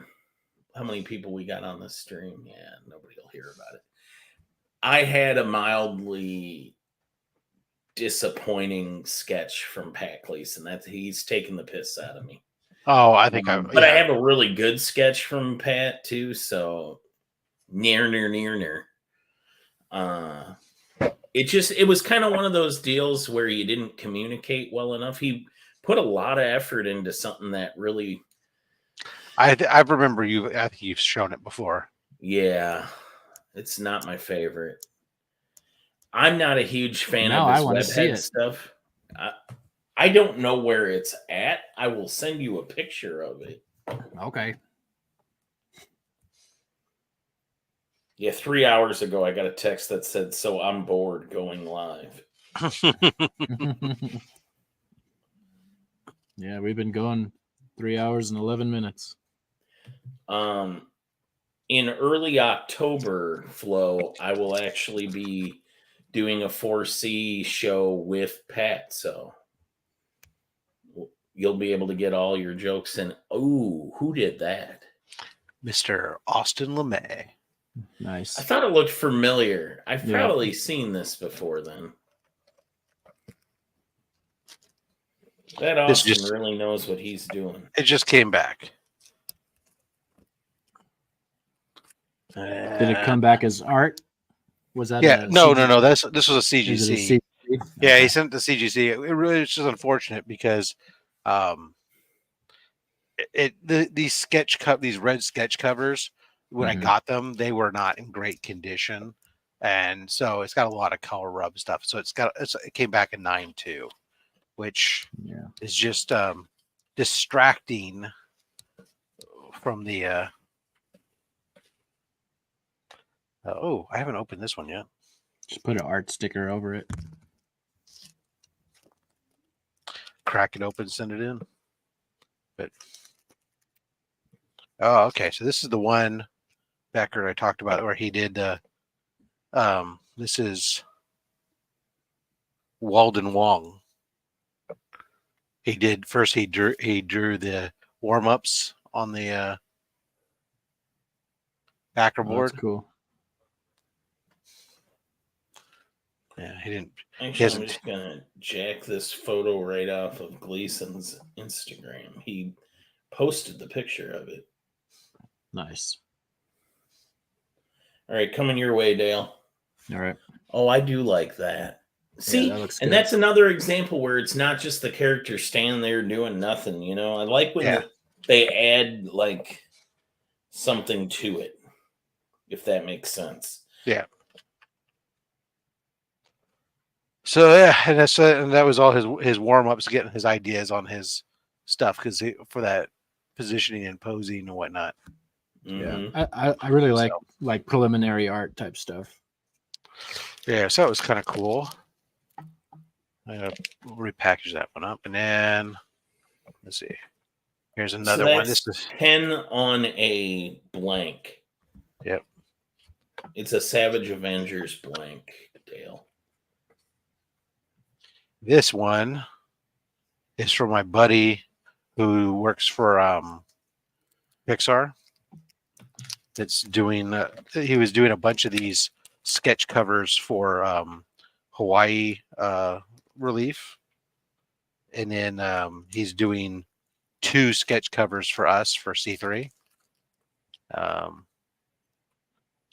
many people we got on the stream? Yeah, nobody will hear about it. I had a mildly disappointing sketch from Pat Gleason. That's he's taking the piss out of me. Oh, I think But I have a really good sketch from Pat too. So near. It was kind of one of those deals where you didn't communicate well enough. He put a lot of effort into something that really, I remember you. I think you've shown it before. yeah, it's not my favorite. I'm not a huge fan Now of I his wanna see webhead it. stuff. I don't know where it's at. I will send you a picture of it. Okay. Yeah, 3 hours ago, I got a text that said, "So I'm bored going live." Yeah, we've been going 3 hours and 11 minutes. In early October, Flo, I will actually be doing a 4C show with Pat, so you'll be able to get all your jokes in. Oh, who did that? Mr. Austin LeMay. Nice. I thought it looked familiar. I've Yeah. probably seen this before then. That This Austin just- really knows what he's doing. It just came back. Did it come back as art? Was that Yeah, a no. CG? This was a Is it a CGC. CG? Yeah, he Okay. sent it to CGC. It really is just unfortunate because these red sketch covers, when I Mhm. got them, they were not in great condition, and so it's got a lot of color rub stuff. So it came back in 9.2, which Yeah. is just distracting from the. Oh, I haven't opened this one yet. Just put an art sticker over it. Crack it open, send it in. But oh, okay. So this is the one Becker I talked about where he did this is Walden Wong. He drew the warm-ups on the backer Oh, board. that's cool. Yeah, he didn't. Actually, I'm hasn't- just gonna jack this photo right off of Gleason's Instagram. He posted the picture of it. Nice. All right, coming your way, Dale. All right. Oh, I do like that. See, that looks and good. that's another example where it's not just the character standing there doing nothing. You know, I like when Yeah. they add like something to it, if that makes sense. Yeah. So yeah, and that was all his warm-ups, getting his ideas on his stuff for that positioning and posing and whatnot. Mhm. I really like preliminary art type stuff. Yeah, so it was kind of cool. I'm gonna repackage that one up, and then let's see. Here's So another one. that's This is 10 on a blank. Yep. It's a Savage Avengers blank, Dale. this one is from my buddy who works for Pixar. It's doing. He was doing a bunch of these sketch covers for Hawaii relief, and then he's doing 2 sketch covers for us for C3.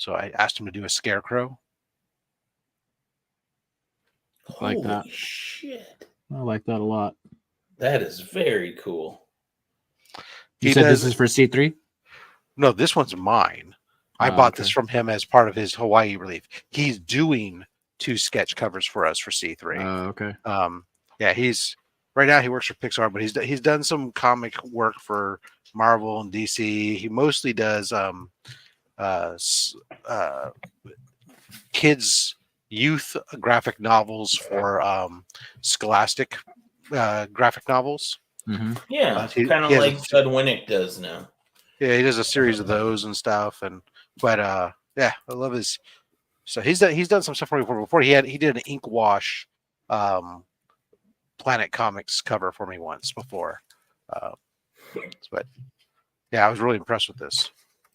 So I asked him to do a scarecrow. Like Holy that. shit. I like that a lot. That is very cool. You He said does- this is for C3? No, this one's mine. I Oh, bought okay. this from him as part of his Hawaii relief. He's doing 2 sketch covers for us for C3. Okay. Yeah, he's right now he works for Pixar, but he's done some comic work for Marvel and DC. He mostly does kids youth graphic novels for Scholastic graphic novels. Mm-hmm. Yeah, he kind of has a- like Judd Winnick does now. Yeah, he does a series of those and stuff. But yeah, I love his. So he's done some stuff for me before. He did an ink wash Planet Comics cover for me once before. But yeah, I was really impressed with this.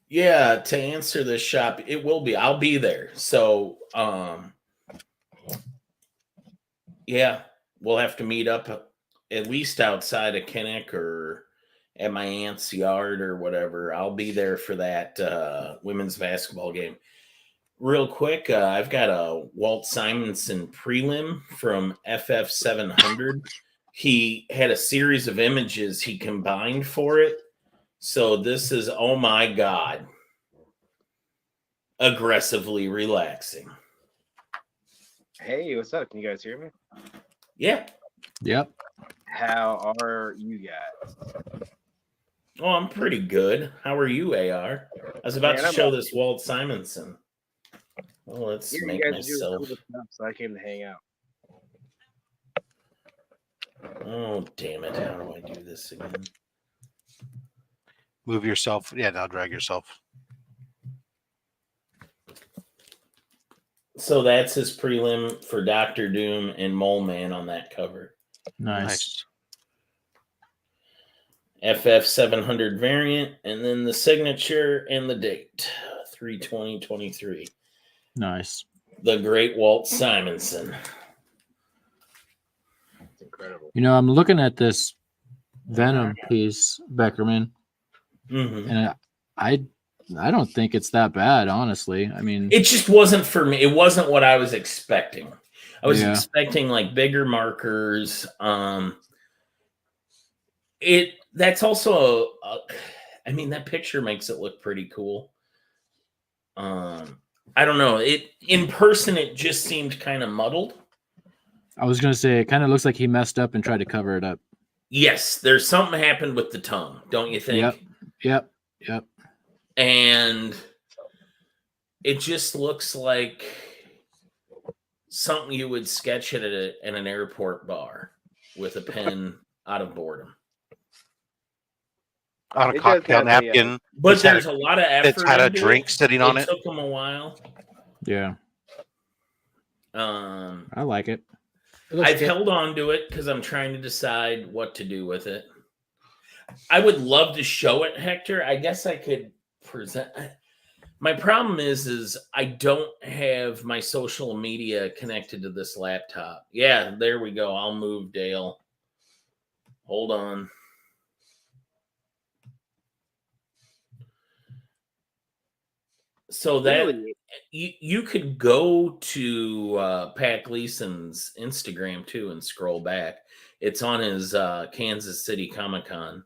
Yeah, to answer this shop, it will be. I'll be there. So, yeah, we'll have to meet up at least outside of Kinnick or at my aunt's yard or whatever. I'll be there for that women's basketball game. Real quick, I've got a Walt Simonson prelim from FF 700. He had a series of images he combined for it. So this is, oh my God, aggressively relaxing. Hey, what's up? Can you guys hear me? Yeah. Yep. How are you guys? Oh, I'm pretty good. How are you, AR? I was about Man, to I'm show about- this Walt Simonson. Well, let's Yeah, make you guys are doing myself. cool stuff, so I came to hang out. Oh, damn it. How do I do this again? Move yourself. Yeah, now drag yourself. So that's his prelim for Doctor Doom and Mole Man on that cover. Nice. FF 700 variant, and then the signature and the date 3/20/23. Nice. The great Walt Simonson. It's incredible. You know, I'm looking at this Venom piece, Beckerman, Mhm. and I don't think it's that bad, honestly. I mean, It just wasn't for me. It wasn't what I was expecting. I was Yeah. expecting like bigger markers. That's also I mean, that picture makes it look pretty cool. I don't know. It in person it just seemed kind of muddled. I was gonna say it kind of looks like he messed up and tried to cover it up. Yes, there's something happened with the tongue, don't you think? Yep. And it just looks like something you would sketch at an airport bar with a pen out of boardom. On a It does cocktail have a, napkin. But It's had there's a lot of effort. It's had a into drink it. sitting on it. Took them a while. Yeah. I like it. It looks I've good. held on to it because I'm trying to decide what to do with it. I would love to show it, Hector. I guess I could present. My problem is I don't have my social media connected to this laptop. Yeah, there we go. I'll move Dale. Hold on. So that Really? you could go to Pat Gleason's Instagram too and scroll back. It's on his Kansas City Comic-Con.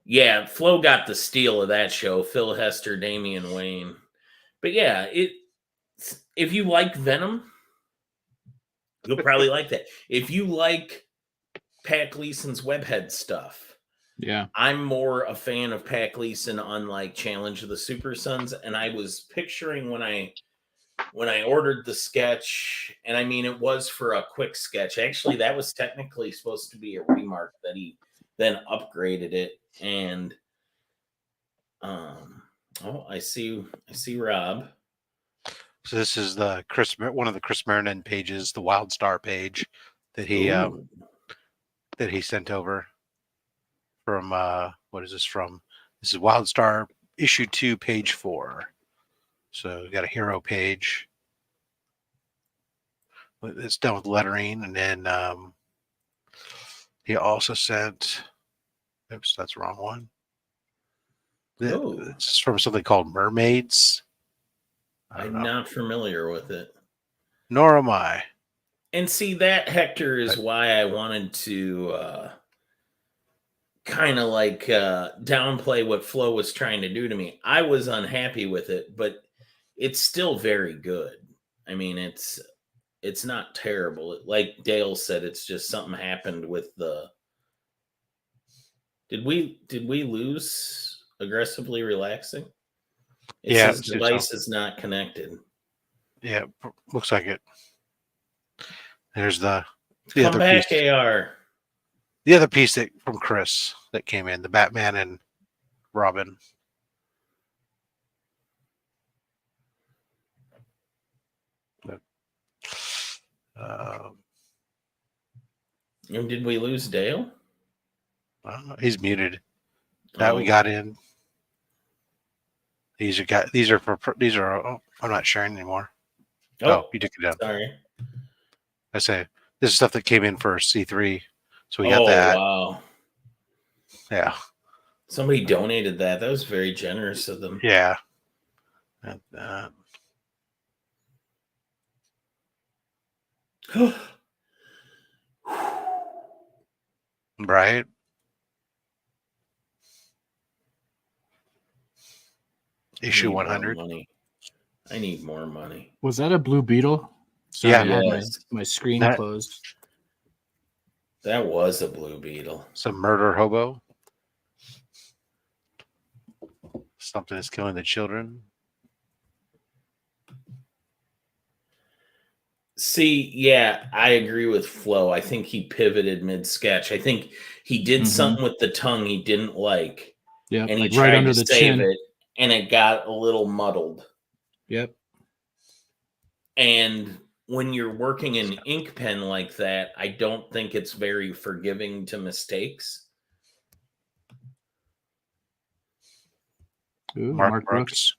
Yeah, Flo got the steal of that show. Phil Hester, Damian Wayne. But yeah, if you like Venom, you'll probably like that. If you like Pat Gleason's Webhead stuff, Yeah. I'm more a fan of Pat Gleason on like Challenge of the Super Sons, and I was picturing when I when I ordered the sketch, and I mean, it was for a quick sketch. Actually, that was technically supposed to be a remark that he then upgraded it. And oh, I see Rob. So this is the one of the Chris Mernon pages, the Wild Star page that Ooh. he sent over from what is this from? This is Wild Star issue 2, page 4. So we got a hero page. It's done with lettering, and then he also sent. Oops, that's the wrong one. Oh. It's from something called Mermaids. I don't I'm know. not familiar with it. Nor am I. And see, that, Hector, is why I wanted to kind of like downplay what Flo was trying to do to me. I was unhappy with it, but it's still very good. I mean, it's not terrible. Like Dale said, it's just something happened with the. Did we lose aggressively relaxing? It Yeah, says it seems device so. is not connected. Yeah, looks like it. There's the Come other back, piece. AR. The other piece that from Chris that came in, the Batman and Robin. And did we lose Dale? I don't know. He's muted. That we Oh. got in. These are. Oh, I'm not sharing anymore. Oh, you took it down. Sorry. I say this is stuff that came in for C3, so we got that. Wow. Yeah. Somebody donated that. That was very generous of them. Yeah. Right. Issue I need more 100. money. I need more money. Was that a Blue Beetle? Sorry, Yeah. I had Yes. my screen That- closed. That was a Blue Beetle. Some murder hobo. Something is killing the children. See, yeah, I agree with Flo. I think he pivoted mid-sketch. I think he did Mhm. something with the tongue he didn't like, Yeah, and he like tried right under to the save chin. it, and it got a little muddled. Yep. And when you're working in ink pen like that, I don't think it's very forgiving to mistakes. Ooh, Mark Brooks.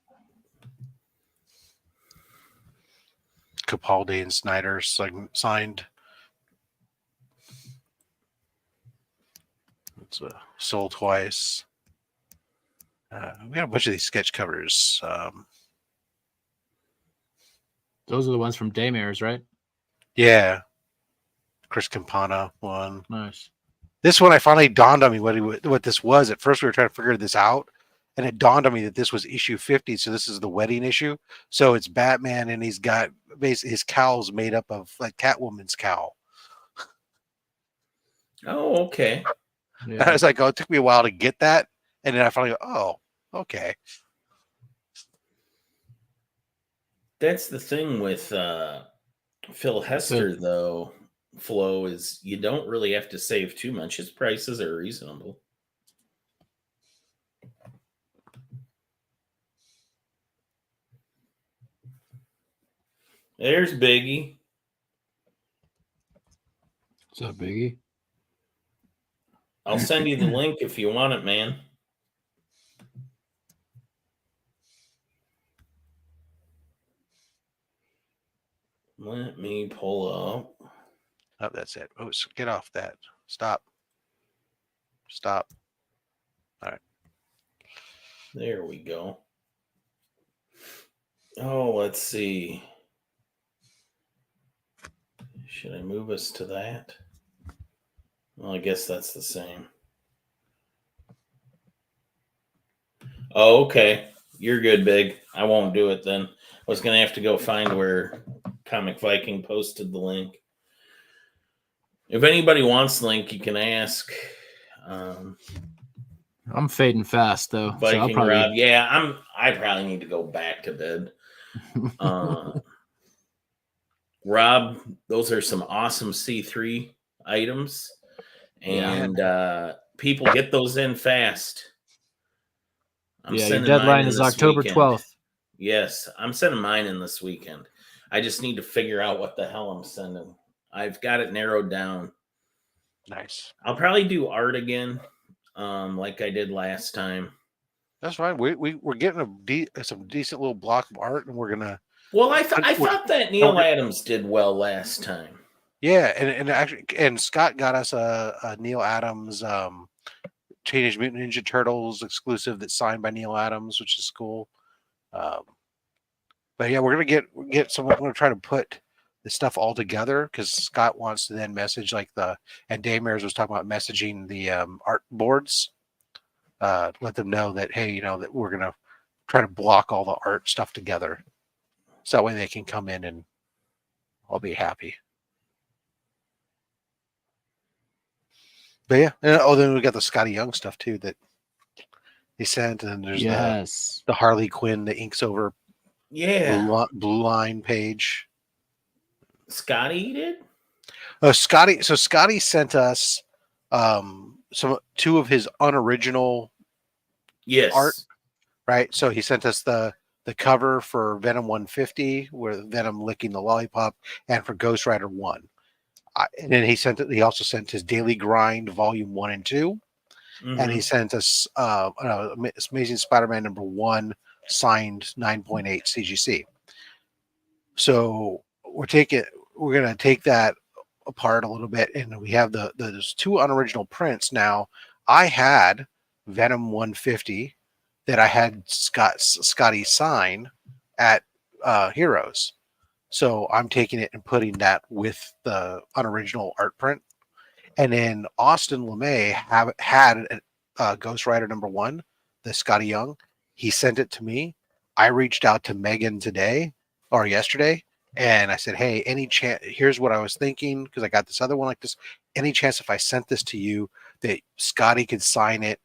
Capaldi and Snyder signed. It's Sold Twice. We got a bunch of these sketch covers. Those are the ones from Daymares, right? Yeah. Chris Campana one. Nice. This one, I finally dawned on me what this was. At first, we were trying to figure this out, and it dawned on me that this was issue 50. So this is the wedding issue. So it's Batman, and he's got basically his cowl's made up of like Catwoman's cowl. Oh, okay. And I was like, oh, it took me a while to get that, and then I finally go, oh, okay. That's the thing with Phil Hester, though, Flo, is you don't really have to save too much. His prices are reasonable. There's Biggie. What's up, Biggie? I'll send you the link if you want it, man. Let me pull up. Oh, that's it. Oh, get off that. Stop. Stop. All right. There we go. Oh, let's see. Should I move us to that? Well, I guess that's the same. Oh, okay. You're good, Big. I won't do it then. I was going to have to go find where Comic Viking posted the link. If anybody wants the link, you can ask. I'm fading fast though. So I'll Viking probably... Rob. Yeah, I probably need to go back to bed. Rob, those are some awesome C3 items. And people get those in fast. I'm Yeah, your sending mine deadline in is this October weekend. 12th. Yes, I'm sending mine in this weekend. I just need to figure out what the hell I'm sending. I've got it narrowed down. Nice. I'll probably do art again, like I did last time. That's fine. We're getting some decent little block of art, and we're gonna. Well, I thought that Neil we're- Adams did well last time. Yeah, and actually, and Scott got us a Neil Adams Teenage Mutant Ninja Turtles exclusive that's signed by Neil Adams, which is cool. But yeah, we're gonna get some. We're gonna try to put the stuff all together because Scott wants to then message and Daymares was talking about messaging the art boards. Let them know that, hey, that we're gonna try to block all the art stuff together, so that way they can come in and I'll be happy. But yeah, then we got the Scotty Young stuff too that he sent, and there's the Harley Quinn, the inks over blue line page. Scotty did? Scotty sent us two of his unoriginal art, right? So he sent us the cover for Venom 150 with Venom licking the lollipop, and for Ghost Rider 1. And then he also sent his Daily Grind Volume 1 and 2. Mm-hmm. And he sent us Amazing Spider-Man #1 signed 9.8 CGC. So we're going to take that apart a little bit, and we have those two unoriginal prints. Now, I had Venom 150 that I had Scotty sign at Heroes. So I'm taking it and putting that with the unoriginal art print. And then Austin LeMay had Ghost Rider #1, the Scotty Young. He sent it to me. I reached out to Megan yesterday, and I said, hey, any chance, here's what I was thinking, because I got this other one like this. Any chance if I sent this to you that Scotty could sign it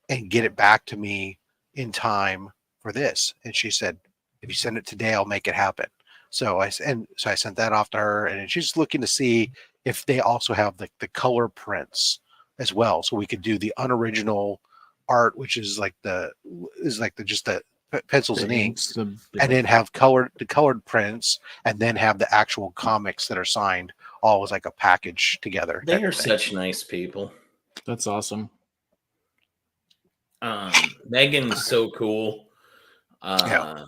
and get it back to me in time for this? And she said, if you send it today, I'll make it happen. So I sent that off to her, and she's looking to see if they also have the color prints as well, so we could do the unoriginal art, which is just the pencils and inks, and then have the colored prints, and then have the actual comics that are signed all as like a package together. They are such nice people. That's awesome. Megan's so cool. Yeah.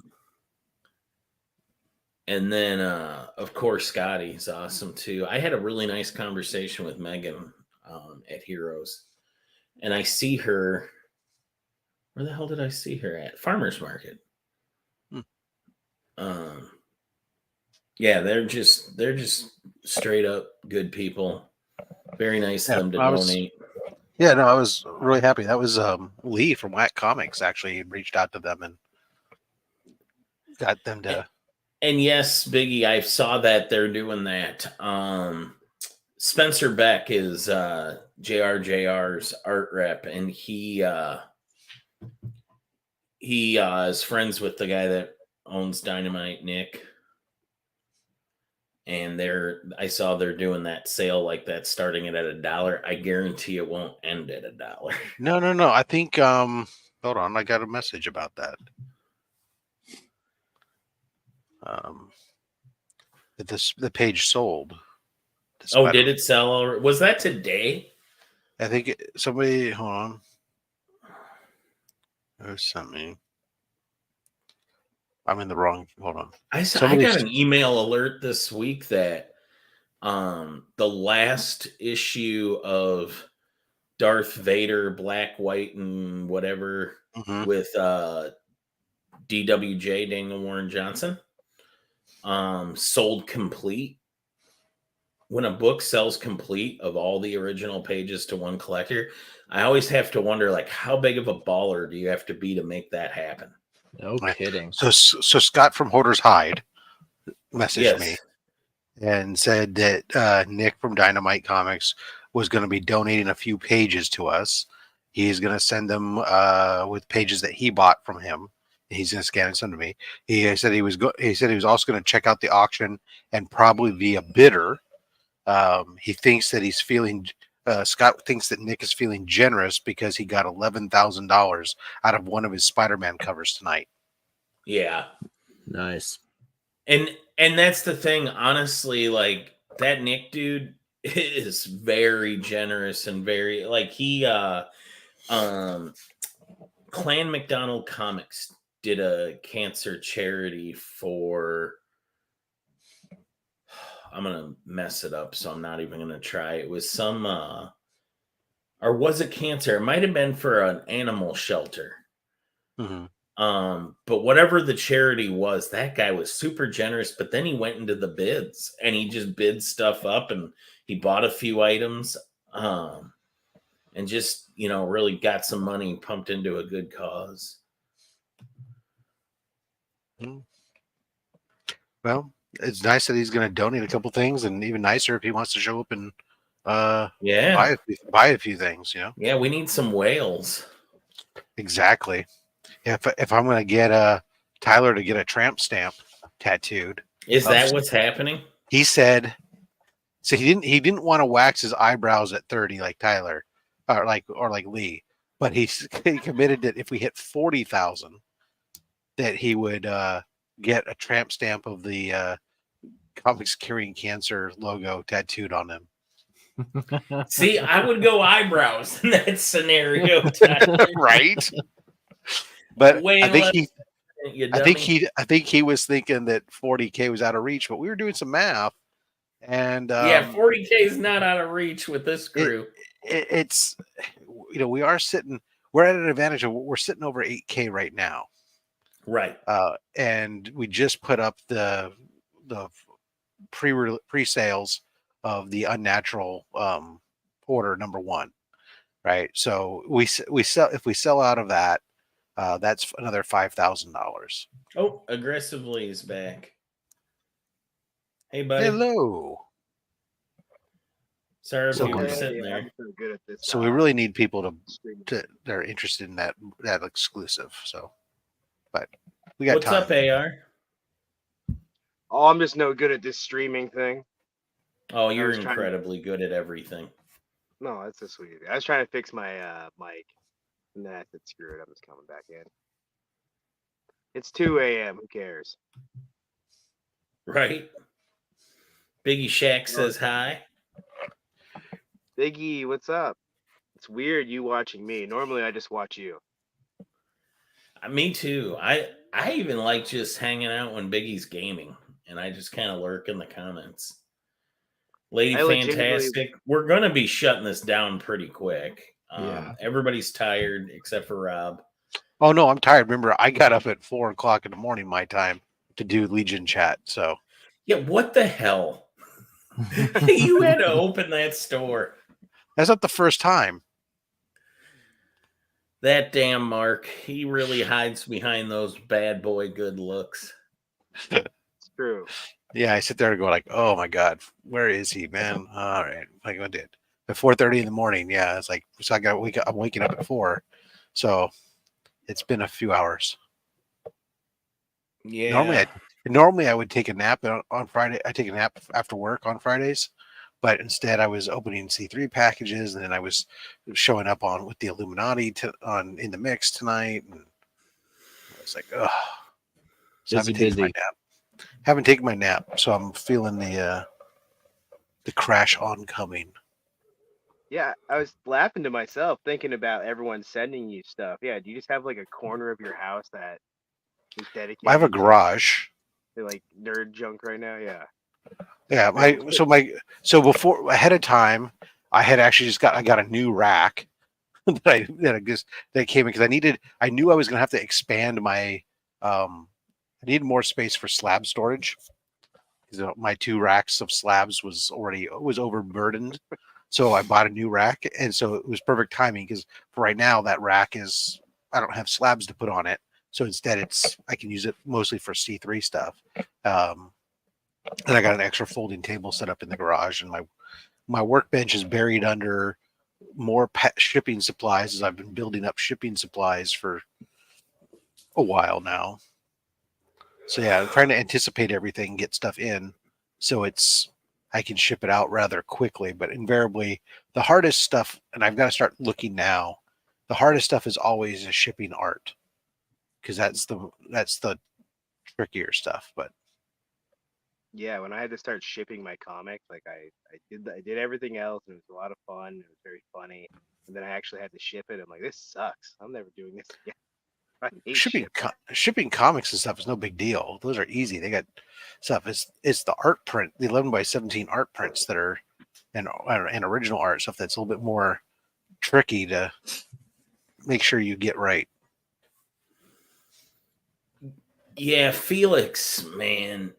And then, of course, Scotty's awesome too. I had a really nice conversation with Megan at Heroes, and I see her. Where the hell did I see her at? Farmers Market. Yeah, they're just straight up good people. Very nice of them to donate. Yeah, no, I was really happy. That was Lee from Whack Comics actually reached out to them and got them to. And yes, Biggie, I saw that they're doing that. Spencer Beck is JRJR's art rep, and he is friends with the guy that owns Dynamite, Nick. And I saw they're doing that sale like that, starting it at $1. I guarantee it won't end at $1. No. I think hold on, I got a message about that. That the page sold. Oh, did it sell already? Was that today? I think somebody, hold on. There's something. I'm in the wrong. Hold on. I got an email alert this week that the last issue of Darth Vader, Black, White, and whatever with DWJ, Daniel Warren Johnson, sold complete. When a book sells complete of all the original pages to one collector, I always have to wonder, like, how big of a baller do you have to be to make that happen? No kidding. So Scott from Hoarder's Hide messaged me and said that Nick from Dynamite Comics was going to be donating a few pages to us. He's going to send them with pages that he bought from him, He's going to scan it, send to me. He said he was also going to check out the auction and probably be a bidder. He thinks that he's feeling. Scott thinks that Nick is feeling generous because he got $11,000 out of one of his Spider-Man covers tonight. Yeah. Nice. And that's the thing, honestly, like that Nick dude is very generous and very like he Clan McDonald Comics did a cancer charity for I'm gonna mess it up, so I'm not even gonna try. It was some or was it cancer? It might have been for an animal shelter. Mm-hmm. But whatever the charity was, that guy was super generous, but then he went into the bids and he just bid stuff up and he bought a few items and just, you know, really got some money pumped into a good cause. Well, it's nice that he's going to donate a couple things, and even nicer if he wants to show up and Yeah. buy a few things, you know. Yeah, we need some whales. Exactly. If I'm going to get Tyler to get a tramp stamp tattooed, Is that what's happening? he said. So he didn't want to wax his eyebrows at 30 like Tyler, or like Lee, but he committed that if we hit 40,000, that he would get a tramp stamp of the Comics Curing Cancer logo tattooed on him. See, I would go eyebrows in that scenario, Tyler. Right? But Way I think less he you I think dummy. he was thinking that 40K was out of reach, but we were doing some math, and Yeah, 40K is not out of reach with this crew. it's you know, we're at an advantage of we're sitting over 8K right now. Right. And we just put up the pre-sales of the Unnatural order number 1, right? So we sell, if we sell out of that, that's another $5,000. Oh, Aggressively is back. Hey, buddy. Hello. Sorry if So you were good. sitting I'm there. so good at this. So we really need people streaming. to that are interested in that exclusive. So, but we got What's time. up, AR? Oh, I'm just no good at this streaming thing. Oh, you're was trying to- incredibly good at everything. No, that's so sweet. I was trying to fix my mic, and then I said, "Screw it, I'm just coming back in." It's 2 a.m. Who cares? Right? Biggie Shack says hi. Biggie, what's up? It's weird you watching me. Normally, I just watch you. Me too. I even like just hanging out when Biggie's gaming, and I just kind of lurk in the comments. Lady I legitimately- Fantastic, we're gonna be shutting this down pretty quick. Yeah. Everybody's tired except for Rob. Oh no, I'm tired. Remember, I got up at 4:00 in the morning my time to do Legion chat. So Yeah, what the hell? You had to open that store. that's not the first time. That damn Mark, he really hides behind those bad boy good looks. It's true. Yeah, I sit there and go like, "Oh my god, where is he, man?" All right, like I did at 4:30 in the morning. Yeah, it's like so I got to wake up. I'm waking up at 4, so it's been a few hours. Yeah. Normally I would take a nap on Friday. I take a nap after work on Fridays, but instead I was opening C3 packages, and then I was showing up on with the Illuminati in the mix tonight, and I was like, "Ugh." So I haven't taken my Busy. nap. Haven't taken my nap, so I'm feeling the crash oncoming. Yeah, I was laughing to myself thinking about everyone sending you stuff. Yeah, do you just have like a corner of your house that is dedicated? I have a garage. to like nerd junk right now. Yeah. Yeah, so before ahead of time, I had actually I got a new rack that came in because I knew I was gonna have to expand my I needed more space for slab storage because my 2 racks of slabs was overburdened. So I bought a new rack, and so it was perfect timing because for right now that rack I don't have slabs to put on it, so instead I can use it mostly for C3 stuff. And I got an extra folding table set up in the garage, and my workbench is buried under more shipping supplies as I've been building up shipping supplies for a while now. So yeah, I'm trying to anticipate everything, get stuff in, so I can ship it out rather quickly. But invariably, the hardest stuff, and I've got to start looking now. The hardest stuff is always the shipping art, because that's the trickier stuff. But Yeah, when I had to start shipping my comics, like I did everything else, and it was a lot of fun. It was very funny, and then I actually had to ship it. I'm like, this sucks. I'm never doing this again. I hate shipping. shipping comics and stuff is no big deal. Those are easy. They got stuff. It's the art print, the 11x17 art prints that are and original art stuff that's a little bit more tricky to make sure you get right. Yeah, Felix, man,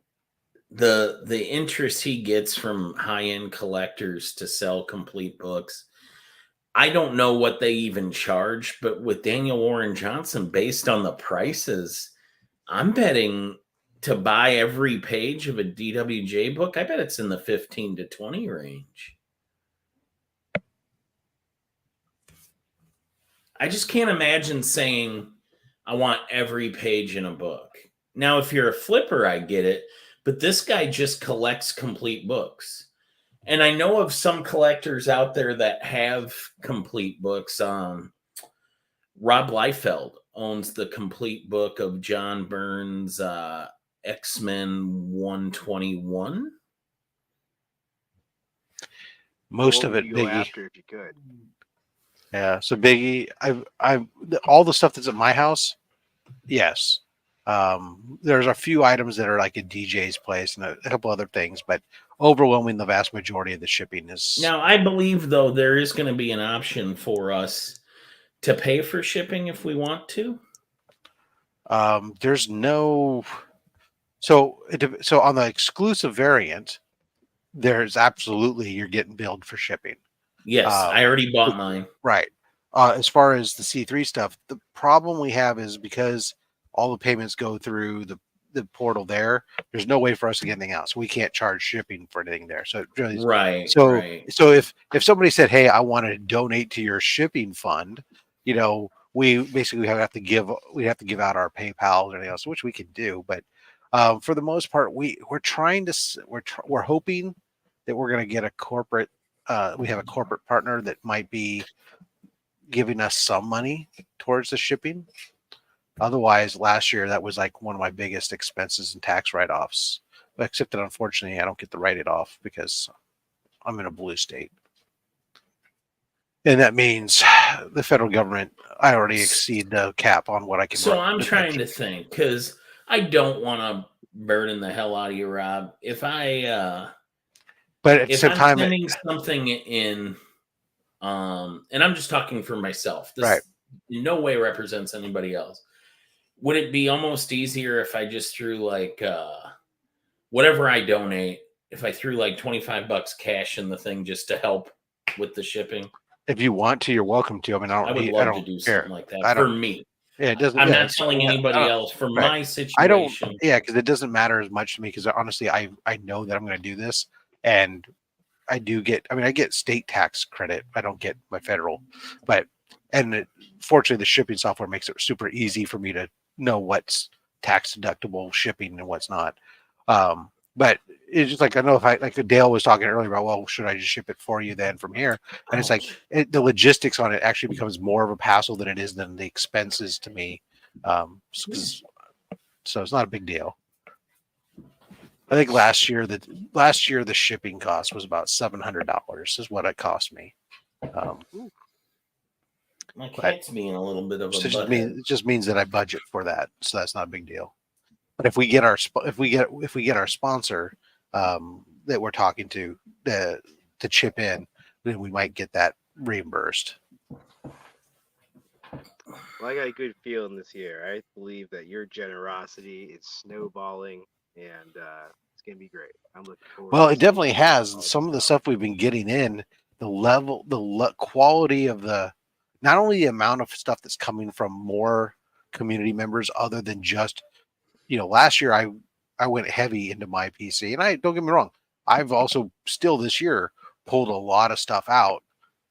the interest he gets from high-end collectors to sell complete books. I don't know what they even charge, but with Daniel Warren Johnson, based on the prices, I'm betting to buy every page of a DWJ book, I bet it's in the 15 to 20 range. I just can't imagine saying I want every page in a book. Now, if you're a flipper, I get it, but this guy just collects complete books. And I know of some collectors out there that have complete books. Rob Liefeld owns the complete book of John Byrne's X-Men 121. Most What of would it, you go Biggie. after if you could. Yeah. So Biggie, I all the stuff that's at my house, yes. There's a few items that are like a DJ's place and a couple other things, but overwhelming the vast majority of the shipping is. Now, I believe, though, there is going to be an option for us to pay for shipping if we want to. There's no. So on the exclusive variant, there's absolutely you're getting billed for shipping. Yes, I already bought mine. Right. As far as the C3 stuff, the problem we have is because all the payments go through the portal there, there's no way for us to get anything else. We can't charge shipping for anything there. So it really, Right. so right. so if somebody said, "Hey, I want to donate to your shipping fund," we basically have to give out our PayPal or anything else, which we can do. But for the most part, we're hoping that we're going to get a corporate. We have a corporate partner that might be giving us some money towards the shipping. Otherwise, last year that was like one of my biggest expenses and tax write-offs. Except that unfortunately, I don't get to write it off because I'm in a blue state, and that means the federal government. I already exceed the cap on what I can. So I'm trying to think because I don't want to burden the hell out of you, Rob. If I, but at the if same I'm time, sending something in, and I'm just talking for myself. This Right. in no way represents anybody else. Would it be almost easier if I just threw like whatever I donate, if I threw like $25 cash in the thing just to help with the shipping? if you want to, you're welcome to. I mean, I would I love don't to do care. something like I that for don't- me. Yeah, it doesn't. I'm yeah, not it's- telling yeah, anybody I don't- else for right. my situation. I don't. Yeah, because it doesn't matter as much to me. Because honestly, I know that I'm going to do this, and I do get. I mean, I get state tax credit. I don't get my federal, fortunately, the shipping software makes it super easy for me to know what's tax deductible shipping and what's not. But it's just like I know if like Dale was talking earlier about, well, should I just ship it for you then from here? And it's like the logistics on it actually becomes more of a hassle than it is than the expenses to me. So it's not a big deal. I think last year the shipping cost was about $700 is what it cost me. My cat's being a little bit of a So butthead. it just means that I budget for that, so that's not a big deal. But if we get our sponsor that we're talking to chip in, then we might get that reimbursed. Well, I got a good feeling this year. I believe that your generosity is snowballing, and it's gonna be great. I'm looking forward. Well, to it definitely seeing has. all Some of the stuff. stuff we've been getting in, the quality of not only the amount of stuff that's coming from more community members other than just, last year I went heavy into my PC, and I don't get me wrong, I've also still this year pulled a lot of stuff out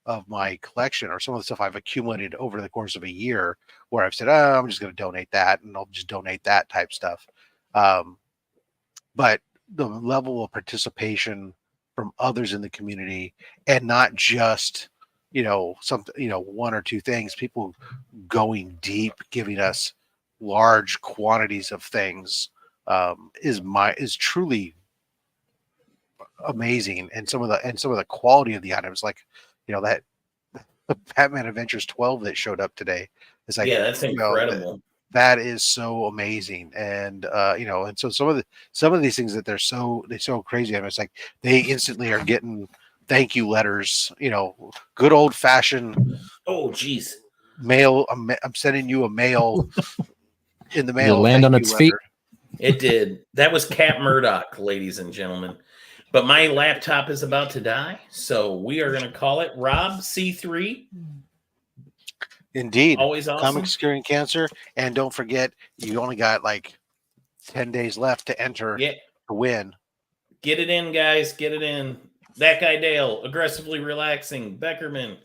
of my collection or some of the stuff I've accumulated over the course of a year where I've said, oh, I'm just going to donate that and I'll just donate that type stuff. But the level of participation from others in the community, and not just, something, one or two things, people going deep, giving us large quantities of things, is truly amazing. And some of the quality of the items, like, that the Batman Adventures 12 that showed up today is like, Yeah, that's incredible. that is so amazing. And and so some of these things that they're so crazy. I mean, it's like they instantly are getting thank you letters, good old fashioned Oh, geez. mail. I'm sending you a mail in the mail. land thank on you its feet? letter. It did. That was Cat Murdoch, ladies and gentlemen. But my laptop is about to die, so we are going to call it Rob C3. Indeed. Always awesome. Comics Curing Cancer. And don't forget, you only got like 10 days left to enter Yeah. to win. Get it in, guys. Get it in. That guy Dale, aggressively relaxing. Beckerman.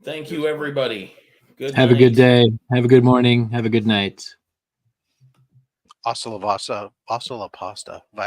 Thank you, everybody. Good Have a night. good day. Have a good morning. Have a good night. Hasta la pasta. Bye.